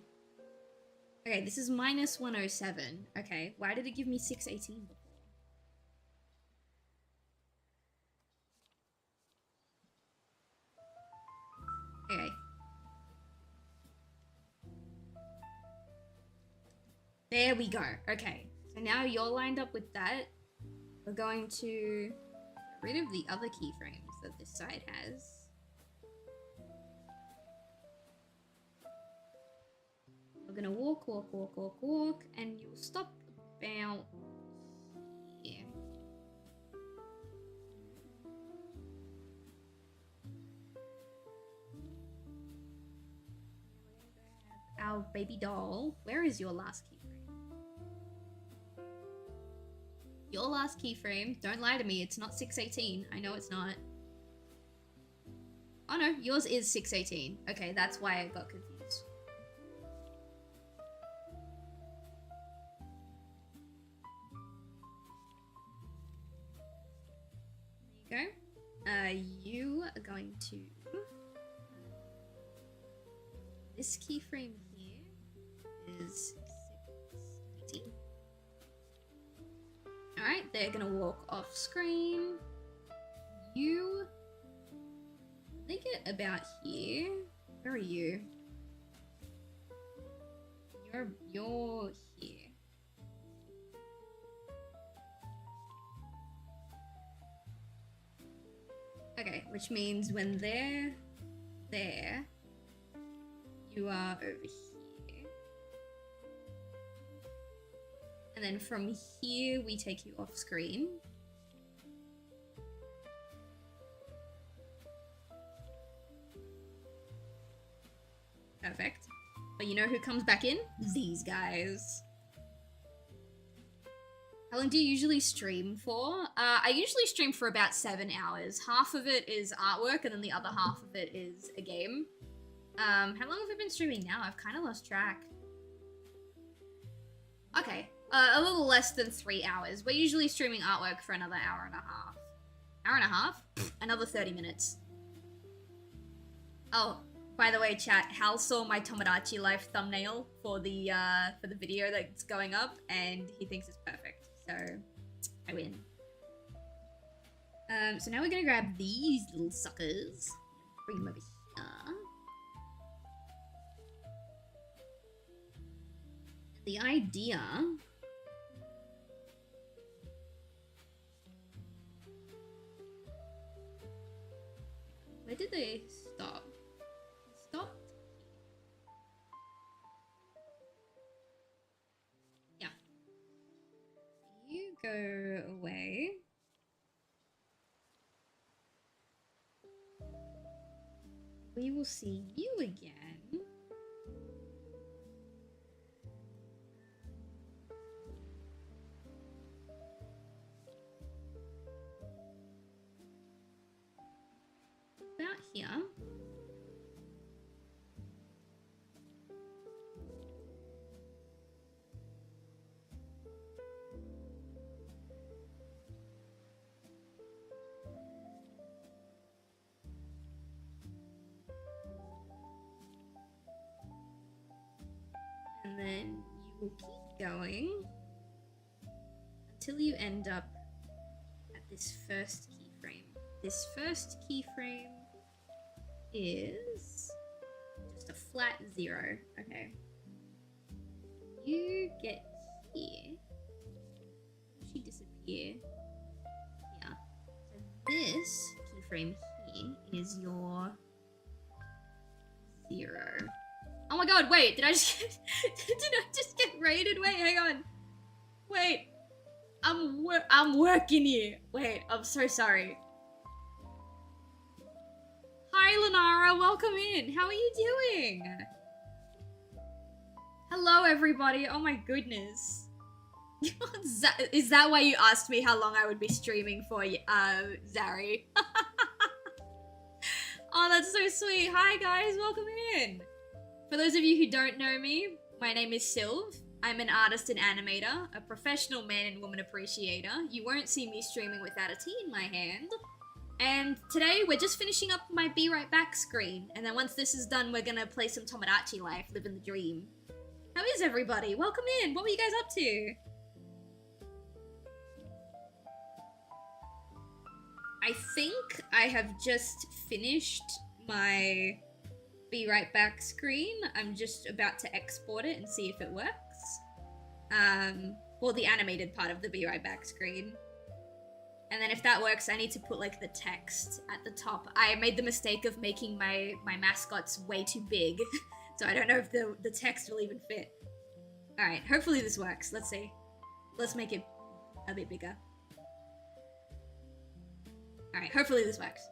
S1: Okay, this is minus 107. Okay, why did it give me 618 before? Okay. There we go. Okay, so now you're lined up with that. We're going to get rid of the other keyframes that this side has. We're gonna walk, walk, walk, walk, walk, and you'll stop about here. our baby doll. Where is your last keyframe? Your last keyframe. Don't lie to me. It's not 618. I know it's not. Oh no, yours is 618. Okay, that's why I got confused. There you go. You are going to... This keyframe here is 618. Alright, they're gonna walk off screen. You... I think it about here. Where are you? You're here. Okay, which means when they're there, you are over here. And then from here, we take you off screen. Perfect. But you know who comes back in? These guys. How long do you usually stream for? I usually stream for about 7 hours. Half of it is artwork, and then the other half of it is a game. How long have I been streaming now? I've kind of lost track. Okay, a little less than 3 hours. We're usually streaming artwork for another hour and a half. Hour and a half? Another 30 minutes. Oh, by the way, chat, Hal saw my Tomodachi Life thumbnail for the video that's going up, and he thinks it's perfect. So, I win. So now we're gonna grab these little suckers. Bring them over here. The idea... Where did they stop? Stopped? Yeah. You go away. We will see you again. About here. And then you will keep going until you end up at this first keyframe. This first keyframe is just a flat 0. Okay. You get here. She disappear. Yeah. So this keyframe here is your 0. Oh my god, wait, did I just get, did I just get raided? Wait, hang on. Wait. I'm working here. Wait, I'm so sorry. Hi, Lenara, welcome in. How are you doing? Hello, everybody. Oh my goodness. Is that why you asked me how long I would be streaming for, Zari? Oh, that's so sweet. Hi, guys, welcome in. For those of you who don't know me, my name is Sylv. I'm an artist and animator, a professional man and woman appreciator. You won't see me streaming without a tea in my hand. And today we're just finishing up my Be Right Back screen. And then once this is done, we're gonna play some Tomodachi Life, living the dream. How is everybody? Welcome in. What were you guys up to? I think I have just finished my Be Right Back screen. I'm just about to export it and see if it works. Well, the animated part of the Be Right Back screen. And then if that works, I need to put like the text at the top. I made the mistake of making my mascots way too big. So I don't know if the text will even fit. Alright, hopefully this works. Let's see. Let's make it a bit bigger. Alright, hopefully this works.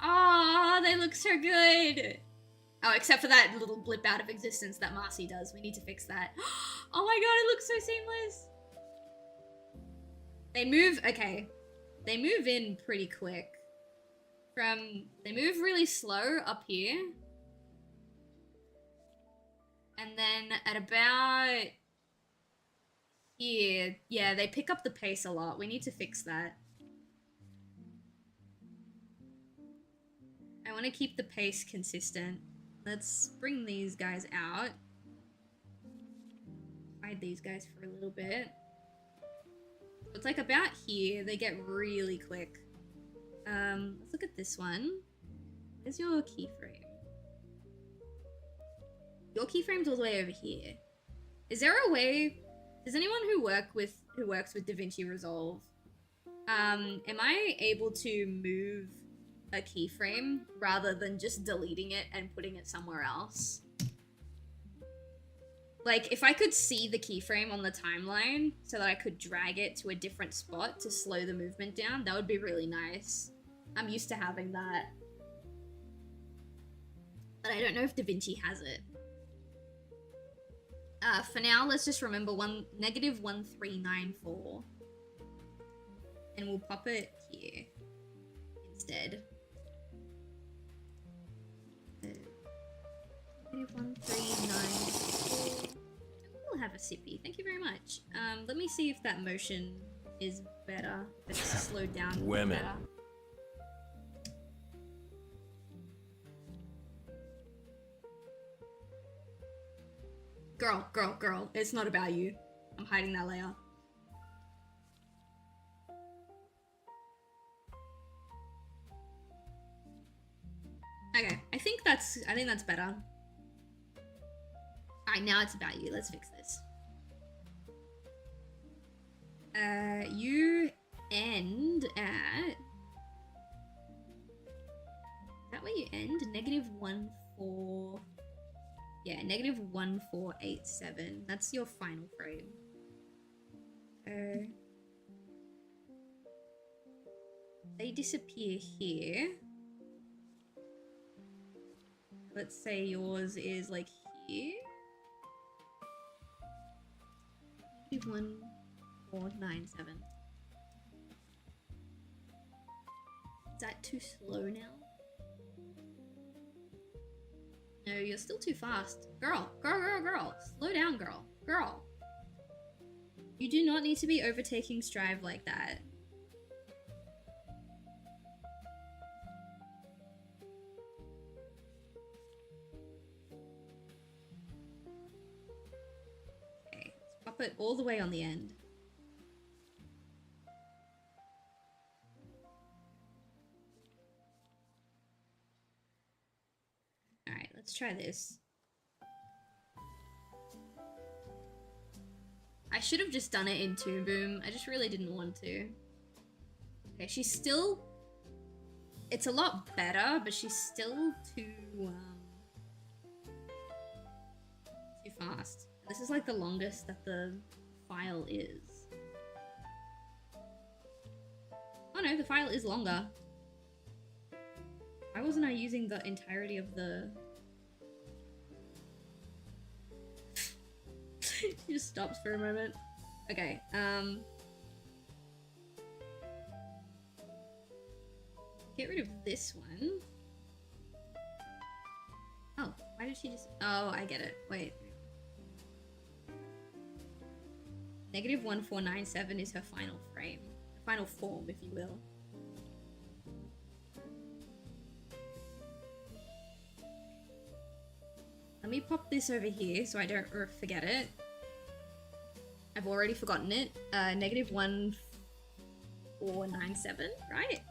S1: Oh, they look so good. Oh, except for that little blip out of existence that Marcy does. We need to fix that. Oh my god, it looks so seamless. They move, okay. They move in pretty quick. They move really slow up here. And then at about here, yeah, they pick up the pace a lot. We need to fix that. I want to keep the pace consistent. Let's bring these guys out. Hide these guys for a little bit. It's like about here, they get really quick. Let's look at this one. Where's your keyframe? Your keyframe's all the way over here. Is there a way? Does anyone who works with DaVinci Resolve, am I able to move a keyframe rather than just deleting it and putting it somewhere else? Like, if I could see the keyframe on the timeline so that I could drag it to a different spot to slow the movement down, that would be really nice. I'm used to having that. But I don't know if DaVinci has it. For now, let's just remember -1394. And we'll pop it here instead. -1394. We'll have a sippy. Thank you very much. Let me see if that motion is better. If it's slowed down.
S4: Women.
S1: Better. Girl. It's not about you. I'm hiding that layer. Okay, I think that's better. Alright, now it's about you. Let's fix this. You end at... Is that where you end? -14... Yeah, -1487. That's your final frame. They disappear here. Let's say yours is like here. -1497. Is that too slow now? No, you're still too fast. Girl. Slow down, girl. You do not need to be overtaking Strive like that. Okay, let's pop it all the way on the end. Alright, let's try this. I should have just done it in Toon Boom. I just really didn't want to. Okay, she's still... It's a lot better, but she's still too fast. This is like the longest that the file is. Oh no, the file is longer. Why wasn't I using the entirety of the... He just stops for a moment. Okay, get rid of this one. Oh, why did she just... Oh, I get it. Wait. -1497 is her final frame. Final form, if you will. Let me pop this over here so I don't forget it. I've already forgotten it. -1497, right?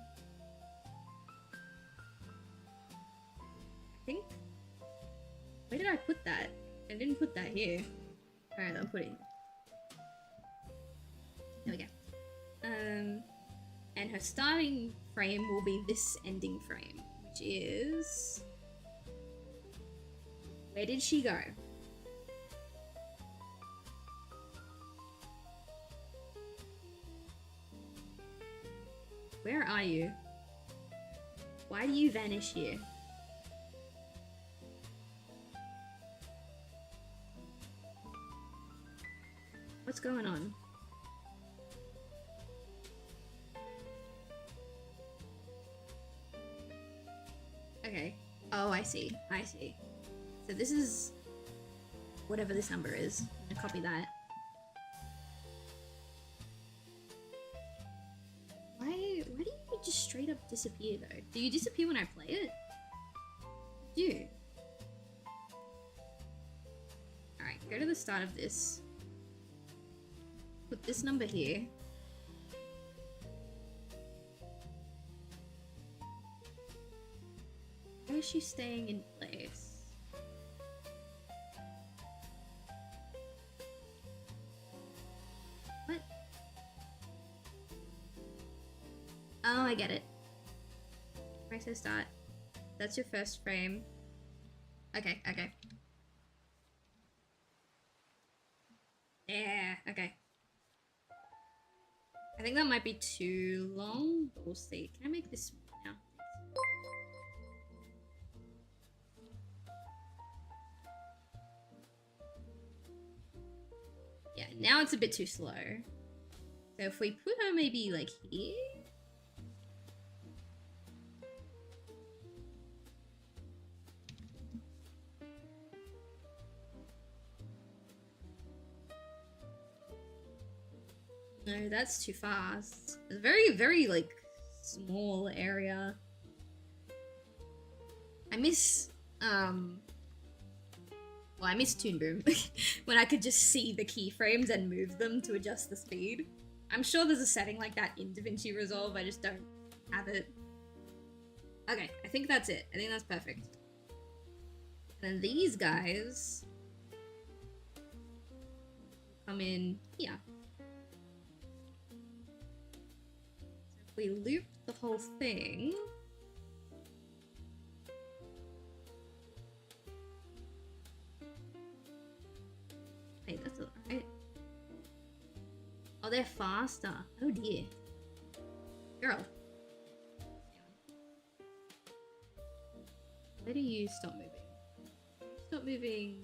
S1: I think. Where did I put that? I didn't put that here. Alright, I'm putting. There we go. And her starting frame will be this ending frame, which is... Where did she go? Where are you? Why do you vanish here? going on? Okay. Oh, I see. I see. So this is whatever this number is. I'm gonna copy that. Why do you just straight up disappear though? Do you disappear when I play it? You do. Alright, go to the start of this. Put this number here. Why is she staying in place? What? Oh, I get it. Right, so start. That's your first frame. Okay, okay. Yeah, okay. I think that might be too long, but we'll see. Can I make this small now? Yeah, now it's a bit too slow. So if we put her maybe like here? No, that's too fast. It's a very, very, like, small area. I miss, well, I miss Toon Boom. When I could just see the keyframes and move them to adjust the speed. I'm sure there's a setting like that in DaVinci Resolve, I just don't have it. Okay, I think that's it. I think that's perfect. And then these guys come in here. If we loop the whole thing, wait, that's alright. Oh, they're faster. Oh dear. Girl. Where do you stop moving? Stop moving.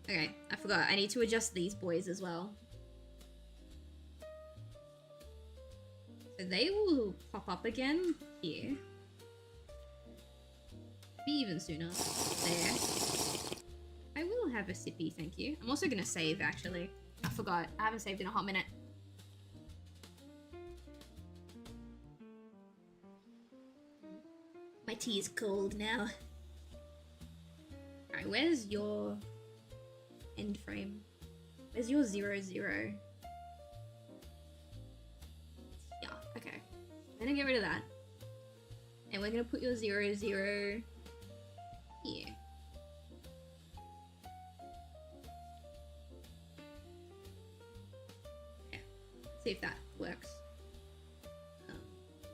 S1: Okay, I forgot. I need to adjust these boys as well. So they will pop up again here. Be even sooner. There. I will have a sippy, thank you. I'm also gonna save, actually. I forgot. I haven't saved in a hot minute. My tea is cold now. Alright, where's your end frame? Where's your 0, 0? Yeah, okay. I'm gonna get rid of that. And we're gonna put your 0, 0 here. Yeah. See if that works.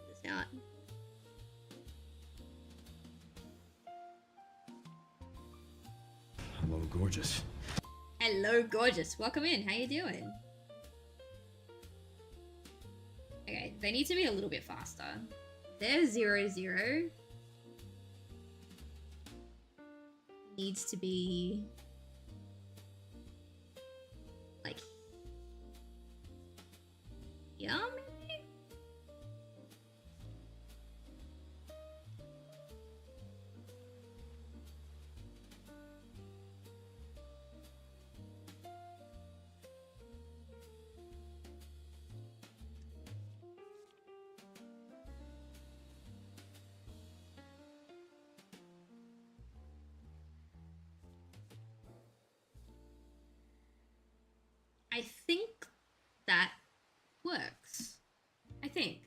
S1: This out.
S4: Hello, gorgeous.
S1: Hello, gorgeous. Welcome in. How you doing? Okay, they need to be a little bit faster. Their 0, 0 needs to be like, yeah, maybe? I think that works. I think.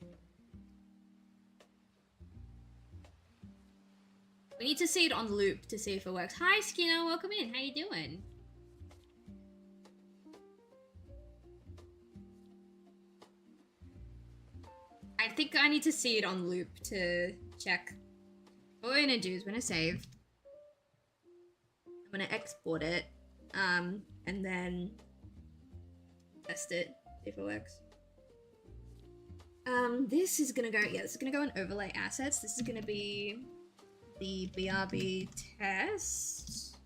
S1: We need to see it on loop to see if it works. Hi, Skinner. Welcome in. How you doing? I think I need to see it on loop to check. What we're gonna do is we're gonna save. I'm gonna export it. And then test it, see if it works. This is gonna go, yeah, this is gonna go in overlay assets. This is gonna be the BRB test.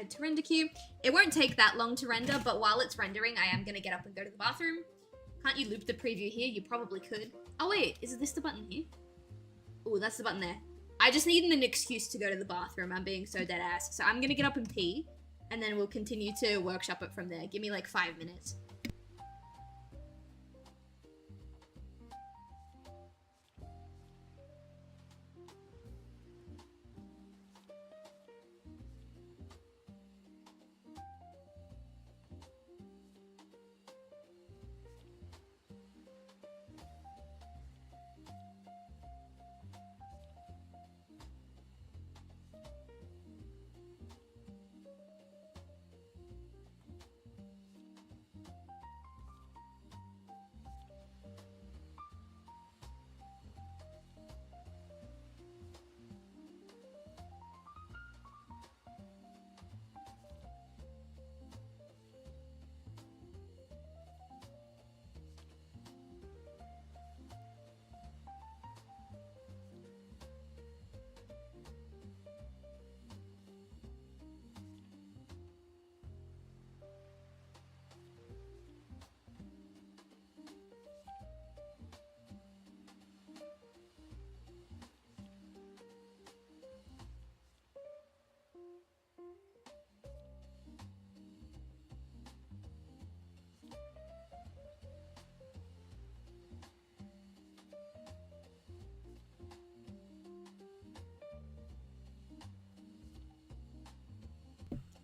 S1: add to render queue. It won't take that long to render, but while it's rendering, I am gonna get up and go to the bathroom. Can't you loop the preview here? You probably could. Oh wait, is this the button here? Oh, that's the button there. I just need an excuse to go to the bathroom. I'm being so dead ass. So I'm gonna get up and pee, and then we'll continue to workshop it from there. Give me like 5 minutes.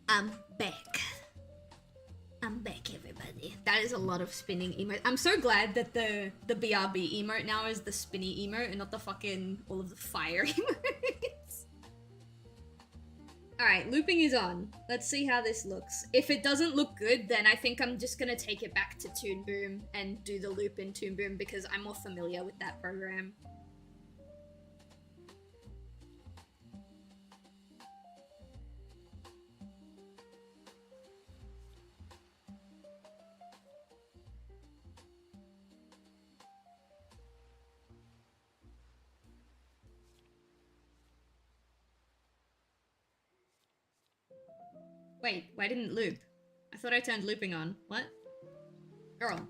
S1: I'm back. I'm back, everybody. That is a lot of spinning emote. I'm so glad that the BRB emote now is the spinny emote and not the fucking all of the fire emotes. Alright, looping is on. Let's see how this looks. If it doesn't look good, then I think I'm just gonna take it back to Toon Boom and do the loop in Toon Boom because I'm more familiar with that program. Wait, why didn't it loop? I thought I turned looping on. What? Girl.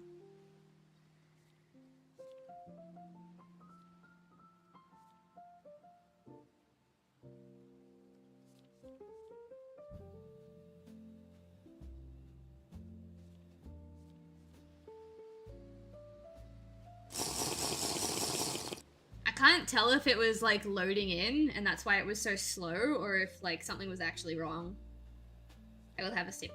S1: I can't tell if it was like loading in and that's why it was so slow or if like something was actually wrong. I will have a sip.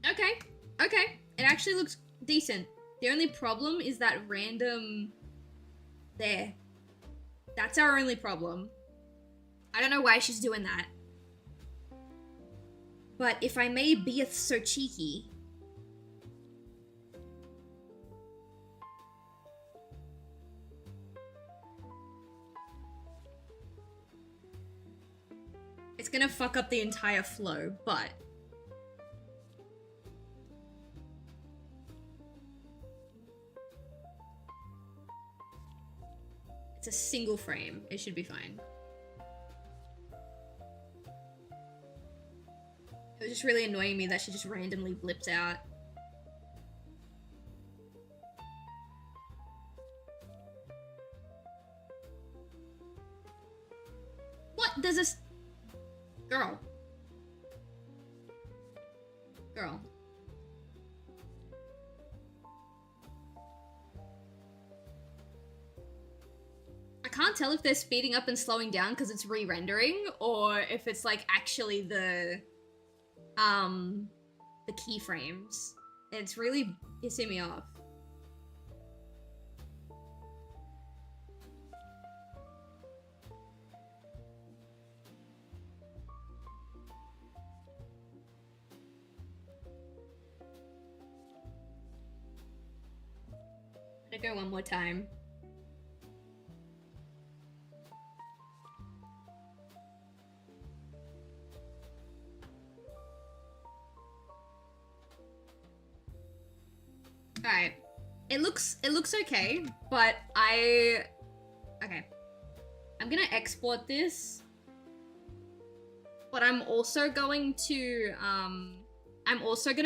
S1: Okay, okay. It actually looks decent. The only problem is that random... There. That's our only problem. I don't know why she's doing that. But if I may be so cheeky... It's gonna fuck up the entire flow, but... It's a single frame. It should be fine. It was just really annoying me that she just randomly blipped out. What? There's this... Girl. Girl. I can't tell if they're speeding up and slowing down because it's re-rendering, or if it's like actually the keyframes. It's really pissing me off. Let it go one more time. Alright. It looks okay, but okay. I'm gonna export this, but I'm also going to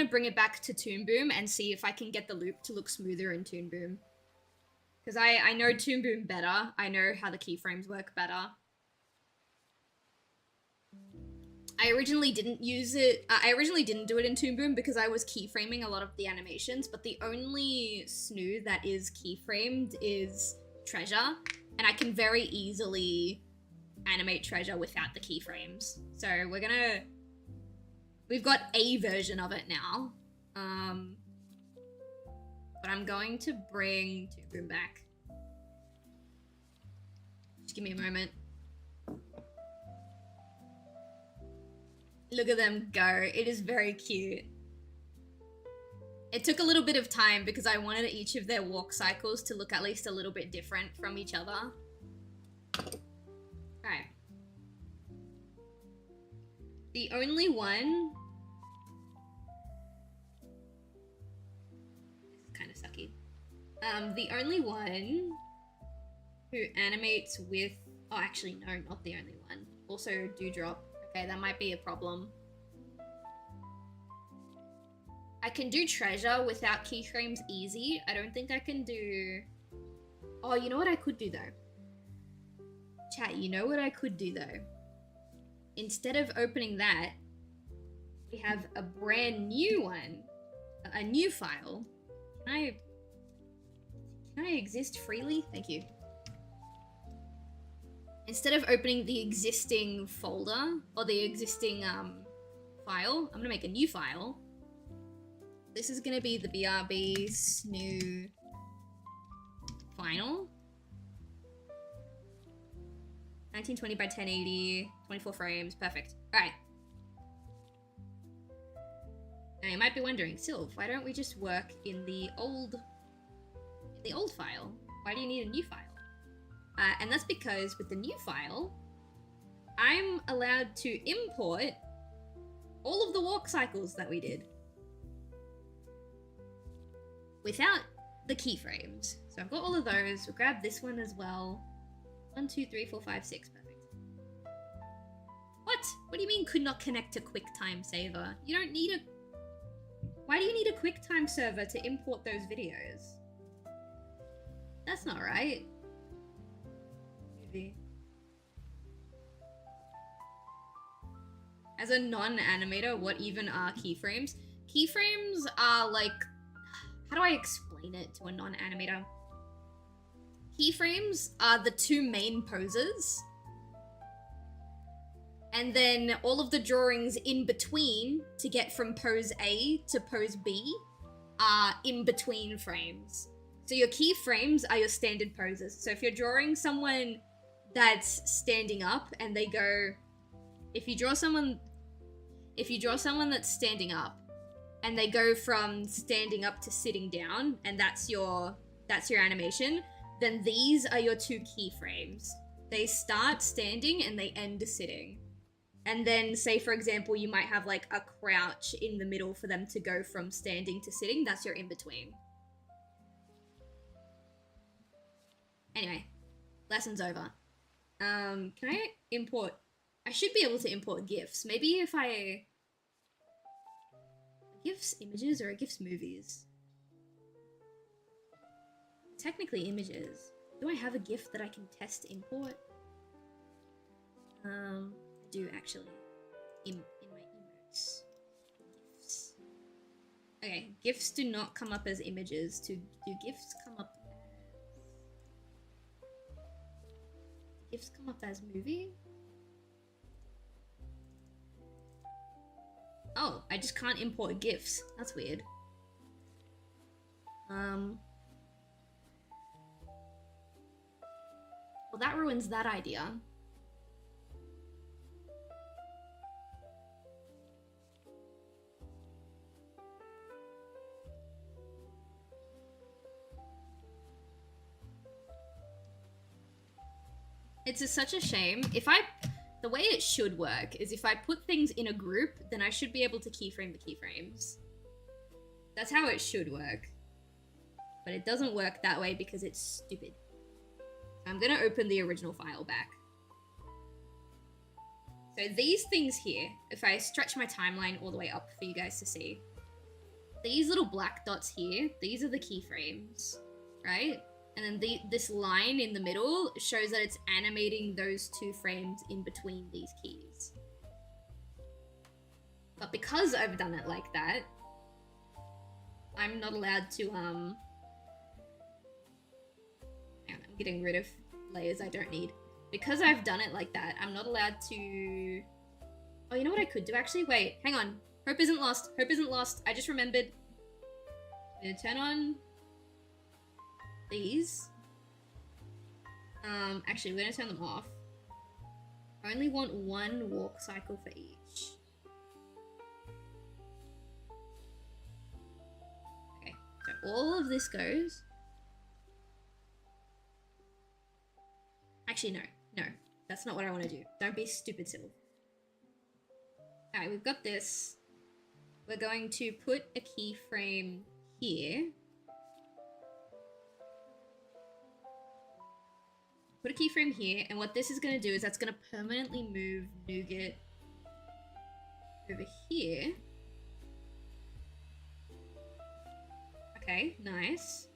S1: bring it back to Toon Boom and see if I can get the loop to look smoother in Toon Boom. Because I know Toon Boom better. I know how the keyframes work better. I originally didn't use it. I originally didn't do it in Toon Boom because I was keyframing a lot of the animations, but the only Snoo that is keyframed is Treasure, and I can very easily animate Treasure without the keyframes. So we've got a version of it now. But I'm going to bring Toon Boom back. Just give me a moment. Look at them go. It is very cute. It took a little bit of time because I wanted each of their walk cycles to look at least a little bit different from each other. Alright. The only one... This is kind of sucky. The only one who animates with... Oh, actually, no, not the only one. Also, Dewdrop. Okay, that might be a problem. I can do Treasure without keyframes easy. I don't think I can do... Oh, you know what I could do, though? Chat, you know what I could do, though? Instead of opening that, we have a brand new one. A new file. Can I exist freely? Thank you. Instead of opening the existing folder or the existing file, I'm gonna make a new file. This is gonna be the BRB Snoo final. 1920 by 1080, 24 frames, perfect. All right. Now you might be wondering, Sylv, why don't we just work in the old file? Why do you need a new file? And that's because with the new file, I'm allowed to import all of the walk cycles that we did without the keyframes. So I've got all of those. We'll grab this one as well. 1, 2, 3, 4, 5, 6. Perfect. What? What do you mean could not connect to QuickTime Saver? You don't need a... Why do you need a QuickTime server to import those videos? That's not right. As a non-animator, what even are keyframes? Keyframes are like... How do I explain it to a non-animator? Keyframes are the two main poses. And then all of the drawings in between to get from pose A to pose B are in between frames. So your keyframes are your standard poses. So if you're drawing someone that's standing up and they go... If you draw someone that's standing up and they go from standing up to sitting down and that's your animation, then these are your two keyframes. They start standing and they end sitting. And then say, for example, you might have like a crouch in the middle for them to go from standing to sitting. That's your in-between. Anyway, lesson's over. Can I import... I should be able to import GIFs. Maybe if I... GIFs images or GIFs movies? Technically images. Do I have a GIF that I can test import? I do actually. In my emotes. GIFs. Okay, GIFs do not come up as images. Do GIFs come up as... GIFs come up as movie? Oh, I just can't import GIFs. That's weird. Well, that ruins that idea. It's such a shame. The way it should work is if I put things in a group, then I should be able to keyframe the keyframes. That's how it should work. but it doesn't work that way because it's stupid. So I'm gonna open the original file back. So these things here, if I stretch my timeline all the way up for you guys to see, these little black dots here, these are the keyframes, right? And then this line in the middle shows that it's animating those 2 frames in between these keys. But because I've done it like that, I'm not allowed to, hang on, I'm getting rid of layers I don't need. Because I've done it like that, I'm not allowed to... Oh, you know what I could do actually? Wait, hang on. Hope isn't lost. Hope isn't lost. I just remembered. I'm gonna turn on these. Actually, we're gonna turn them off. I only want 1 walk cycle for each. Okay, so all of this goes. Actually, no, that's not what I want to do. Don't be stupid, Sybil. Alright, we've got this. We're going to put a keyframe here. Put a keyframe here, and what this is going to do is that's going to permanently move Nougat over here. Okay, nice.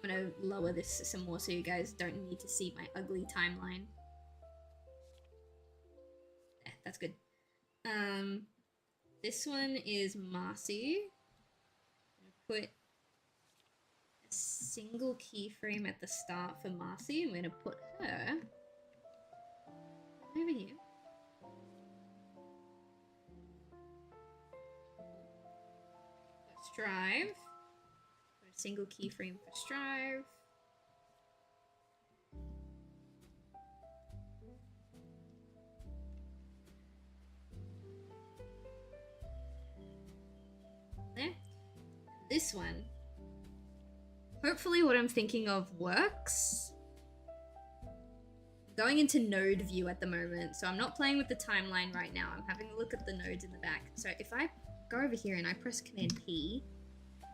S1: I'm going to lower this some more so you guys don't need to see my ugly timeline. Yeah, that's good. This one is Marcy. I'm going to put a single keyframe at the start for Marcy. I'm going to put her over here. Strive. Put a single keyframe for Strive. There. This one. Hopefully what I'm thinking of works. Going into node view at the moment, so I'm not playing with the timeline right now. I'm having a look at the nodes in the back. So if I go over here and I press Command P,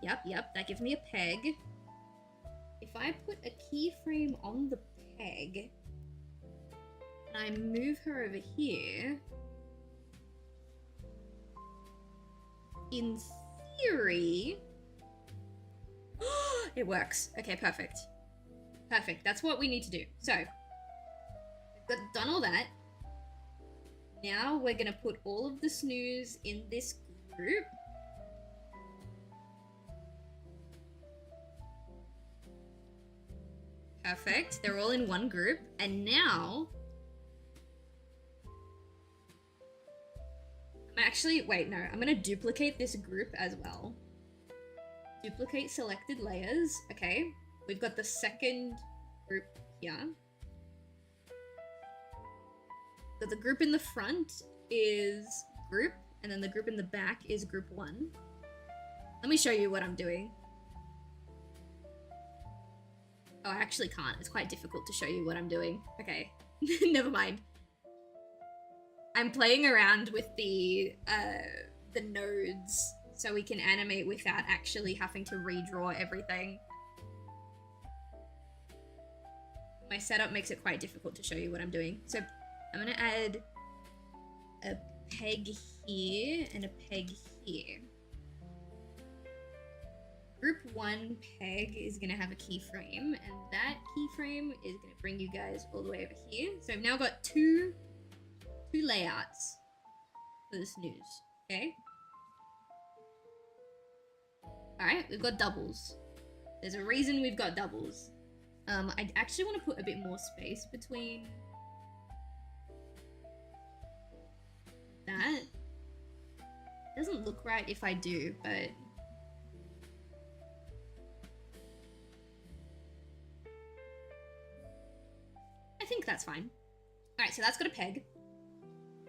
S1: yep, that gives me a peg. If I put a keyframe on the peg and I move her over here, in theory, it works. Okay, perfect. Perfect, that's what we need to do. So, we've done all that. Now we're gonna put all of the Snoos in this group. Perfect, they're all in one group. And now, I'm gonna duplicate this group as well. Duplicate selected layers. Okay, we've got the second group here. So the group in the front is group, and then the group in the back is group 1. Let me show you what I'm doing. Oh, I actually can't. It's quite difficult to show you what I'm doing. Okay, never mind. I'm playing around with the nodes so we can animate without actually having to redraw everything. My setup makes it quite difficult to show you what I'm doing. So I'm gonna add a peg here and a peg here. Group 1 peg is gonna have a keyframe, and that keyframe is gonna bring you guys all the way over here. So I've now got two layouts for the Snoos, okay? Alright, we've got doubles. There's a reason we've got doubles. I actually want to put a bit more space between that. Doesn't look right if I do, but I think that's fine. Alright, so that's got a peg.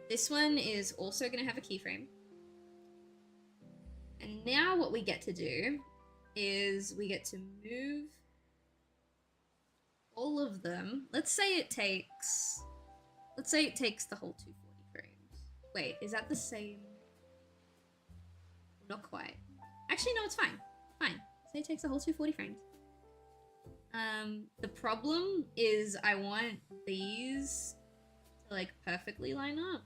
S1: This one is also going to have a keyframe. And now what we get to do is we get to move all of them. Let's say it takes the whole 240 frames. Wait, is that the same? Not quite. Actually, no, it's fine. Fine. takes a whole 240 frames. The problem is I want these to like perfectly line up.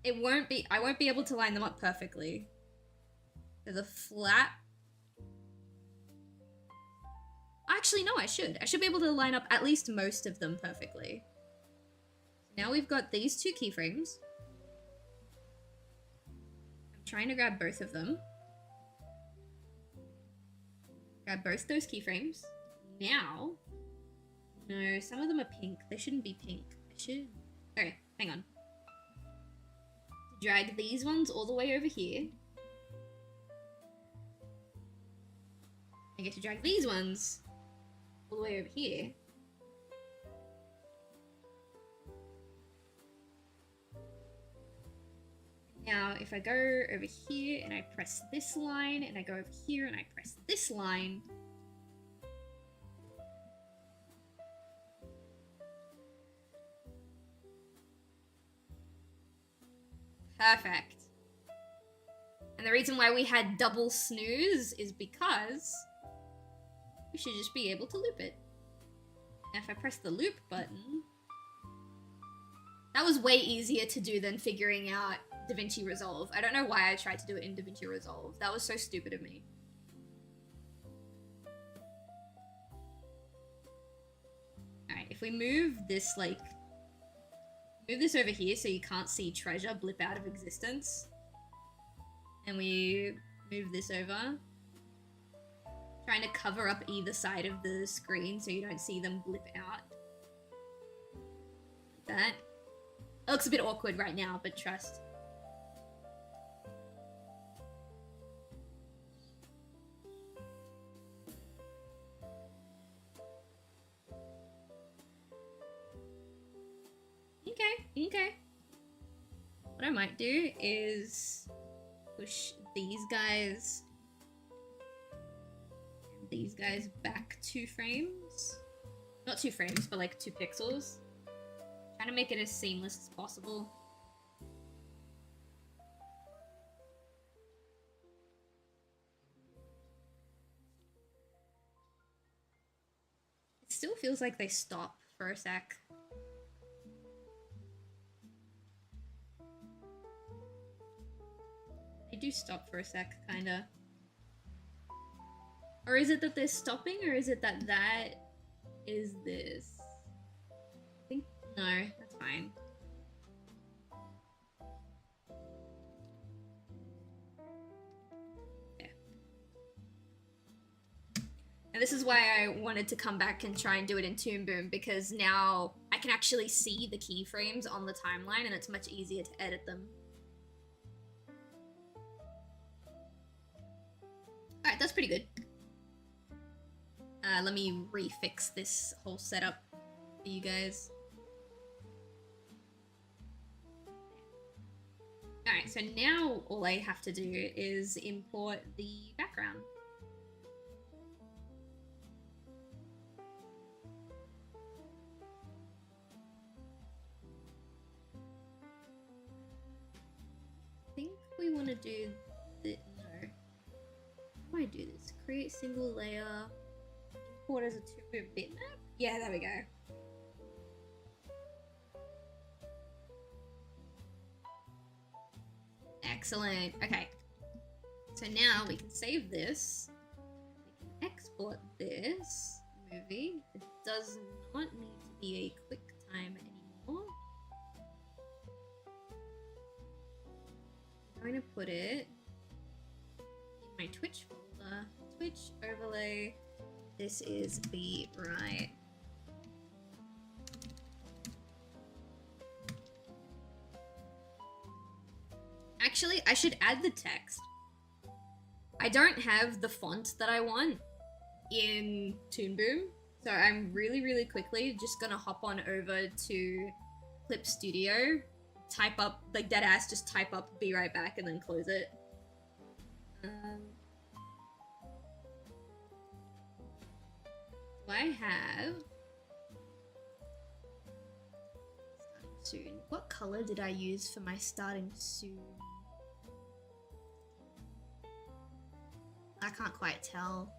S1: I won't be able to line them up perfectly. There's a flat. Actually, no, I should. I should be able to line up at least most of them perfectly. So now we've got these two keyframes. I'm trying to grab both of them. Grab both those keyframes. Now, no, some of them are pink. They shouldn't be pink. I should. Okay, hang on. Drag these ones all the way over here. I get to drag these ones all the way over here. Now, if I go over here and I press this line, and I go over here and I press this line, perfect. And the reason why we had double snooze is because we should just be able to loop it. Now if I press the loop button, that was way easier to do than figuring out DaVinci Resolve. I don't know why I tried to do it in DaVinci Resolve. That was so stupid of me. Alright, if we move this, like, move this over here so you can't see treasure blip out of existence. And we move this over. Trying to cover up either side of the screen so you don't see them blip out. Like that. It looks a bit awkward right now, but trust. Okay. What I might do is push these guys and these guys back 2 frames. Not 2 frames, but like 2 pixels. Trying to make it as seamless as possible. It still feels like they stop for a sec. They do stop for a sec, kinda. Or is it that they're stopping, or is it that that is this? I think, no, that's fine. Yeah. And this is why I wanted to come back and try and do it in Toon Boom, because now I can actually see the keyframes on the timeline and it's much easier to edit them. Alright, that's pretty good. Let me refix this whole setup for you guys. Alright, so now all I have to do is import the background. I think we want to do the... no. How do I do this? Create single layer. Import as a 2-bit bitmap? Yeah, there we go. Excellent. Okay. So now we can save this. We can export this movie. It does not need to be a QuickTime anymore. I'm going to put it in my Twitch folder. Twitch overlay. This is the right. Actually, I should add the text. I don't have the font that I want in Toon Boom, so I'm really quickly just gonna hop on over to Clip Studio, type up, like deadass, just type up "be right back" and then close it. I have starting soon. What color did I use for my starting soon? I can't quite tell.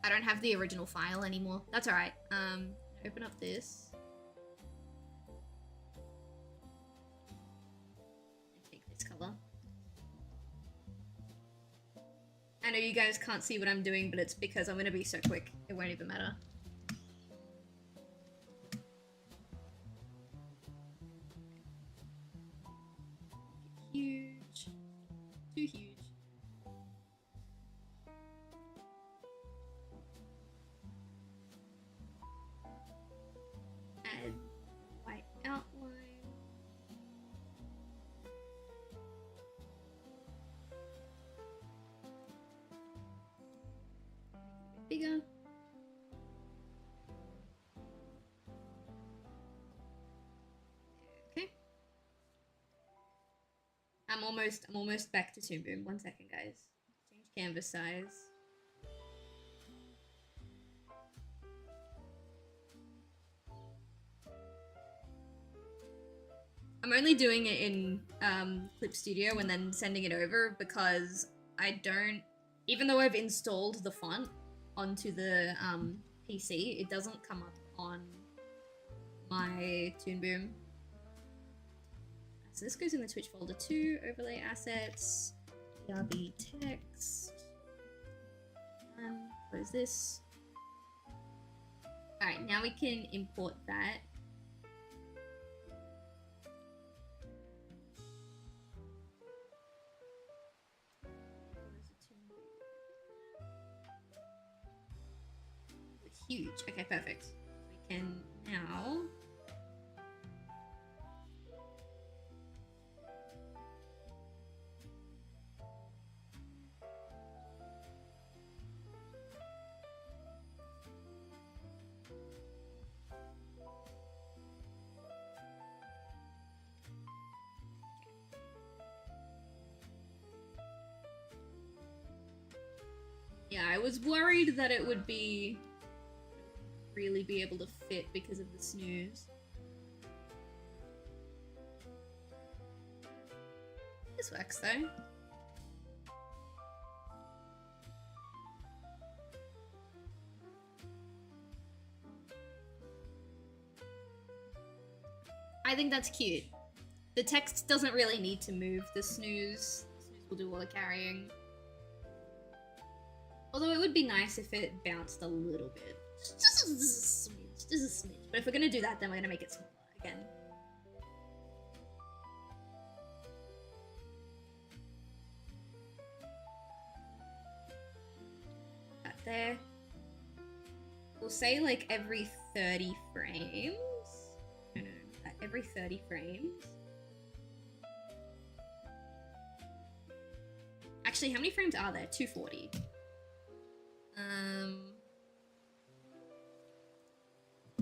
S1: I don't have the original file anymore. That's alright. Open up this. And take this color. I know you guys can't see what I'm doing, but it's because I'm gonna be so quick. It won't even matter. Huge. Too huge. Add white outline. Bigger. Okay. I'm almost back to Toon Boom. 1 second, guys. Change canvas size. I'm only doing it in Clip Studio and then sending it over because I don't, even though I've installed the font onto the PC, it doesn't come up on my Toon Boom. So this goes in the Twitch folder too. Overlay assets, DRB text. Close this. Alright, now we can import that. Huge. Okay, perfect. We can now yeah, I was worried that it would really be able to fit because of the Snoos. This works though. I think that's cute. The text doesn't really need to move. The Snoos will do all the carrying. Although it would be nice if it bounced a little bit. Just a smidge, just a smidge. But if we're gonna do that, then we're gonna make it smaller again. That there. We'll say like every 30 frames. No, every 30 frames. Actually, how many frames are there? 240.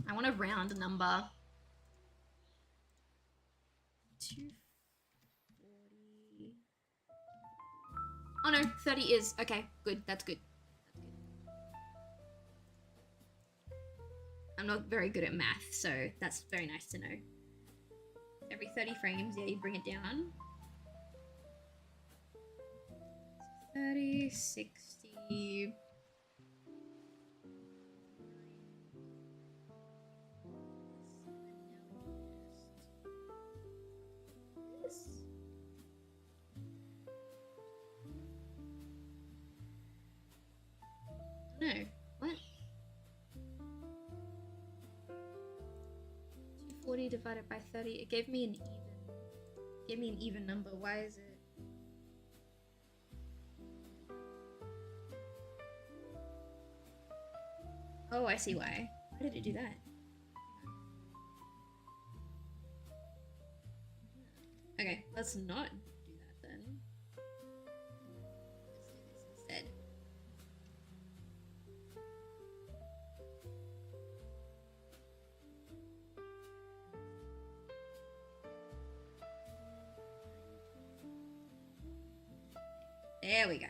S1: I want a round number. 240. Oh no, 30 is. Okay, good. That's good. I'm not very good at math, so that's very nice to know. Every 30 frames, yeah, you bring it down. 30, 60... No, what? 240 divided by 30. It gave me an even number. Why is it? Oh, I see why. Why did it do that? Okay, let's not do that then. Let's do this instead. There we go.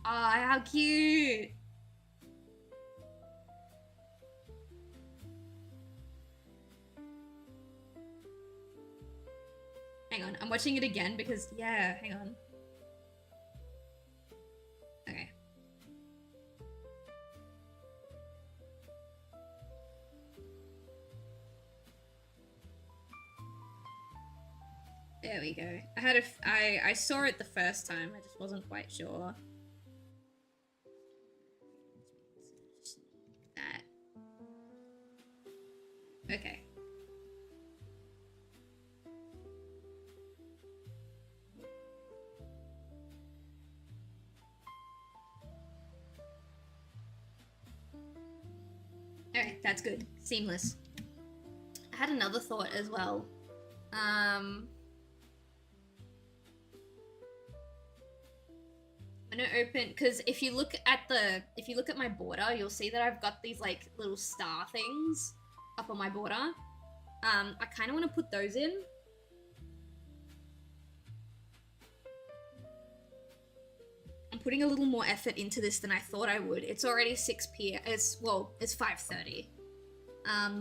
S1: Oh, how cute! Hang on, I'm watching it again because, yeah, hang on. Okay. There we go. I saw it the first time, I just wasn't quite sure. That. Okay. Alright, that's good. Seamless. I had another thought as well. I'm gonna open, because if you look at my border, you'll see that I've got these like little star things up on my border. I kind of want to put those in. I'm putting a little more effort into this than I thought I would. It's already 6 p.m. It's 5:30.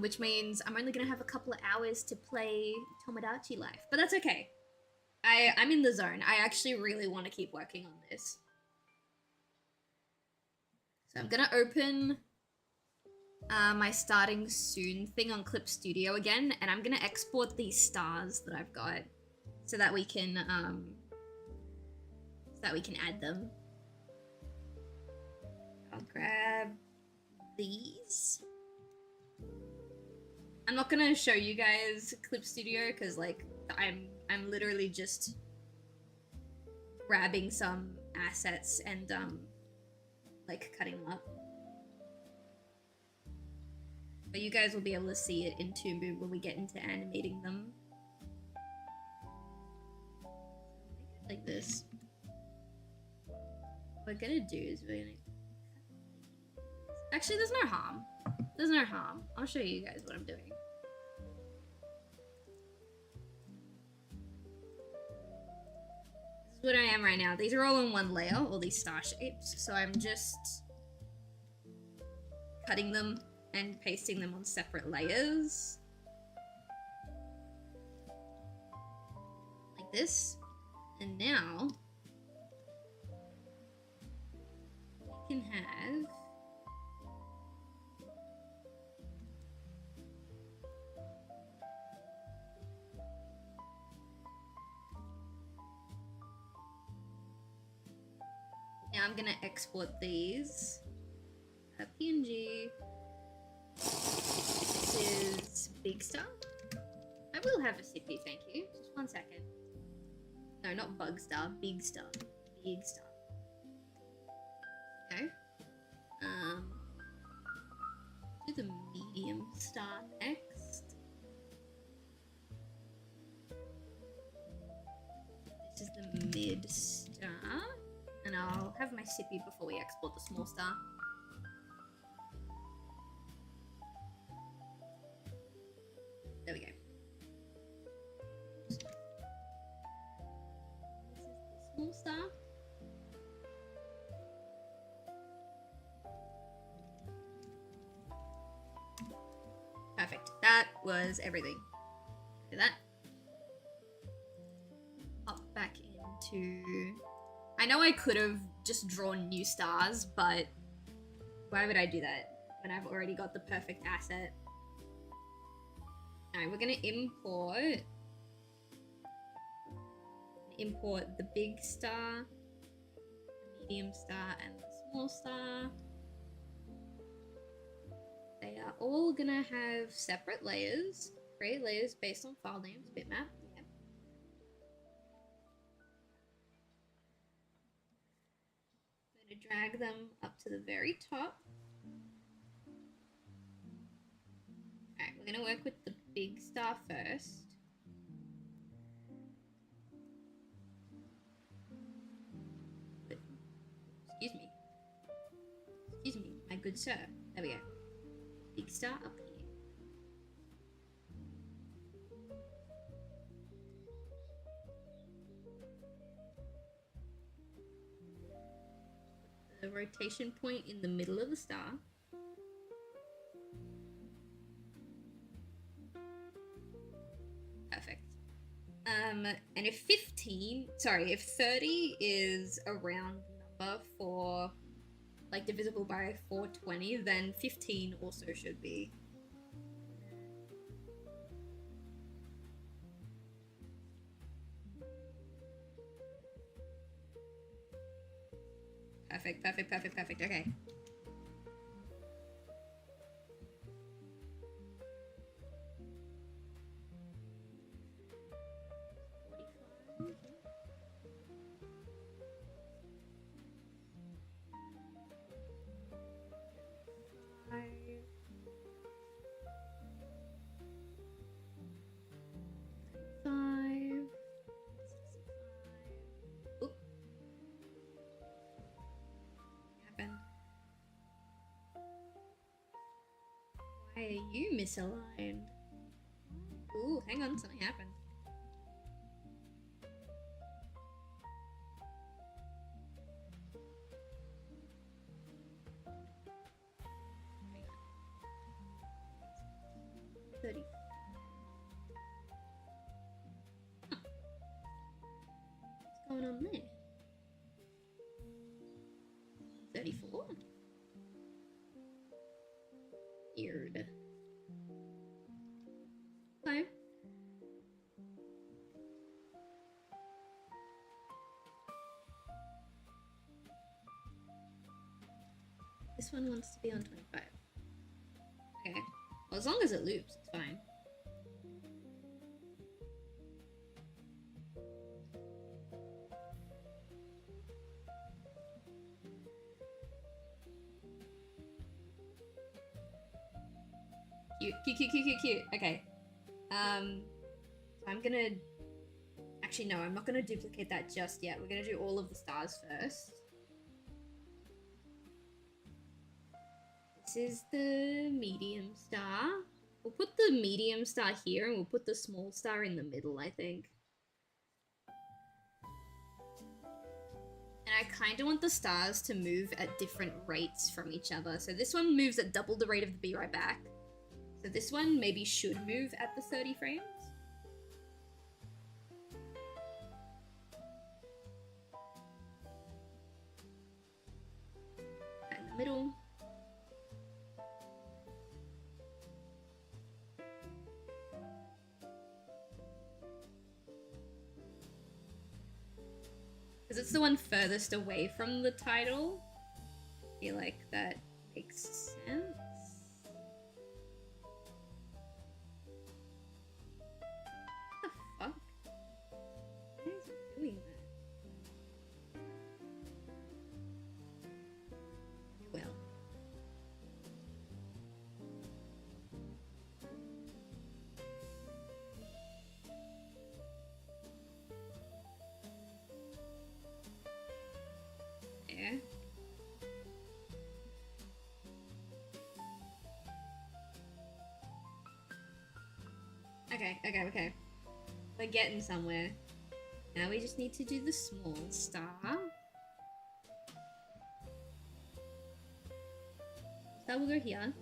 S1: Which means I'm only gonna have a couple of hours to play Tomodachi Life. But that's okay. I'm in the zone. I actually really want to keep working on this. So I'm gonna open my starting soon thing on Clip Studio again, and I'm gonna export these stars that I've got so that we can add them. I'll grab these. I'm not gonna show you guys Clip Studio because like I'm literally just grabbing some assets and like cutting them up. But you guys will be able to see it in Tomb when we get into animating them. Like this. What we're gonna do is we're gonna... Actually, there's no harm. There's no harm. I'll show you guys what I'm doing. This is what I am right now. These are all in one layer, all these star shapes. So I'm just cutting them and pasting them on separate layers. Like this. And now we can have now I'm gonna export these PNG. This is Big Star. I will have a sippy, thank you. Just 1 second. No, not Bug Star, Big Star. Big Star. Okay. Do the medium star next. This is the mid star. And I'll have my sippy before we export the small star. There we go. This is the small star. Perfect. That was everything. Do that. Up back into... I know I could have just drawn new stars, but why would I do that when I've already got the perfect asset? Alright, we're gonna import the big star, the medium star, and the small star. They are all gonna have separate layers, create layers based on file names, bitmap. Yeah. I'm gonna drag them up to the very top. Alright, we're gonna work with the big star first. Excuse me. Excuse me, my good sir. There we go. Big star up here. The rotation point in the middle of the star. Perfect. And if 30 is a round number for like divisible by 420, then 15 also should be. Perfect, perfect, perfect, perfect. Okay. Why are you misaligned? Ooh, hang on, something happened. Hang on. 30. Huh. What's going on there? 34? Weird. Okay. This one wants to be on 25. Okay. Well, as long as it loops, it's fine. Cute. Okay. So I'm gonna... Actually, no, I'm not gonna duplicate that just yet. We're gonna do all of the stars first. This is the medium star. We'll put the medium star here and we'll put the small star in the middle, I think. And I kind of want the stars to move at different rates from each other. So this one moves at double the rate of the Be Right Back. So this one maybe should move at the 30 frames. In the middle. Because it's the one furthest away from the title. I feel like that makes sense. What the fuck? Why is it doing that? Well. There. Okay. We're getting somewhere. Now we just need to do the small star. That will go here.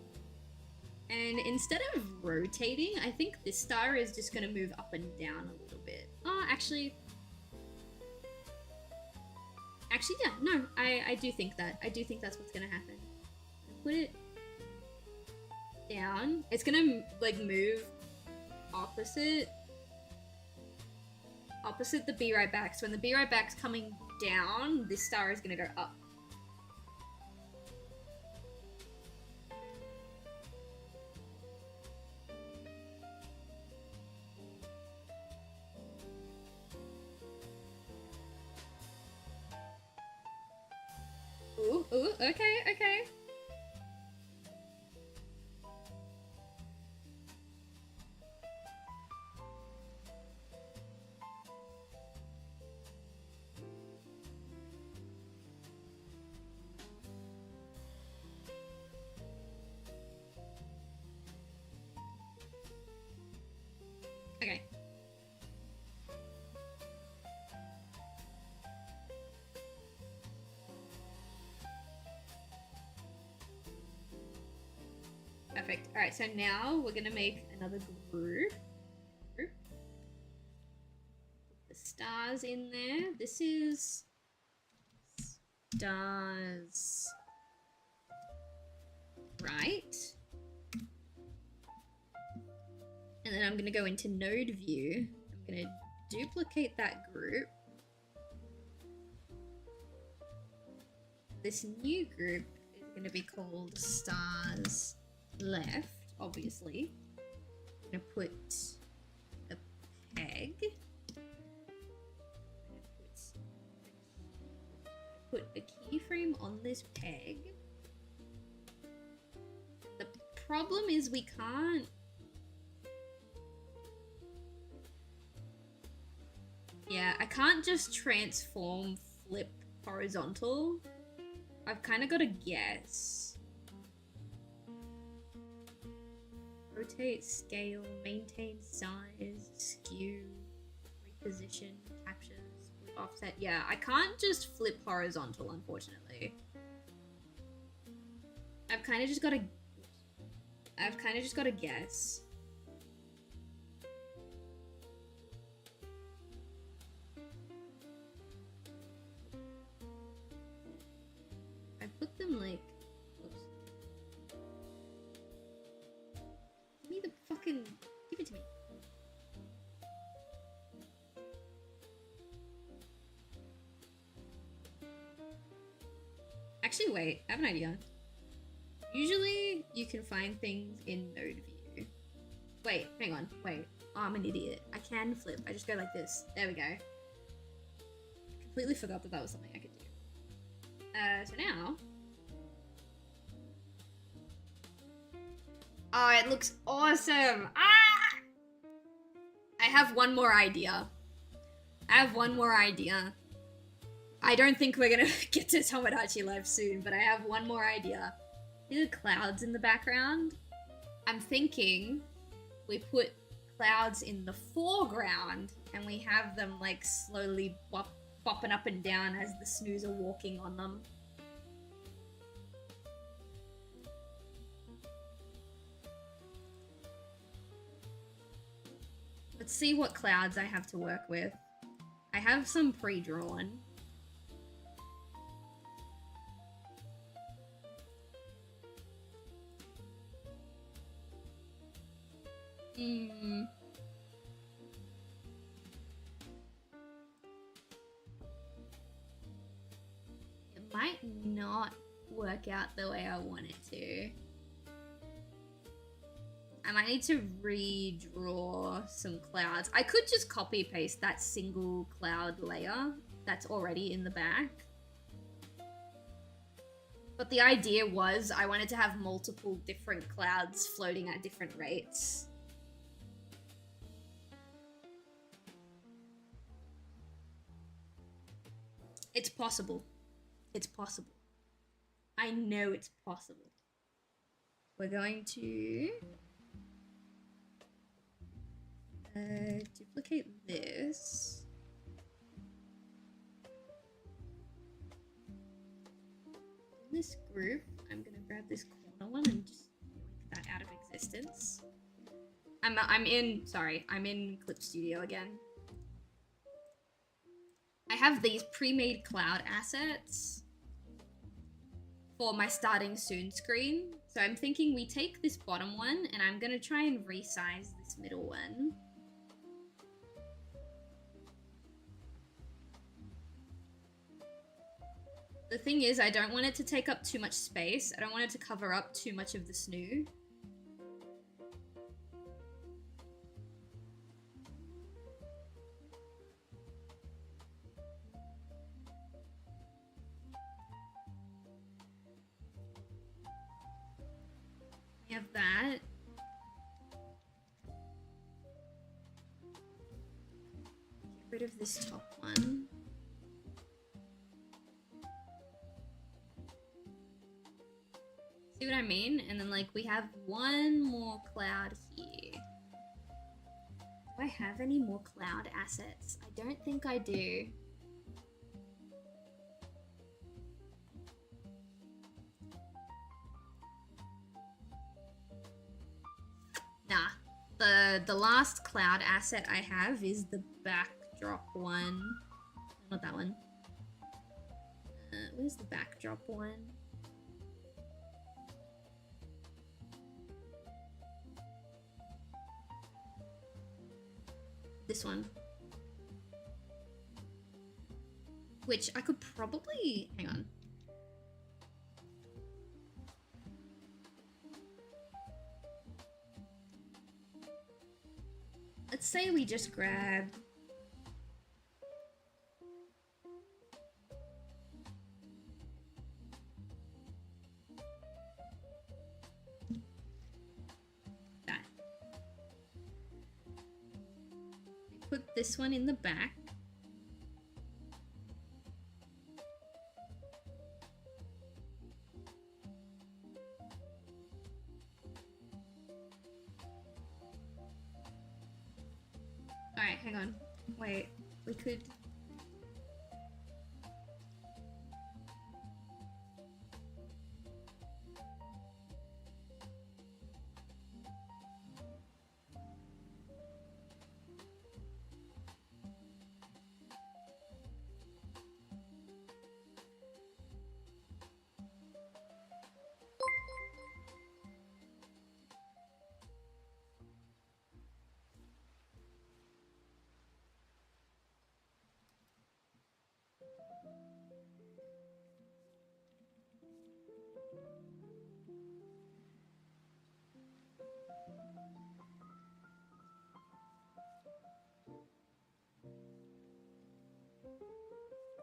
S1: And instead of rotating, I think this star is just gonna move up and down a little bit. Oh, actually, yeah, no, I do think that. I do think that's what's gonna happen. Put it down. It's gonna, like, move opposite the Be Right Back. So when the Be Right Back's coming down, this star is gonna go up. Ooh, okay. Okay. Perfect. Alright, so now we're gonna make another group. stars in there. This is stars, right? And then I'm going to go into node view. I'm going to duplicate that group. This new group is going to be called stars left, obviously. I'm going to put a peg. Put a keyframe on this peg. The problem is we can't. Yeah, I can't just transform flip horizontal. I've kind of got to guess. Rotate, scale, maintain size, skew, reposition, capture, split, offset. Yeah, I can't just flip horizontal, unfortunately. I've kind of just got to guess. I put them like, oops. Give me the fucking, give it to me. Actually, wait, I have an idea. Usually, you can find things in node view. Wait, hang on, wait. Oh, I'm an idiot. I can flip. I just go like this. There we go. Completely forgot that that was something I could do. So now... Oh, it looks awesome! Ah! I have one more idea. I don't think we're gonna get to Tomodachi Life soon, but I have one more idea. See the clouds in the background? I'm thinking we put clouds in the foreground and we have them like slowly bopping up and down as the Snoos are walking on them. Let's see what clouds I have to work with. I have some pre-drawn. It might not work out the way I want it to. I might need to redraw some clouds. I could just copy paste that single cloud layer that's already in the back. But the idea was I wanted to have multiple different clouds floating at different rates. It's possible. It's possible. I know it's possible. We're going to duplicate this. In this group, I'm gonna grab this corner one and just yank that out of existence. I'm in Clip Studio again. I have these pre-made cloud assets for my starting soon screen. So I'm thinking we take this bottom one and I'm gonna try and resize this middle one. The thing is, I don't want it to take up too much space. I don't want it to cover up too much of the Snoo. We have that. Get rid of this top one. See what I mean? And then like we have one more cloud here. Do I have any more cloud assets? I don't think I do. Nah, the last cloud asset I have is the backdrop. backdrop one. Not that one. Where's the backdrop one? This one. Which I could probably... Hang on. Let's say we just grab... that. Put this one in the back. Alright, hang on. Wait, we could...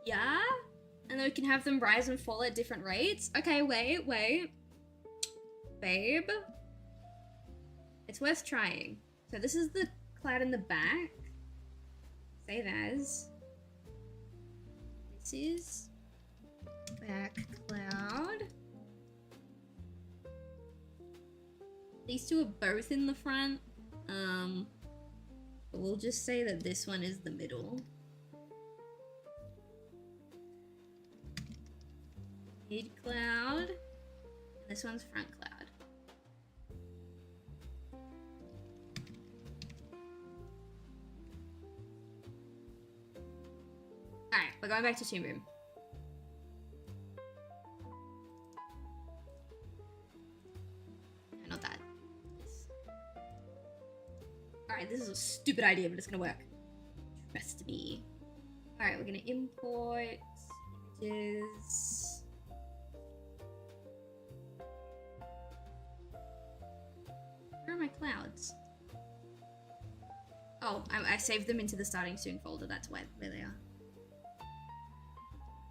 S1: Yeah? And then we can have them rise and fall at different rates? Okay, wait. Babe? It's worth trying. So this is the cloud in the back. Save as. This is back cloud. These two are both in the front. But we'll just say that this one is the middle. Mid cloud, and this one's front cloud. Alright, we're going back to Toon Boom. No, not that. This. Alright, this is a stupid idea, but it's gonna work. Trust me. Alright, we're gonna import images. Where are my clouds? Oh, I saved them into the starting soon folder. That's where they are.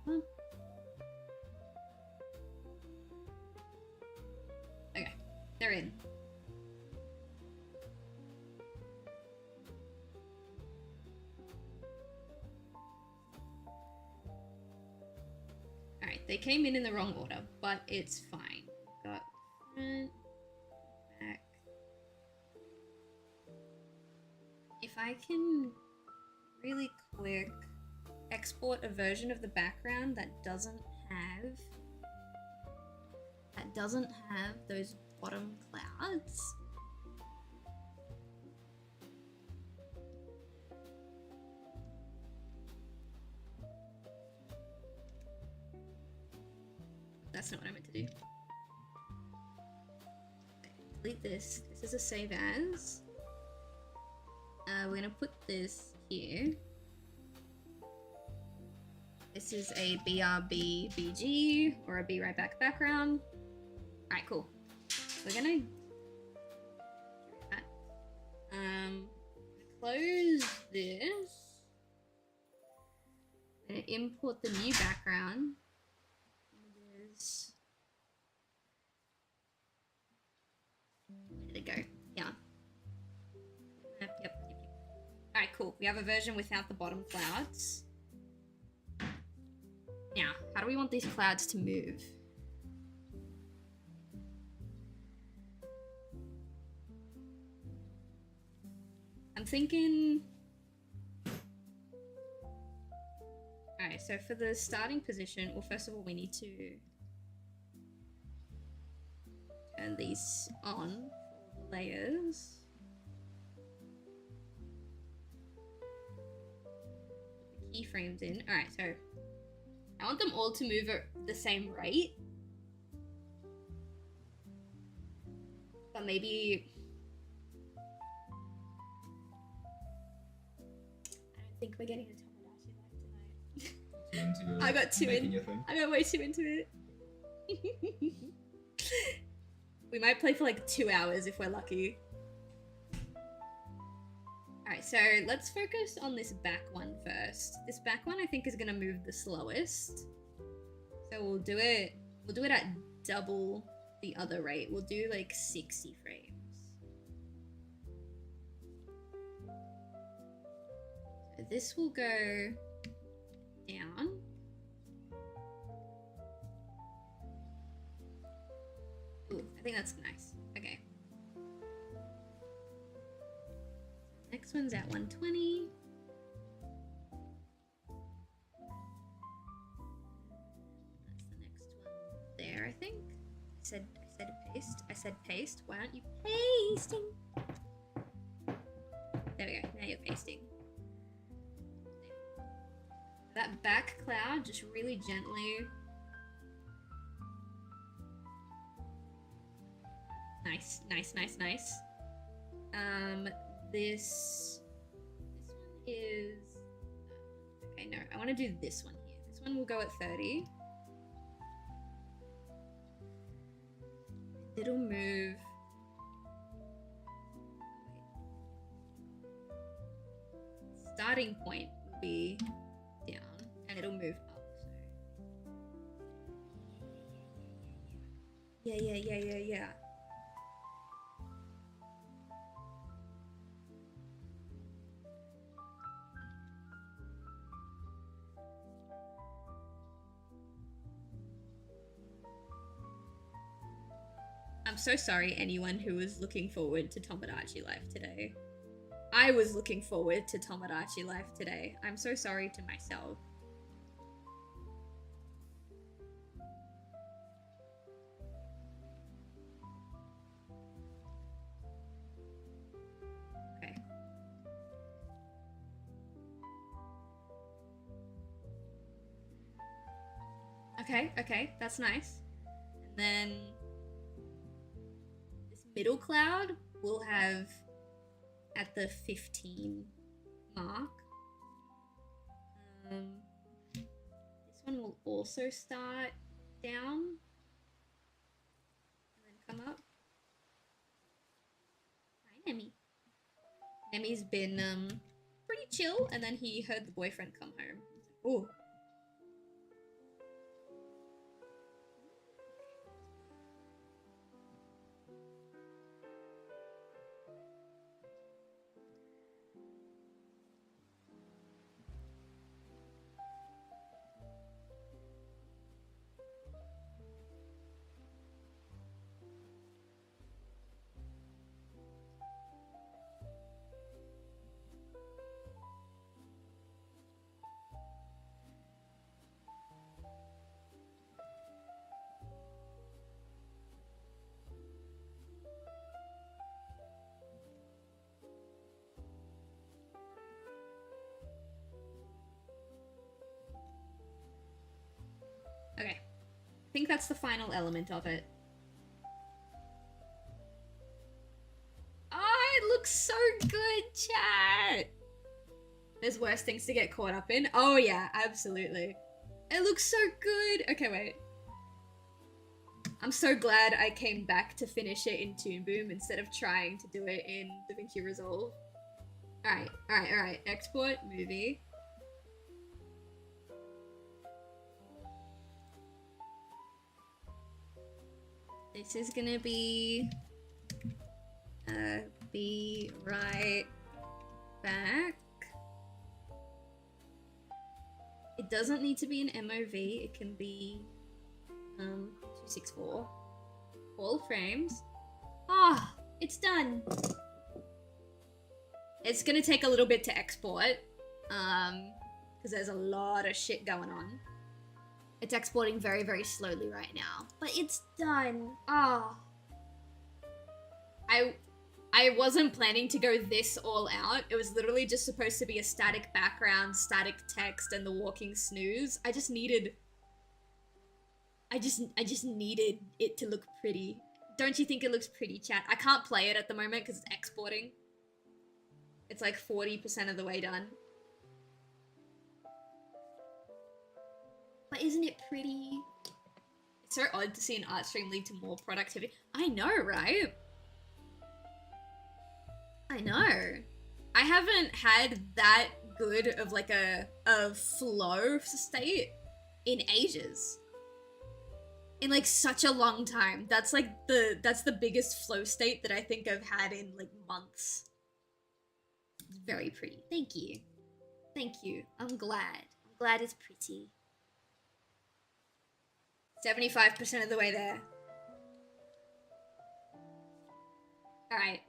S1: Huh. Okay, they're in. Alright, they came in the wrong order, but it's fine. Got front. If I can really quick export a version of the background that doesn't have those bottom clouds. That's not what I meant to do. Okay, delete this. This is a save as. We're gonna put this here. This is a BRB BG or a Be Right Back background. Alright, cool. We're gonna do that. Close this. I'm gonna import the new background. Images. Where did it go? Yeah. Yep. Alright, cool. We have a version without the bottom clouds. Now, how do we want these clouds to move? I'm thinking... Alright, so for the starting position, well, first of all, we need to turn these on for layers. keyframes in. Alright, so I want them all to move at the same rate. But maybe... I don't think we're getting a Tomodachi Life tonight. I got too in. I got way too into it. We might play for like 2 hours if we're lucky. Alright, so let's focus on this back one first. This back one I think is gonna move the slowest. So we'll do it at double the other rate. We'll do like 60 frames. So this will go down. Ooh, I think that's nice. Okay. Next one's at 120. That's the next one there, I think. I said paste. I said paste. Why aren't you pasting? There we go. Now you're pasting. That back cloud, just really gently. Nice, nice, nice, nice. This one is... Okay, no, I want to do this one here. This one will go at 30. It'll move... Starting point will be down, and it'll move up, so... Yeah. I'm so sorry anyone who was looking forward to Tomodachi Life today. I was looking forward to Tomodachi Life today. I'm so sorry to myself. Okay, that's nice. And then this middle cloud we'll have at the 15 mark. This one will also start down and then come up. Hi, Nemi. Nemi's been pretty chill, and then he heard the boyfriend come home. Ooh. Okay, I think that's the final element of it. Oh, it looks so good, chat! There's worse things to get caught up in. Oh yeah, absolutely. It looks so good! Okay, wait. I'm so glad I came back to finish it in Toon Boom instead of trying to do it in DaVinci Resolve. Alright. Export, movie. This is gonna be right back. It doesn't need to be an MOV, it can be 264. All frames. Ah, it's done. It's gonna take a little bit to export, because there's a lot of shit going on. It's exporting very, very slowly right now, but it's done. Ah, I wasn't planning to go this all out. It was literally just supposed to be a static background, static text, and the walking Snoos. I just needed it to look pretty. Don't you think it looks pretty, chat? I can't play it at the moment because it's exporting. It's like 40% of the way done. But isn't it pretty? It's so odd to see an art stream lead to more productivity. I know, right? I know. I haven't had that good of like a flow state in ages. In like such a long time. That's the biggest flow state that I think I've had in like months. It's very pretty. Thank you. Thank you. I'm glad. I'm glad it's pretty. 75% of the way there. Alright.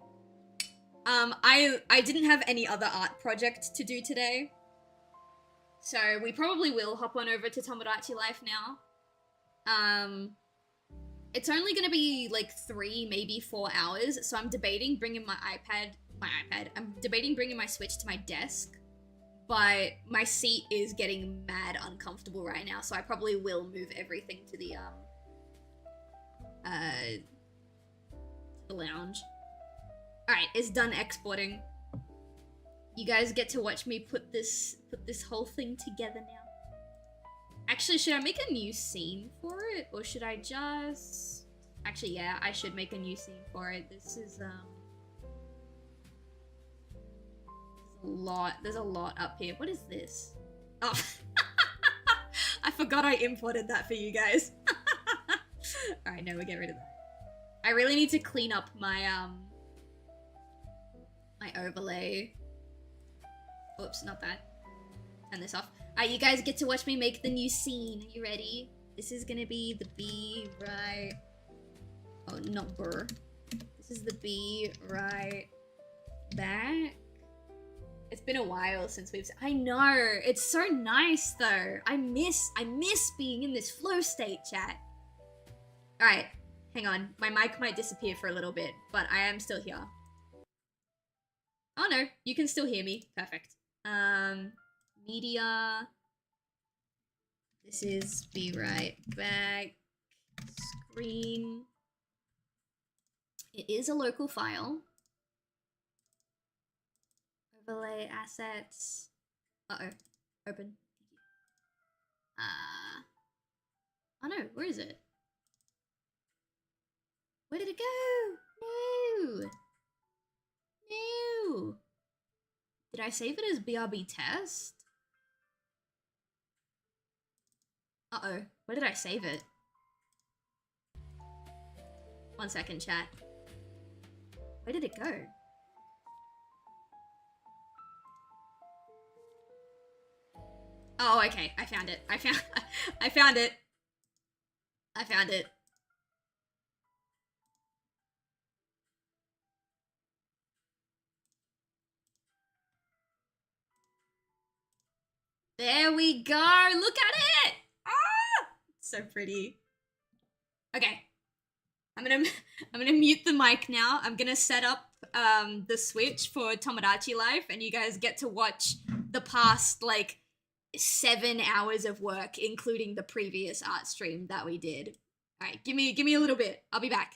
S1: I didn't have any other art project to do today. So we probably will hop on over to Tomodachi Life now. It's only gonna be like 3, maybe 4 hours, so I'm debating bringing my iPad. I'm debating bringing my Switch to my desk, but my seat is getting mad uncomfortable right now, so I probably will move everything to the lounge. Alright, it's done exporting. You guys get to watch me put this whole thing together now. Actually, should I make a new scene for it? Or should I just... Actually, yeah, I should make a new scene for it. This is, there's a lot up here. What is this? Oh. I forgot I imported that for you guys. Alright, no, we'll get rid of that. I really need to clean up my, my overlay. Oops, not that. Turn this off. Alright, you guys get to watch me make the new scene. Are you ready? This is gonna be the B right... Oh, not burr. This is the B right back. It's been a while since we've... I know! It's so nice, though. I miss being in this flow state, chat. Alright, hang on. My mic might disappear for a little bit, but I am still here. Oh no, you can still hear me. Perfect. Media. This is be right back. Screen. It is a local file. Overlay assets. Uh-oh. Open. Oh no, where is it? Where did it go? No! No! Did I save it as BRB test? Uh-oh. Where did I save it? 1 second, chat. Where did it go? Oh, okay. I found it. I found it. I found it. There we go. Look at it. Ah! So pretty. Okay. I'm gonna mute the mic now. I'm gonna set up the Switch for Tomodachi Life, and you guys get to watch the past like 7 hours of work, including the previous art stream that we did. All right, give me a little bit. I'll be back.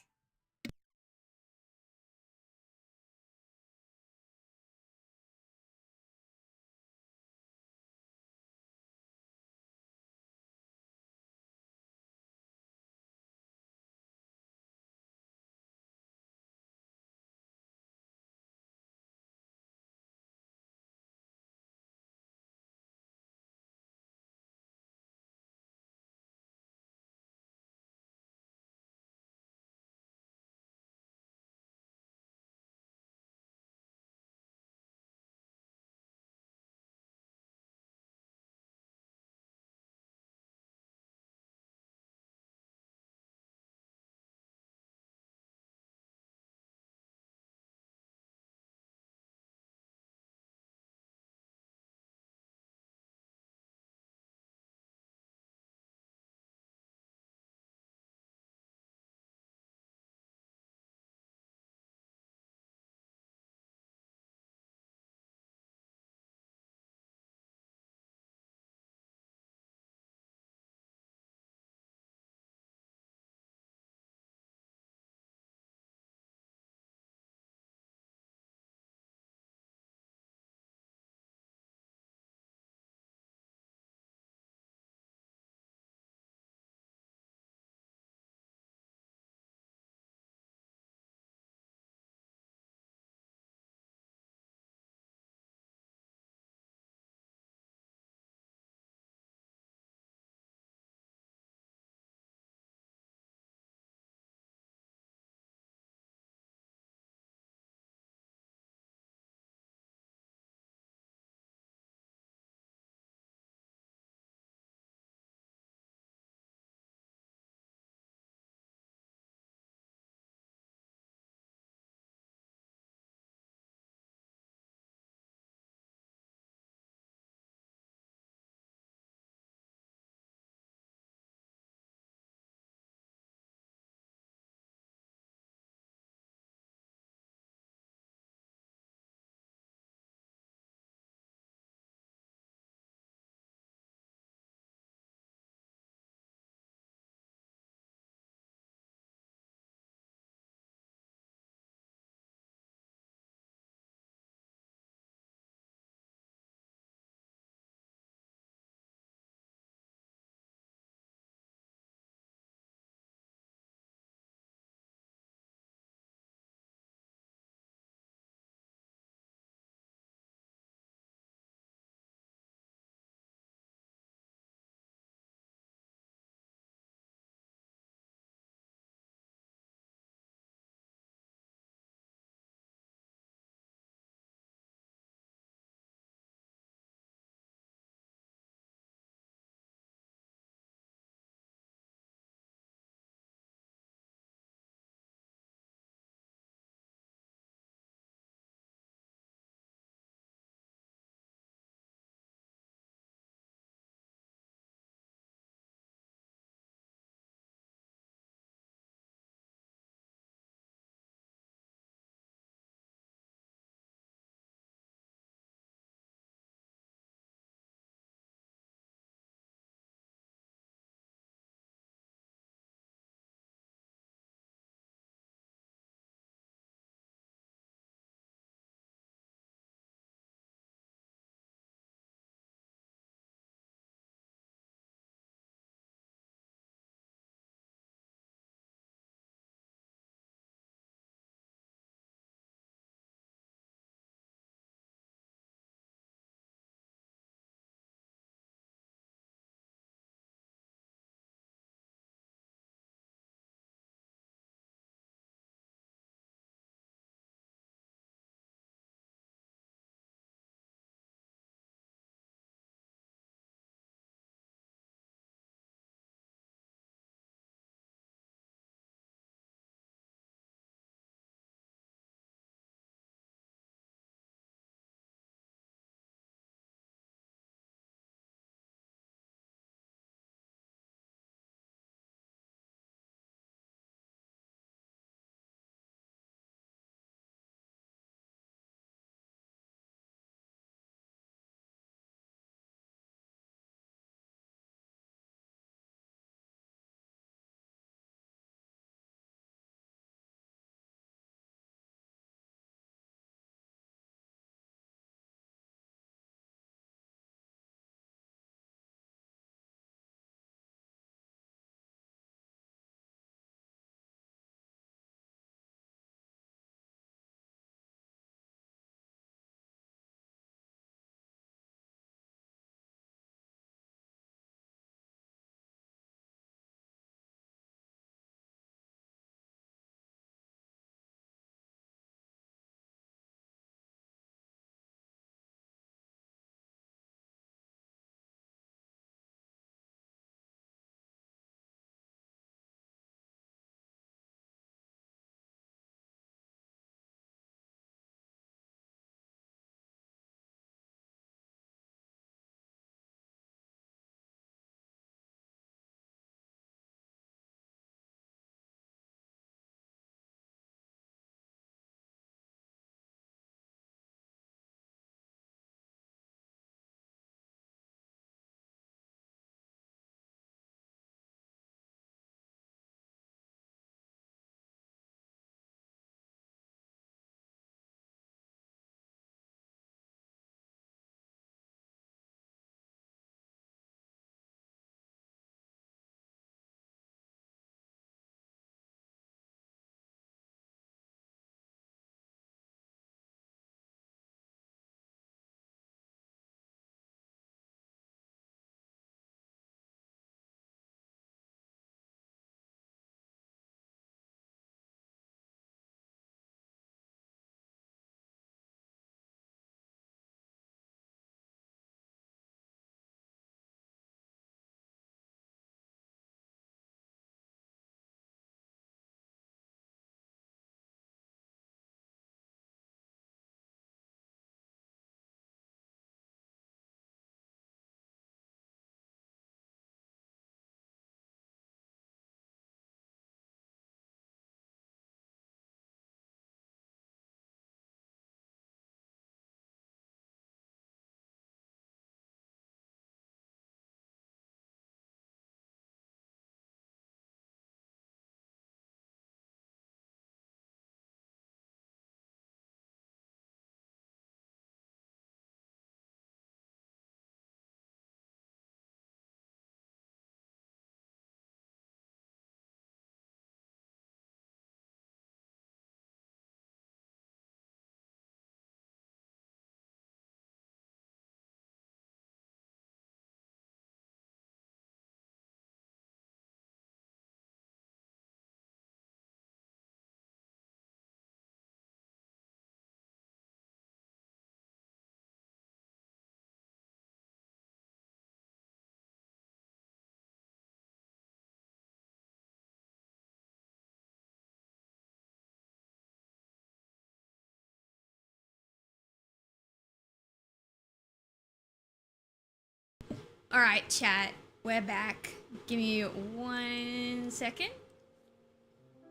S1: All right, chat. We're back. Give me 1 second.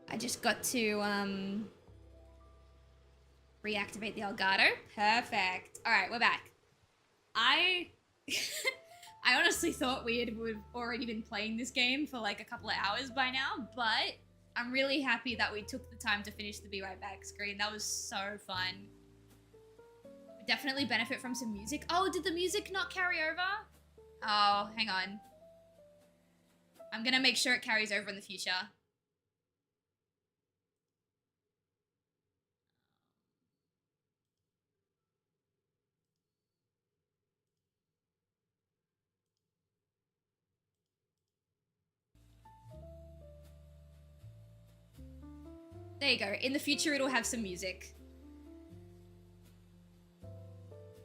S1: I just got to reactivate the Elgato. Perfect. All right, we're back. I I honestly thought would have already been playing this game for like a couple of hours by now, but I'm really happy that we took the time to finish the Be Right Back screen. That was so fun. We definitely benefit from some music. Oh, did the music not carry over? Oh, hang on. I'm gonna make sure it carries over in the future. There you go. In the future, it'll have some music.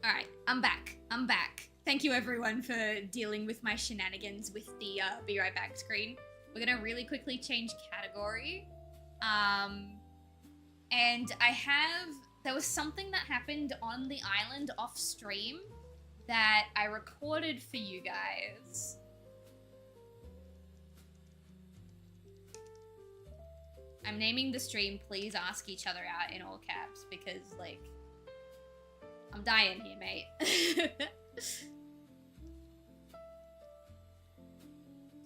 S1: Alright, I'm back. I'm back. Thank you everyone for dealing with my shenanigans with the Be Right Back screen. We're gonna really quickly change category. And there was something that happened on the island off stream that I recorded for you guys. I'm naming the stream, please ask each other out in all caps, because, like, I'm dying here, mate.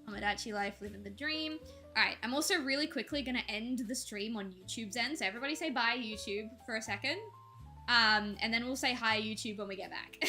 S1: Tomodachi life, living the dream. Alright, I'm also really quickly gonna end the stream on YouTube's end, so everybody say bye, YouTube, for a second. And then we'll say hi, YouTube, when we get back.